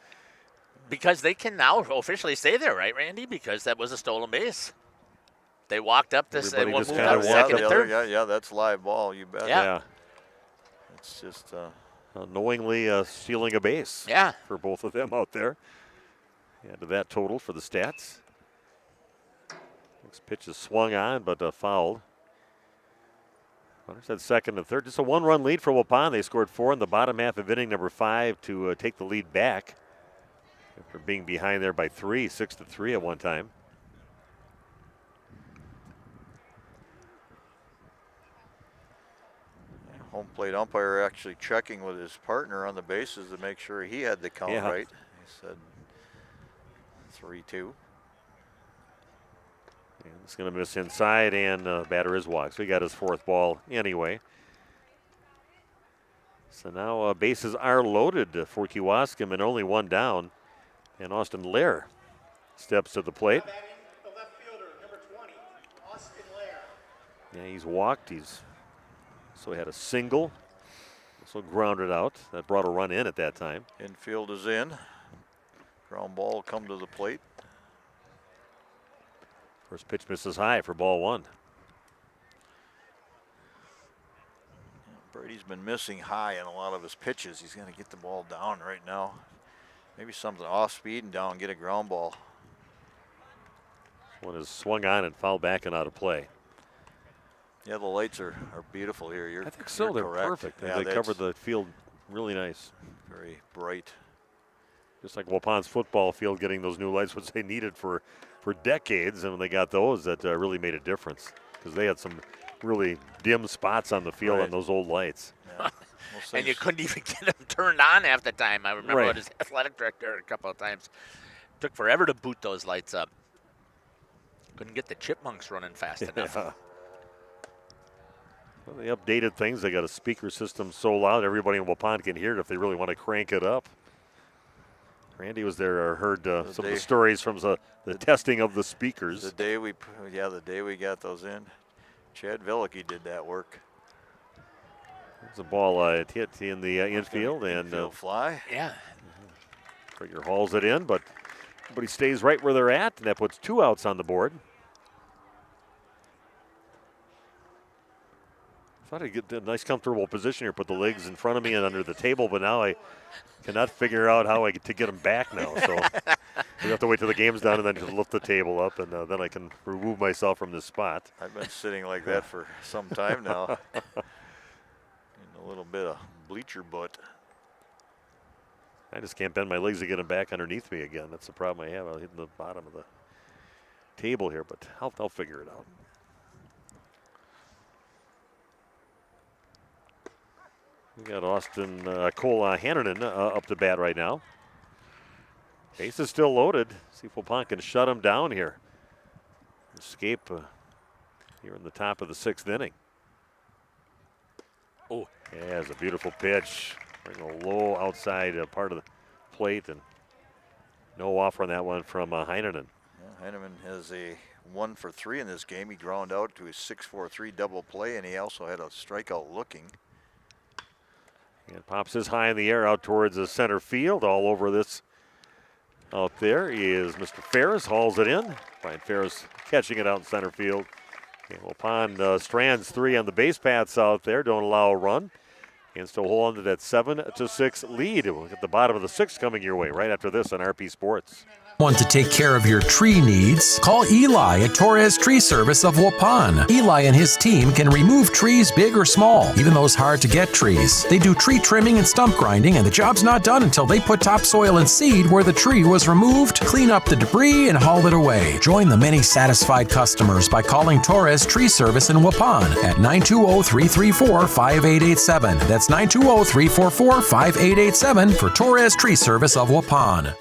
because they can now officially stay there, right, Randy? Because that was a stolen base. They walked up this and moved up second and third. Yeah, that's live ball. You bet. Yeah. It's just knowingly stealing a base. Yeah. For both of them out there. Add to that total for the stats. Next pitch is swung on, but fouled. Runners at second and third. Just a 1-run lead for Waupun. They scored 4 in the bottom half of inning number 5 to take the lead back after being behind there by 3, 6-3 at one time. Home plate umpire actually checking with his partner on the bases to make sure he had the count right. He said 3-2. And it's going to miss inside, and batter is walked. So he got his 4th ball anyway. So now bases are loaded for Kewaskum and only one down. And Austin Lair steps to the plate. The left fielder, number 20, Austin Lair. Yeah, he's walked. So he had a single. Also grounded out. That brought a run in at that time. Infield is in. Ground ball come to the plate. First pitch misses high for ball one. Brady's been missing high in a lot of his pitches. He's going to get the ball down right now. Maybe something off speed and down and get a ground ball. One is swung on and fouled back and out of play. Yeah, the lights are beautiful here. I think so. They're correct. perfect. Yeah, they covered the field really nice. Very bright. Just like Waupun's football field getting those new lights, which they needed for decades. And when they got those, that really made a difference because they had some really dim spots on the field on those old lights. Yeah. And you couldn't even get them turned on half the time. I remember Right. with his athletic director a couple of times. Took forever to boot those lights up. Couldn't get the chipmunks running fast enough. Yeah. Well, they updated things. They got a speaker system so loud everybody in Waupun can hear it if they really want to crank it up. Randy was there, heard some of the stories from the testing of the speakers. The day we got those in, Chad Velicky did that work. It's a ball it hit in the infield and fly. Yeah. Krieger hauls it in, but he stays right where they're at, and that puts 2 outs on the board. Thought I'd get a nice comfortable position here, put the legs in front of me and under the table, but now I cannot figure out how to get them back now. So we have to wait till the game's done and then just lift the table up, and then I can remove myself from this spot. I've been sitting like that for some time now. In a little bit of bleacher butt. I just can't bend my legs to get them back underneath me again. That's the problem I have. I'm hitting the bottom of the table here, but I'll figure it out. We got Austin Cole Hannanen up to bat right now. Base is still loaded. See if Waupun can shut him down here. Escape here in the top of the 6th inning. Oh, yeah, it's a beautiful pitch. Bring a low outside part of the plate, and no offer on that one from Heinonen. Yeah, Heineman has a 1 for 3 in this game. He ground out to his 6-4-3 double play, and he also had a strikeout looking. And pops his high in the air out towards the center field. All over this out there is Mr. Ferris, hauls it in. Brian Ferris catching it out in center field. And Waupun strands 3 on the base paths out there, don't allow a run. And still hold on to that 7-6 lead. We'll get the bottom of the 6th coming your way right after this on RP Sports. Want to take care of your tree needs? Call Eli at Torres Tree Service of Waupun. Eli and his team can remove trees big or small, even those hard to get trees. They do tree trimming and stump grinding, and the job's not done until they put topsoil and seed where the tree was removed, clean up the debris, and haul it away. Join the many satisfied customers by calling Torres Tree Service in Waupun at 920-334-5887. That's 920-344-5887 for Torres Tree Service of Waupun.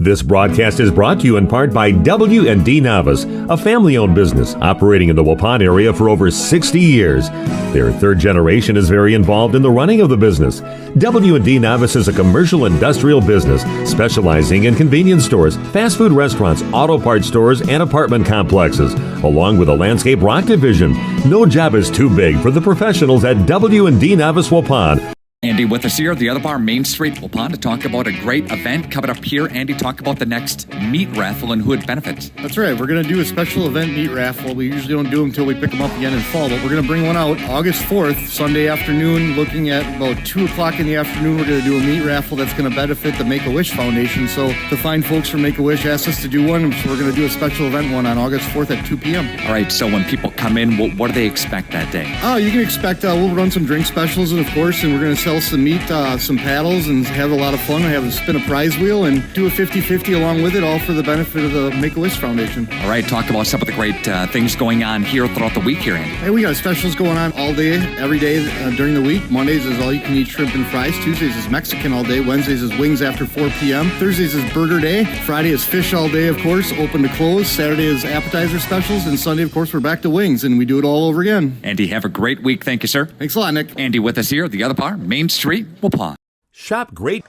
This broadcast is brought to you in part by W&D Navas, a family-owned business operating in the Waupun area for over 60 years. Their 3rd generation is very involved in the running of the business. W&D Navas is a commercial industrial business specializing in convenience stores, fast food restaurants, auto parts stores, and apartment complexes, along with a landscape rock division. No job is too big for the professionals at W&D Navas Waupun. Andy with us here at the other bar, Main Street, Waupun, to talk about a great event coming up here. Andy, talk about the next meat raffle and who it benefits. That's right. We're going to do a special event meat raffle. We usually don't do them until we pick them up again in fall, but we're going to bring one out August 4th, Sunday afternoon, looking at about 2 o'clock in the afternoon. We're going to do a meat raffle that's going to benefit the Make-A-Wish Foundation. So the fine folks from Make-A-Wish asked us to do one, so we're going to do a special event one on August 4th at 2 p.m. All right, so when people come in, what do they expect that day? Oh, you can expect we'll run some drink specials, and of course, and we're going to sell some meat, some paddles, and have a lot of fun. We have a spin a prize wheel and do a 50-50 along with it, all for the benefit of the Make-A-Wish Foundation. All right, talk about some of the great things going on here throughout the week here, Andy. Hey, we got specials going on all day, every day during the week. Mondays is all-you-can-eat shrimp and fries. Tuesdays is Mexican all day. Wednesdays is wings after 4 p.m. Thursdays is burger day. Friday is fish all day, of course, open to close. Saturday is appetizer specials. And Sunday, of course, we're back to wings, and we do it all over again. Andy, have a great week. Thank you, sir. Thanks a lot, Nick. Andy with us here at the other bar, Main Main Street, Waupun. Shop great.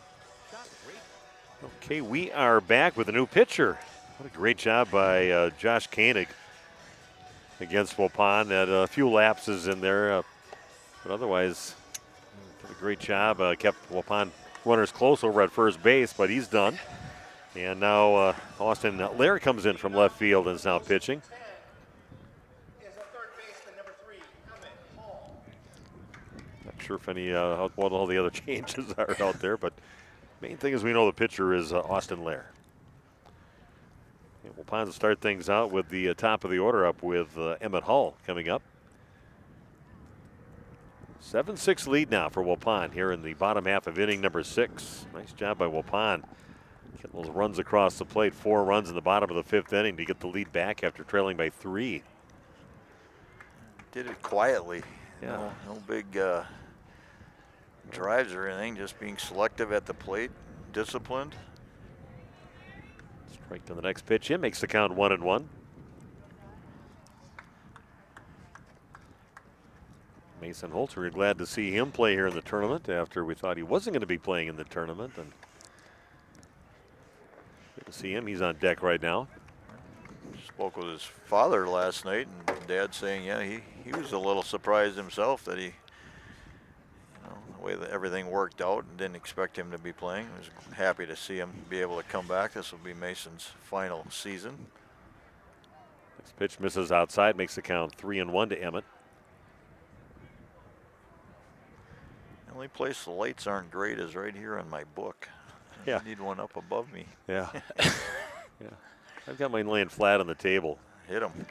Okay, we are back with a new pitcher. What a great job by Josh Koenig against Waupun. Had a few lapses in there, but otherwise did a great job. Kept Waupun runners close over at first base, but he's done. And now Austin Lair comes in from left field and is now pitching. Not sure if any what all the other changes are out there, but main thing is we know the pitcher is Austin Lair. And Waupun will start things out with the top of the order up with Emmett Hull coming up. 7-6 lead now for Waupun here in the bottom half of inning number 6. Nice job by Waupun. Getting those runs across the plate. 4 runs in the bottom of the 5th inning to get the lead back after trailing by 3. Did it quietly. Yeah. No big drives or anything, just being selective at the plate, disciplined. Strike to the next pitch in, makes the count 1-1. Mason Holtz, we're glad to see him play here in the tournament after we thought he wasn't going to be playing in the tournament. And good to see him. He's on deck right now. Spoke with his father last night, and Dad saying, yeah, he was a little surprised himself that the way that everything worked out, and didn't expect him to be playing. He was happy to see him be able to come back. This will be Mason's final season. Next pitch misses outside, makes the count 3-1 to Emmett. The only place the lights aren't great is right here on my book. Yeah. I need one up above me. Yeah. Yeah. I've got mine laying flat on the table. Hit him.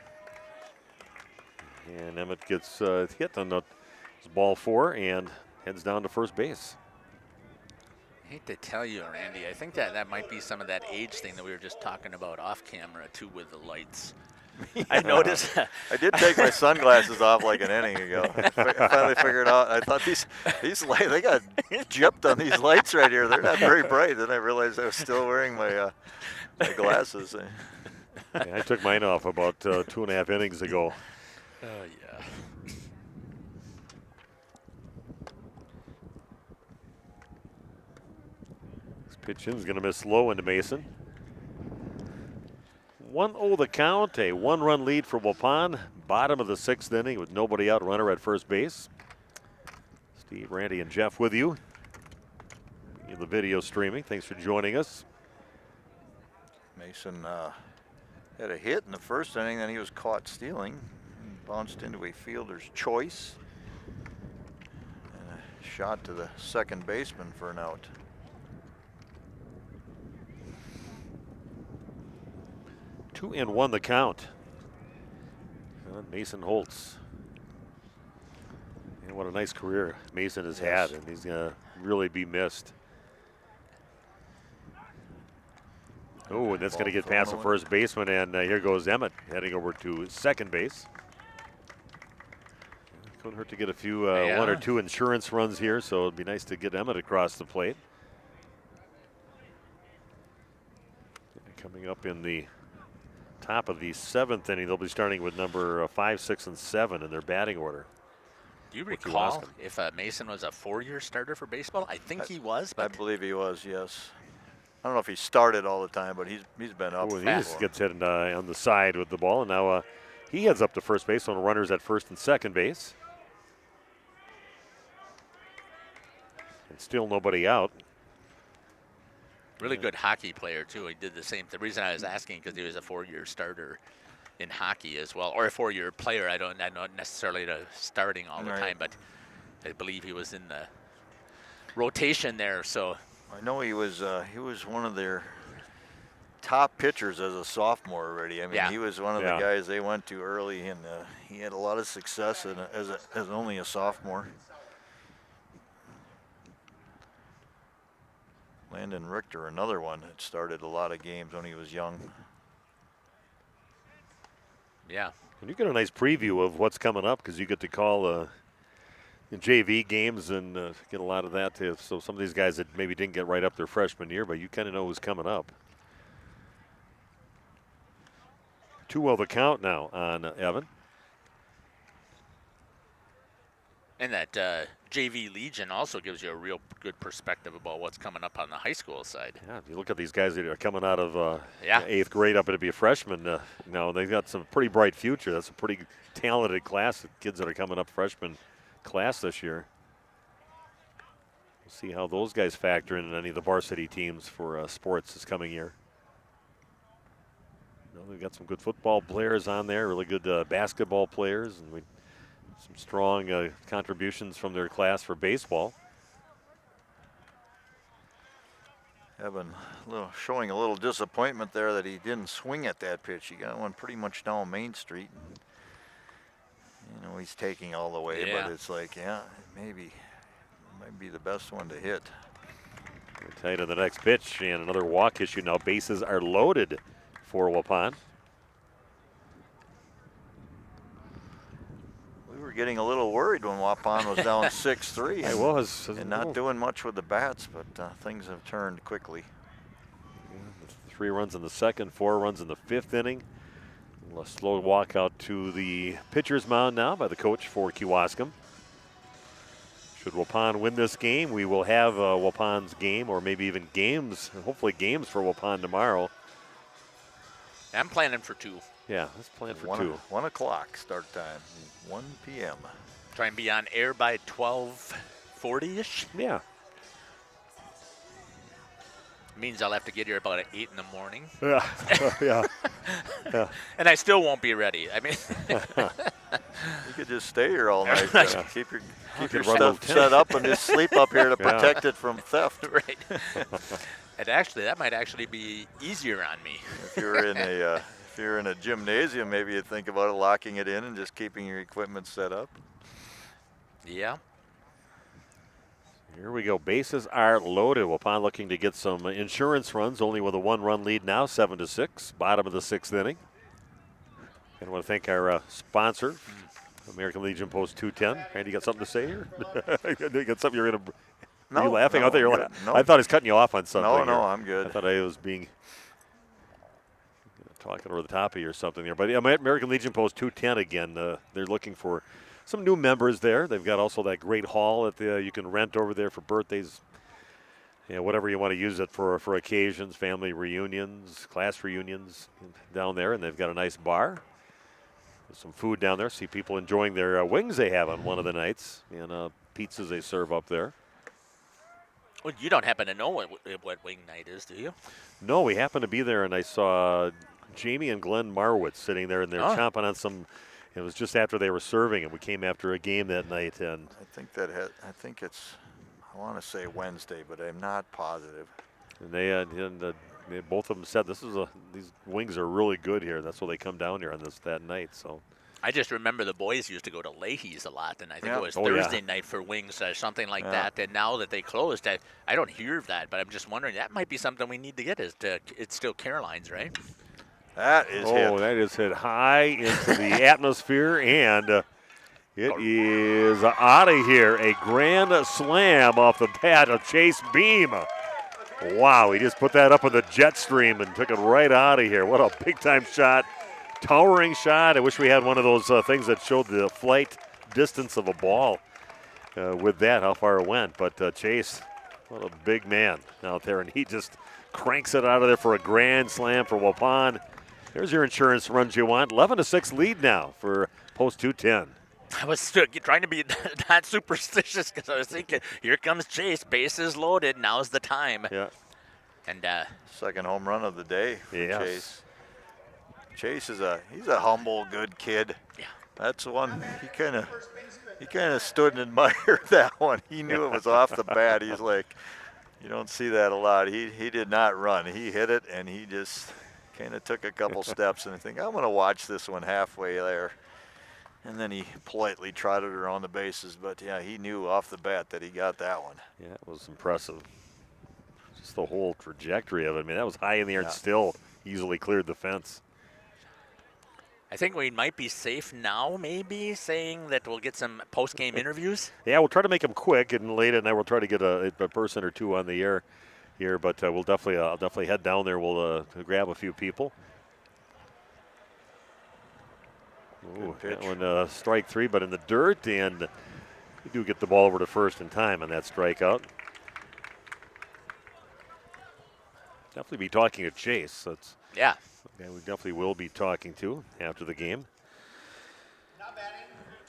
And Emmett gets hit on the ball 4 and heads down to first base. I hate to tell you, Randy, I think that might be some of that age thing that we were just talking about off camera too with the lights. I noticed. I did take my sunglasses off like an inning ago. I finally figured out. I thought these lights, they got gypped on these lights right here. They're not very bright. Then I realized I was still wearing my glasses. Yeah, I took mine off about 2.5 innings ago. Oh yeah. This pitch in is going to miss low into Mason. 1-0 the count, a 1-run lead for Waupun. Bottom of the 6th inning with nobody out, runner at first base. Steve, Randy, and Jeff with you. In the video streaming, thanks for joining us. Mason had a hit in the first inning, then he was caught stealing. Bounced into a fielder's choice. And a shot to the second baseman for an out. Two and 1 the count. Mason Holtz. And what a nice career Mason has had, and he's going to really be missed. Oh, and that's going to get past the first baseman, and here goes Emmett heading over to second base. Couldn't hurt to get a few, 1 or 2 insurance runs here, so it'd be nice to get Emmett across the plate. Coming up in the top of the 7th inning, they'll be starting with number 5, 6, and 7 in their batting order. Do you recall if Mason was a 4-year starter for baseball? I think he was. But I believe he was, yes. I don't know if he started all the time, but he's been up. He just gets hit on the side with the ball, and now he heads up to first base on runners at first and second base. And still nobody out. Really good hockey player, too. He did the same. The reason I was asking because he was a 4-year starter in hockey as well, or a 4-year player. I don't necessarily starting all the time, but I believe he was in the rotation there. So I know he was one of their top pitchers as a sophomore already. I mean, he was one of the guys they went to early, and he had a lot of success as only a sophomore. Landon Richter, another one that started a lot of games when he was young. Yeah. And you get a nice preview of what's coming up because you get to call the JV games and get a lot of that. So some of these guys that maybe didn't get right up their freshman year, but you kind of know who's coming up. 2-0 the count now on Evan. And that JV Legion also gives you a real good perspective about what's coming up on the high school side. Yeah, if you look at these guys that are coming out of Yeah. 8th grade up to be a freshman, they've got some pretty bright future. That's a pretty talented class of kids that are coming up freshman class this year. We'll see how those guys factor in any of the varsity teams for sports this coming year. They've got some good football players on there, really good basketball players, and some strong contributions from their class for baseball. Showing a little disappointment there that he didn't swing at that pitch. He got one pretty much down Main Street. And, he's taking all the way, but it's like, maybe it might be the best one to hit. We're tight on the next pitch, and another walk issue. Now bases are loaded for Waupun. We were getting a little worried when Waupun was down 6-3. It was. And not doing much with the bats, but things have turned quickly. 3 runs in the second, 4 runs in the 5th inning. A slow walk out to the pitcher's mound now by the coach for Kewaskum. Should Waupun win this game, we will have Waupun's game, or maybe even games, hopefully games for Waupun tomorrow. I'm planning for 2. Yeah, let's plan for 2. 1 o'clock start time, 1 p.m. Try and be on air by 12:40-ish. Yeah. Means I'll have to get here about at 8 in the morning. Yeah, yeah. And I still won't be ready. I mean, you could just stay here all night. Yeah. Keep your stuff set up and just sleep up here to protect it from theft. Right. And actually, that might actually be easier on me. If you're in a gymnasium, maybe you'd think about locking it in and just keeping your equipment set up. Yeah. Here we go. Bases are loaded. Waupun looking to get some insurance runs, only with a 1-run lead now, 7-6, bottom of the 6th inning. And I want to thank our sponsor, American Legion Post 210. Randy, you got something to say here? You got something you're going to... No, Are you laughing? no, I thought you were no. I thought I was cutting you off on something. No, here. I'm good. I thought I was being talking over the top of you or something there. But American Legion Post 210 again. They're looking for some new members there. They've got also that great hall that you can rent over there for birthdays. Whatever you want to use it for occasions, family reunions, class reunions down there. And they've got a nice bar. There's some food down there. See people enjoying their wings they have on one of the nights and pizzas they serve up there. Well, you don't happen to know what wing night is, do you? No, we happened to be there, and I saw Jamie and Glenn Marwitz sitting there, and they're chomping on some. It was just after they were serving, and we came after a game that night. And I think it's, I want to say Wednesday, but I'm not positive. And they both of them said these wings are really good here. That's why they come down here on that night. So. I just remember the boys used to go to Leahy's a lot, and I think it was Thursday night for wings or something like that. And now that they closed, I don't hear of that, but I'm just wondering, that might be something we need to get. It's still Caroline's, right? That is hit. That is hit high into the atmosphere, and it is out of here. A grand slam off the bat of Chase Beam. Wow, he just put that up in the jet stream and took it right out of here. What a big-time shot. Towering shot. I wish we had one of those things that showed the flight distance of a ball with that, how far it went. But Chase, what a big man out there, and he just cranks it out of there for a grand slam for Waupun. There's your insurance runs you want. 11-6 lead now for Post 210. I was trying to be not superstitious because I was thinking, here comes Chase, bases loaded, now's the time. Yeah. And second home run of the day for Chase. Chase he's a humble, good kid. Yeah. That's one he kind of stood and admired that one. He knew it was off the bat. He's like, you don't see that a lot. He did not run. He hit it and he just kind of took a couple steps and I think I'm going to watch this one halfway there. And then he politely trotted around the bases, but yeah, he knew off the bat that he got that one. Yeah, it was impressive. Just the whole trajectory of it. I mean, that was high in the air and still easily cleared the fence. I think we might be safe now, maybe, saying that we'll get some post-game interviews. Yeah, we'll try to make them quick, and late at night we'll try to get a person or two on the air here. But I'll definitely head down there. We'll grab a few people. Ooh, that one strike 3, but in the dirt, and You do get the ball over to first in time on that strikeout. Definitely be talking to Chase. That's yeah. We definitely will be talking to after the game.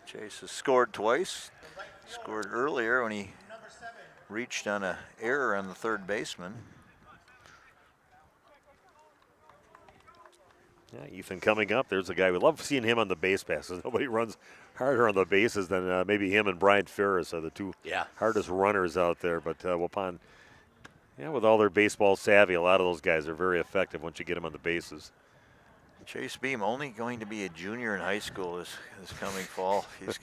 Chase has scored twice. Scored earlier when he reached on an error on the third baseman. Yeah, Ethan coming up. There's a guy. We love seeing him on the base passes. Nobody runs harder on the bases than maybe him and Brian Ferris are the two hardest runners out there. But Waupun, with all their baseball savvy, a lot of those guys are very effective once you get them on the bases. Chase Beam only going to be a junior in high school this coming fall. He's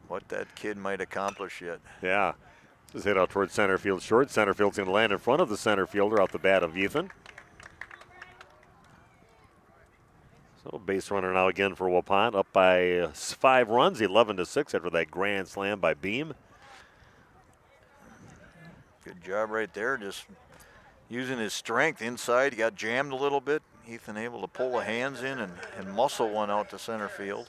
what that kid might accomplish yet. Yeah. Just hit out towards center field short. Center field's going to land in front of the center fielder out the bat of Ethan. So base runner now again for Waupun, up by 5 runs, 11-6 after that grand slam by Beam. Good job right there, just using his strength inside. He got jammed a little bit. Ethan able to pull the hands in and muscle one out to center field.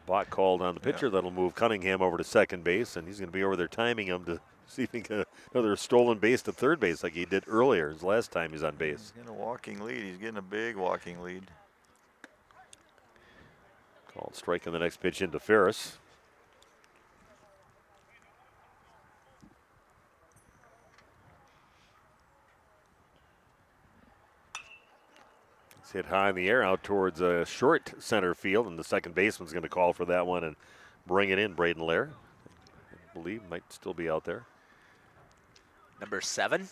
Bach called on the pitcher. That'll move Cunningham over to second base, and he's going to be over there timing him to see if he can get another stolen base to third base like he did earlier, his last time he's on base. He's getting a walking lead. He's getting a big walking lead. Called striking the next pitch into Ferris. It's hit high in the air out towards short center field, and the second baseman's going to call for that one and bring it in. Braden Lair, I believe, might still be out there. Number 7?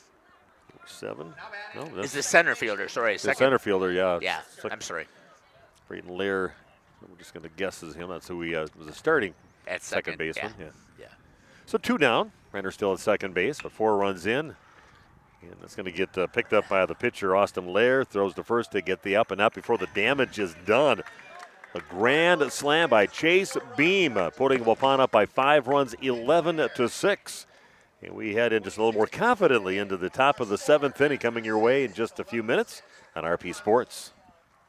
7? No, is the center fielder, sorry. The center fielder, yeah. Yeah, I'm sorry. Braden Lair, we're just going to guess as him. That's who he was a starting at second baseman. Yeah. So 2 down. Renner still at second base, but 4 runs in. And that's going to get picked up by the pitcher, Austin Lair. Throws to first to get the up and up before the damage is done. A grand slam by Chase Beam, putting Waupun up by 5 runs, 11-6. And we head in just a little more confidently into the top of the 7th inning, coming your way in just a few minutes on RP Sports.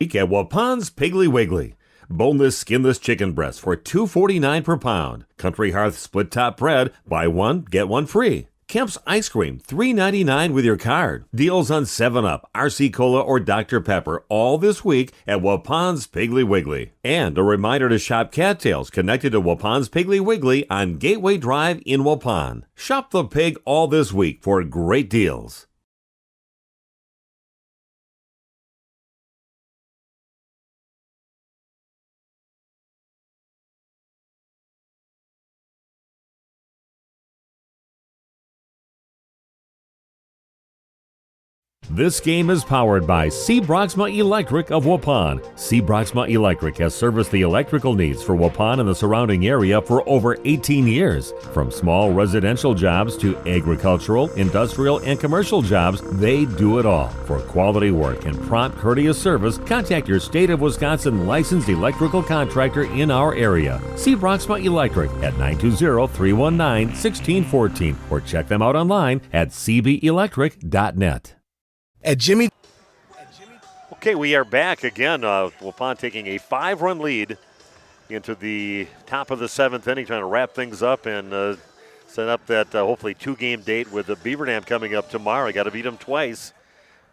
Week at Waupun's Piggly Wiggly. Boneless, skinless chicken breasts for $2.49 per pound. Country Hearth split top bread, buy one, get one free. Kemp's Ice Cream, $3.99 with your card. Deals on 7-Up, RC Cola, or Dr. Pepper all this week at Waupun's Piggly Wiggly. And a reminder to shop cattails connected to Waupun's Piggly Wiggly on Gateway Drive in Waupun. Shop the pig all this week for great deals. This game is powered by C. Broxma Electric of Waupun. C. Broxma Electric has serviced the electrical needs for Waupun and the surrounding area for over 18 years. From small residential jobs to agricultural, industrial, and commercial jobs, they do it all. For quality work and prompt, courteous service, contact your State of Wisconsin licensed electrical contractor in our area. C. Broxma Electric at 920-319-1614 or check them out online at cbelectric.net. At Jimmy. Okay, we are back again. Waupun taking a 5-run lead into the top of the 7th inning, trying to wrap things up and set up that hopefully 2-game date with the Beaver Dam coming up tomorrow. Got to beat them twice.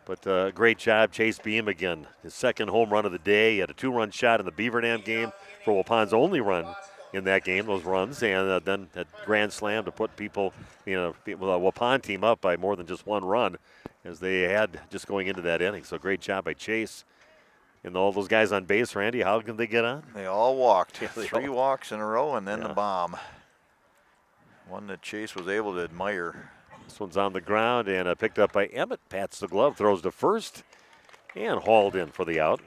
But great job, Chase Beam again. His second home run of the day. He had a 2-run shot in the Beaver Dam game for Waupun's only run in that game, those runs, and then that grand slam to put people, the Waupun team up by more than just 1 run, as they had just going into that inning. So great job by Chase. And all those guys on base, Randy, how can they get on? They all walked. 3 walks in a row and then the bomb. One that Chase was able to admire. This one's on the ground and picked up by Emmett. Pats the glove, throws to first, and hauled in for the out.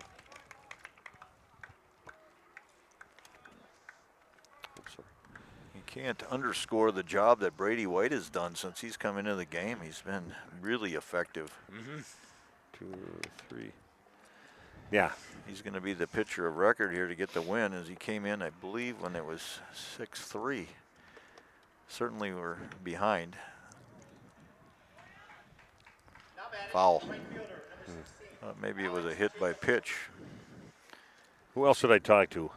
Can't underscore the job that Brady White has done since he's come into the game. He's been really effective. 2, 3. Yeah. He's going to be the pitcher of record here to get the win, as he came in, I believe, when it was 6-3. Certainly we're behind. Foul. Maybe it was a hit by pitch. Who else should I talk to?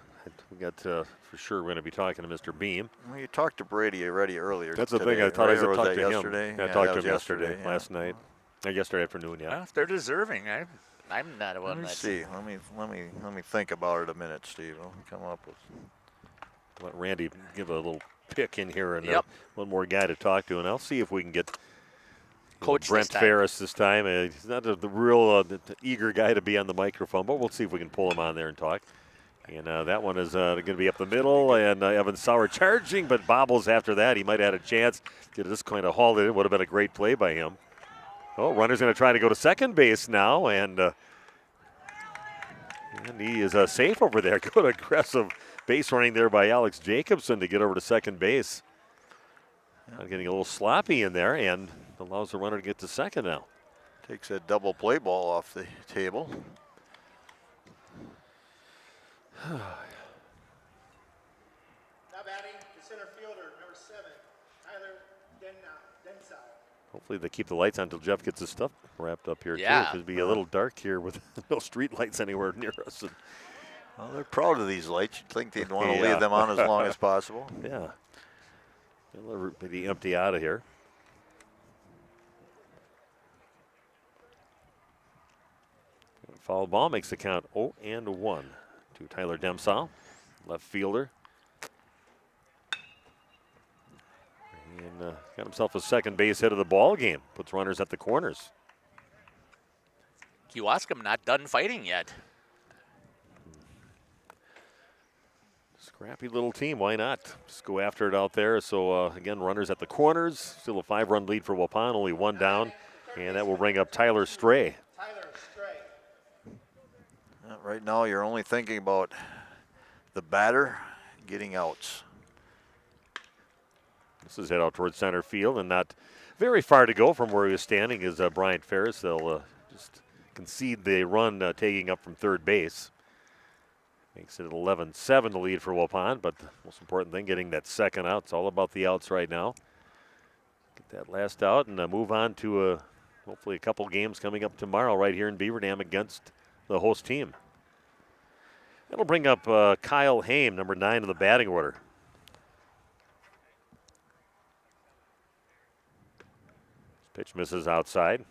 We got for sure we're going to be talking to Mr. Beam. Well, you talked to Brady already earlier. That's the today, thing. I thought right? I said Or was talk that to yesterday. him. I Yeah, talked that to was him yesterday, yeah. last night. Yesterday afternoon, yeah. Well, if they're deserving, I'm not a Let one me that's. see. Let me think about it a minute, Steve. I'll come up with. Let Randy give a little pick in here and Yep. one more guy to talk to, and I'll see if we can get Coach Brent this time. Ferris this time. He's not the real the eager guy to be on the microphone, but we'll see if we can pull him on there and talk. And that one is going to be up the middle, and Evan Sauer charging, but bobbles after that. He might have had a chance to just kind of haul it in. Would have been a great play by him. Oh, runner's going to try to go to second base now, and he is safe over there. Good aggressive base running there by Alex Jacobson to get over to second base. Getting a little sloppy in there, and allows the runner to get to second now. Takes that double play ball off the table. Now batting the center fielder, number 7, Tyler Densau. Hopefully they keep the lights on until Jeff gets his stuff wrapped up here, Yeah. too. It'd be a little dark here with no street lights anywhere near us. Well, they're proud of these lights. You'd think they'd want to Yeah. leave them on as long as possible. Yeah. They'll be empty out of here. Foul ball makes the count 0-1 to Tyler Demsau, left fielder. And got himself a second base hit of the ball game. Puts runners at the corners. Kewaskum not done fighting yet. Scrappy little team, why not? Just go after it out there. So, again, runners at the corners. Still a 5-run lead for Waupun, only one down. And that will bring up Tyler Stray. Right now, you're only thinking about the batter getting outs. This is hit out towards center field and not very far to go from where he was standing is Bryant Ferris. They'll just concede the run taking up from third base. Makes it 11-7 the lead for Waupun, but the most important thing, getting that second out. It's all about the outs right now. Get that last out and move on to hopefully a couple games coming up tomorrow right here in Beaver Dam against the host team. That'll bring up Kyle Haim, number 9 in the batting order. Pitch misses outside.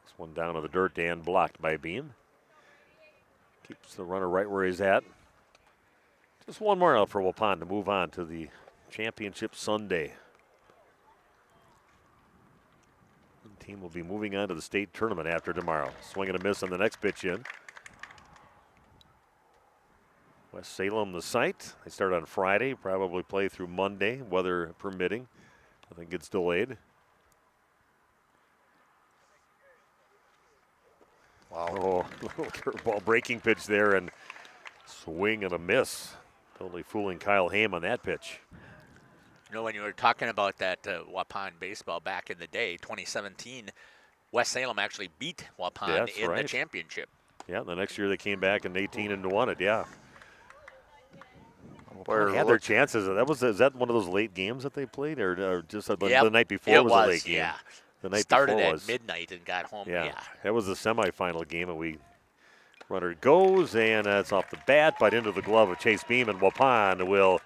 This one down to the dirt and blocked by Beam. Keeps the runner right where he's at. Just one more out for Waupun to move on to the championship Sunday. The team will be moving on to the state tournament after tomorrow. Swing and a miss on the next pitch in. West Salem, the site. They start on Friday, probably play through Monday, weather permitting. I think it's delayed. Wow. Oh, little curveball breaking pitch there and swing and a miss. Totally fooling Kyle Haim on that pitch. You know, when you were talking about that Waupun baseball back in the day, 2017, West Salem actually beat Waupun in the championship. Yeah, the next year they came back in 18 and won it, yeah. Where had their chances. Is that one of those late games that they played, or just the night before it was a late game? Yeah. The night started before at midnight and got home. Yeah, that was the semifinal game, and runner goes, and it's off the bat, but into the glove of Chase Beam, and Waupun will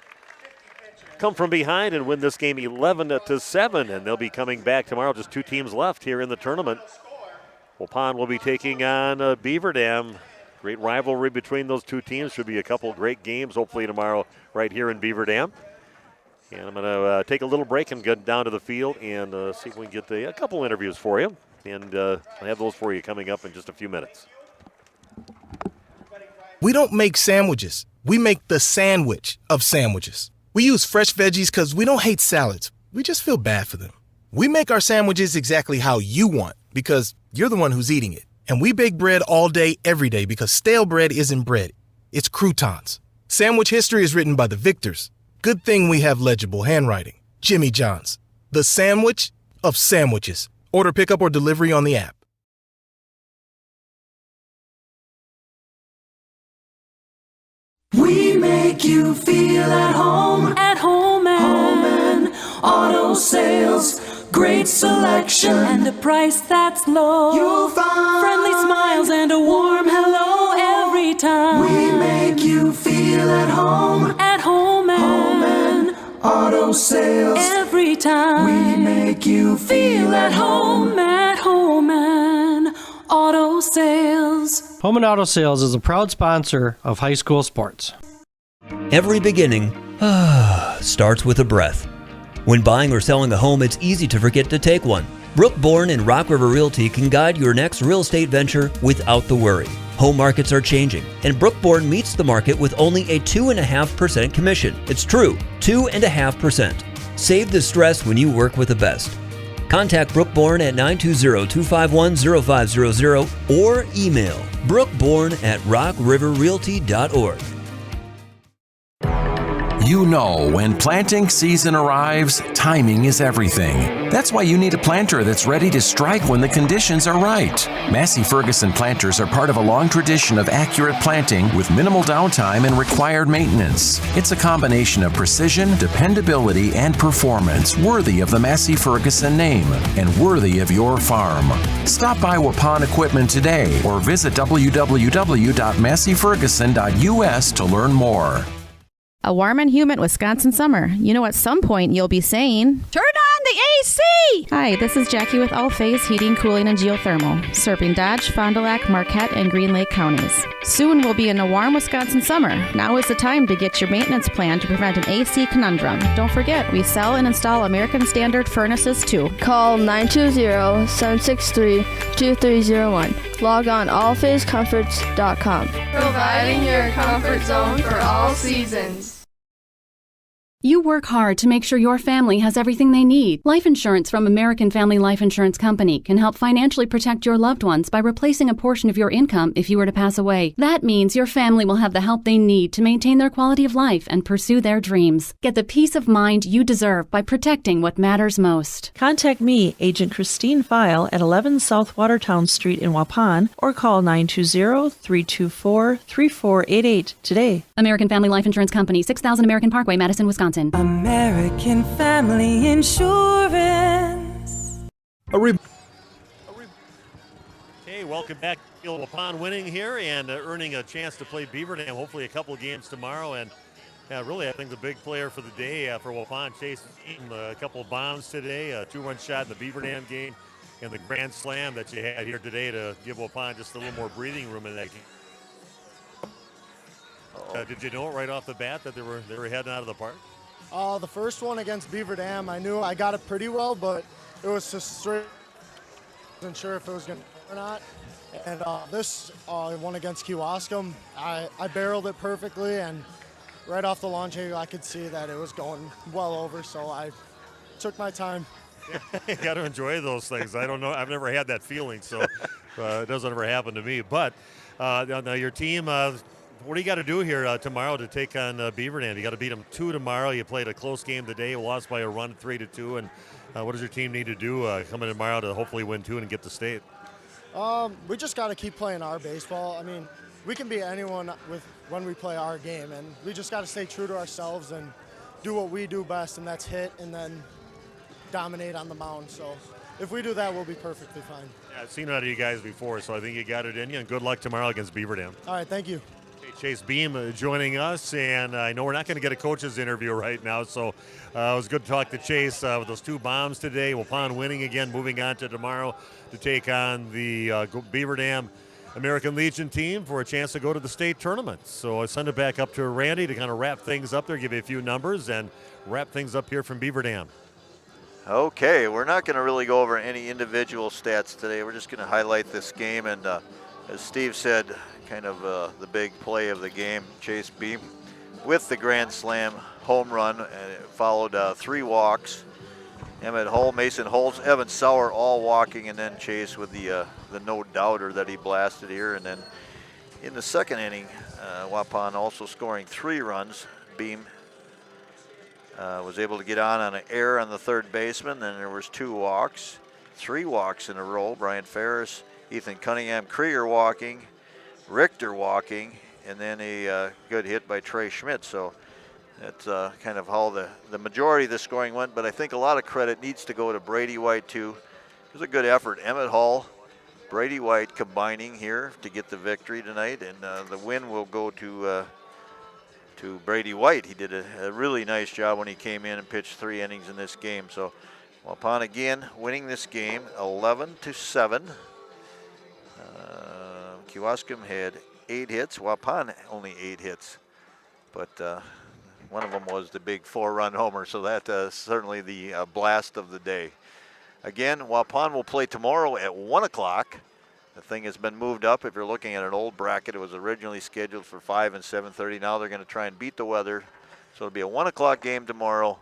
come from behind and win this game 11-7, and they'll be coming back tomorrow. Just 2 teams left here in the tournament. Waupun will be taking on Beaver Dam. Great rivalry between those 2 teams. Should be a couple of great games, hopefully tomorrow right here in Beaver Dam. And I'm going to take a little break and get down to the field and see if we can get a couple interviews for you. And I have those for you coming up in just a few minutes. We don't make sandwiches. We make the sandwich of sandwiches. We use fresh veggies because we don't hate salads. We just feel bad for them. We make our sandwiches exactly how you want because you're the one who's eating it. And we bake bread all day, every day because stale bread isn't bread. It's croutons. Sandwich history is written by the victors. Good thing we have legible handwriting. Jimmy John's, the sandwich of sandwiches. Order pickup or delivery on the app. We make you feel at home. At home and Auto sales, great selection, and a price that's low. You'll find friendly smiles and a warm hello every time. We make you feel at home. At home and Auto sales, every time. We make you feel at home. At home and Auto Sales. Home and Auto Sales is a proud sponsor of high school sports. Every beginning starts with a breath. When buying or selling a home, it's easy to forget to take one. Brookborn and Rock River Realty can guide your next real estate venture without the worry. Home markets are changing, and Brookborn meets the market with only a 2.5% commission. It's true, 2.5%. Save the stress when you work with the best. Contact Brookborn at 920-251-0500 or email brookborn@rockriverrealty.org. You know, when planting season arrives, timing is everything. That's why you need a planter that's ready to strike when the conditions are right. Massey Ferguson planters are part of a long tradition of accurate planting with minimal downtime and required maintenance. It's a combination of precision, dependability, and performance worthy of the Massey Ferguson name and worthy of your farm. Stop by Waupun Equipment today or visit www.masseyferguson.us to learn more. A warm and humid Wisconsin summer. You know, at some point you'll be saying, "Turn on the AC!" Hi, this is Jackie with All Phase Heating, Cooling, and Geothermal, serving Dodge, Fond du Lac, Marquette, and Green Lake counties. Soon we'll be in a warm Wisconsin summer. Now is the time to get your maintenance plan to prevent an AC conundrum. Don't forget, we sell and install American Standard furnaces too. Call 920-763-2301. Log on allphasecomforts.com. Providing your comfort zone for all seasons. You work hard to make sure your family has everything they need. Life insurance from American Family Life Insurance Company can help financially protect your loved ones by replacing a portion of your income if you were to pass away. That means your family will have the help they need to maintain their quality of life and pursue their dreams. Get the peace of mind you deserve by protecting what matters most. Contact me, Agent Christine File, at 11 South Watertown Street in Waupun, or call 920-324-3488 today. American Family Life Insurance Company, 6000 American Parkway, Madison, Wisconsin. American Family Insurance. Hey, welcome back. Waupun winning here and earning a chance to play Beaver Dam, hopefully a couple of games tomorrow. And really, I think the big player for the day for Waupun, Chase, a couple of bombs today, a 2-run shot in the Beaver Dam game, and the grand slam that you had here today to give Waupun just a little more breathing room in that game. Did you know right off the bat that they were heading out of the park? The first one against Beaver Dam, I knew I got it pretty well, but it was just straight. I wasn't sure if it was going to or not. And this one against Kewaskum, I barreled it perfectly, and right off the launch angle, I could see that it was going well over, so I took my time. You got to enjoy those things. I don't know. I've never had that feeling, so it doesn't ever happen to me. But now your team, what do you got to do here tomorrow to take on Beaver Dam? You got to beat them 2 tomorrow. You played a close game today, lost by a run 3-2. And what does your team need to do coming tomorrow to hopefully win 2 and get the state? We just got to keep playing our baseball. I mean, we can beat anyone when we play our game, and we just got to stay true to ourselves and do what we do best, and that's hit and then dominate on the mound. So if we do that, we'll be perfectly fine. Yeah, I've seen it out of you guys before, so I think you got it in you, and good luck tomorrow against Beaver Dam. All right, thank you. Chase Beam joining us, and I know we're not going to get a coach's interview right now, so it was good to talk to Chase with those 2 bombs today. Waupun winning again, moving on to tomorrow to take on the Beaver Dam American Legion team for a chance to go to the state tournament. So I send it back up to Randy to kind of wrap things up there, give you a few numbers, and wrap things up here from Beaver Dam. Okay, we're not going to really go over any individual stats today. We're just going to highlight this game, and as Steve said, kind of the big play of the game, Chase Beam with the grand slam home run, and it followed 3 walks. Emmett Hull, Mason Holtz, Evan Sauer all walking, and then Chase with the no-doubter that he blasted here. And then in the second inning, Waupun also scoring 3 runs. Beam was able to get on an error on the third baseman. Then there was 2 walks, 3 walks in a row. Brian Ferris, Ethan Cunningham, Krieger walking, Richter walking, and then a good hit by Trey Schmidt. So that's kind of how the majority of the scoring went, but I think a lot of credit needs to go to Brady White too. It was a good effort. Emmett Hall, Brady White combining here to get the victory tonight, and the win will go to Brady White. He did a really nice job when he came in and pitched 3 innings in this game. So Waupun again winning this game 11-7. Kewaskum had 8 hits. Waupun only 8 hits, but one of them was the big 4-run homer. So that certainly the blast of the day. Again, Waupun will play tomorrow at 1 o'clock. The thing has been moved up. If you're looking at an old bracket, it was originally scheduled for 5 and 7:30. Now they're going to try and beat the weather. So it'll be a 1 o'clock game tomorrow.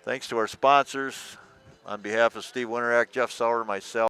Thanks to our sponsors. On behalf of Steve Winterick, Jeff Sauer, myself,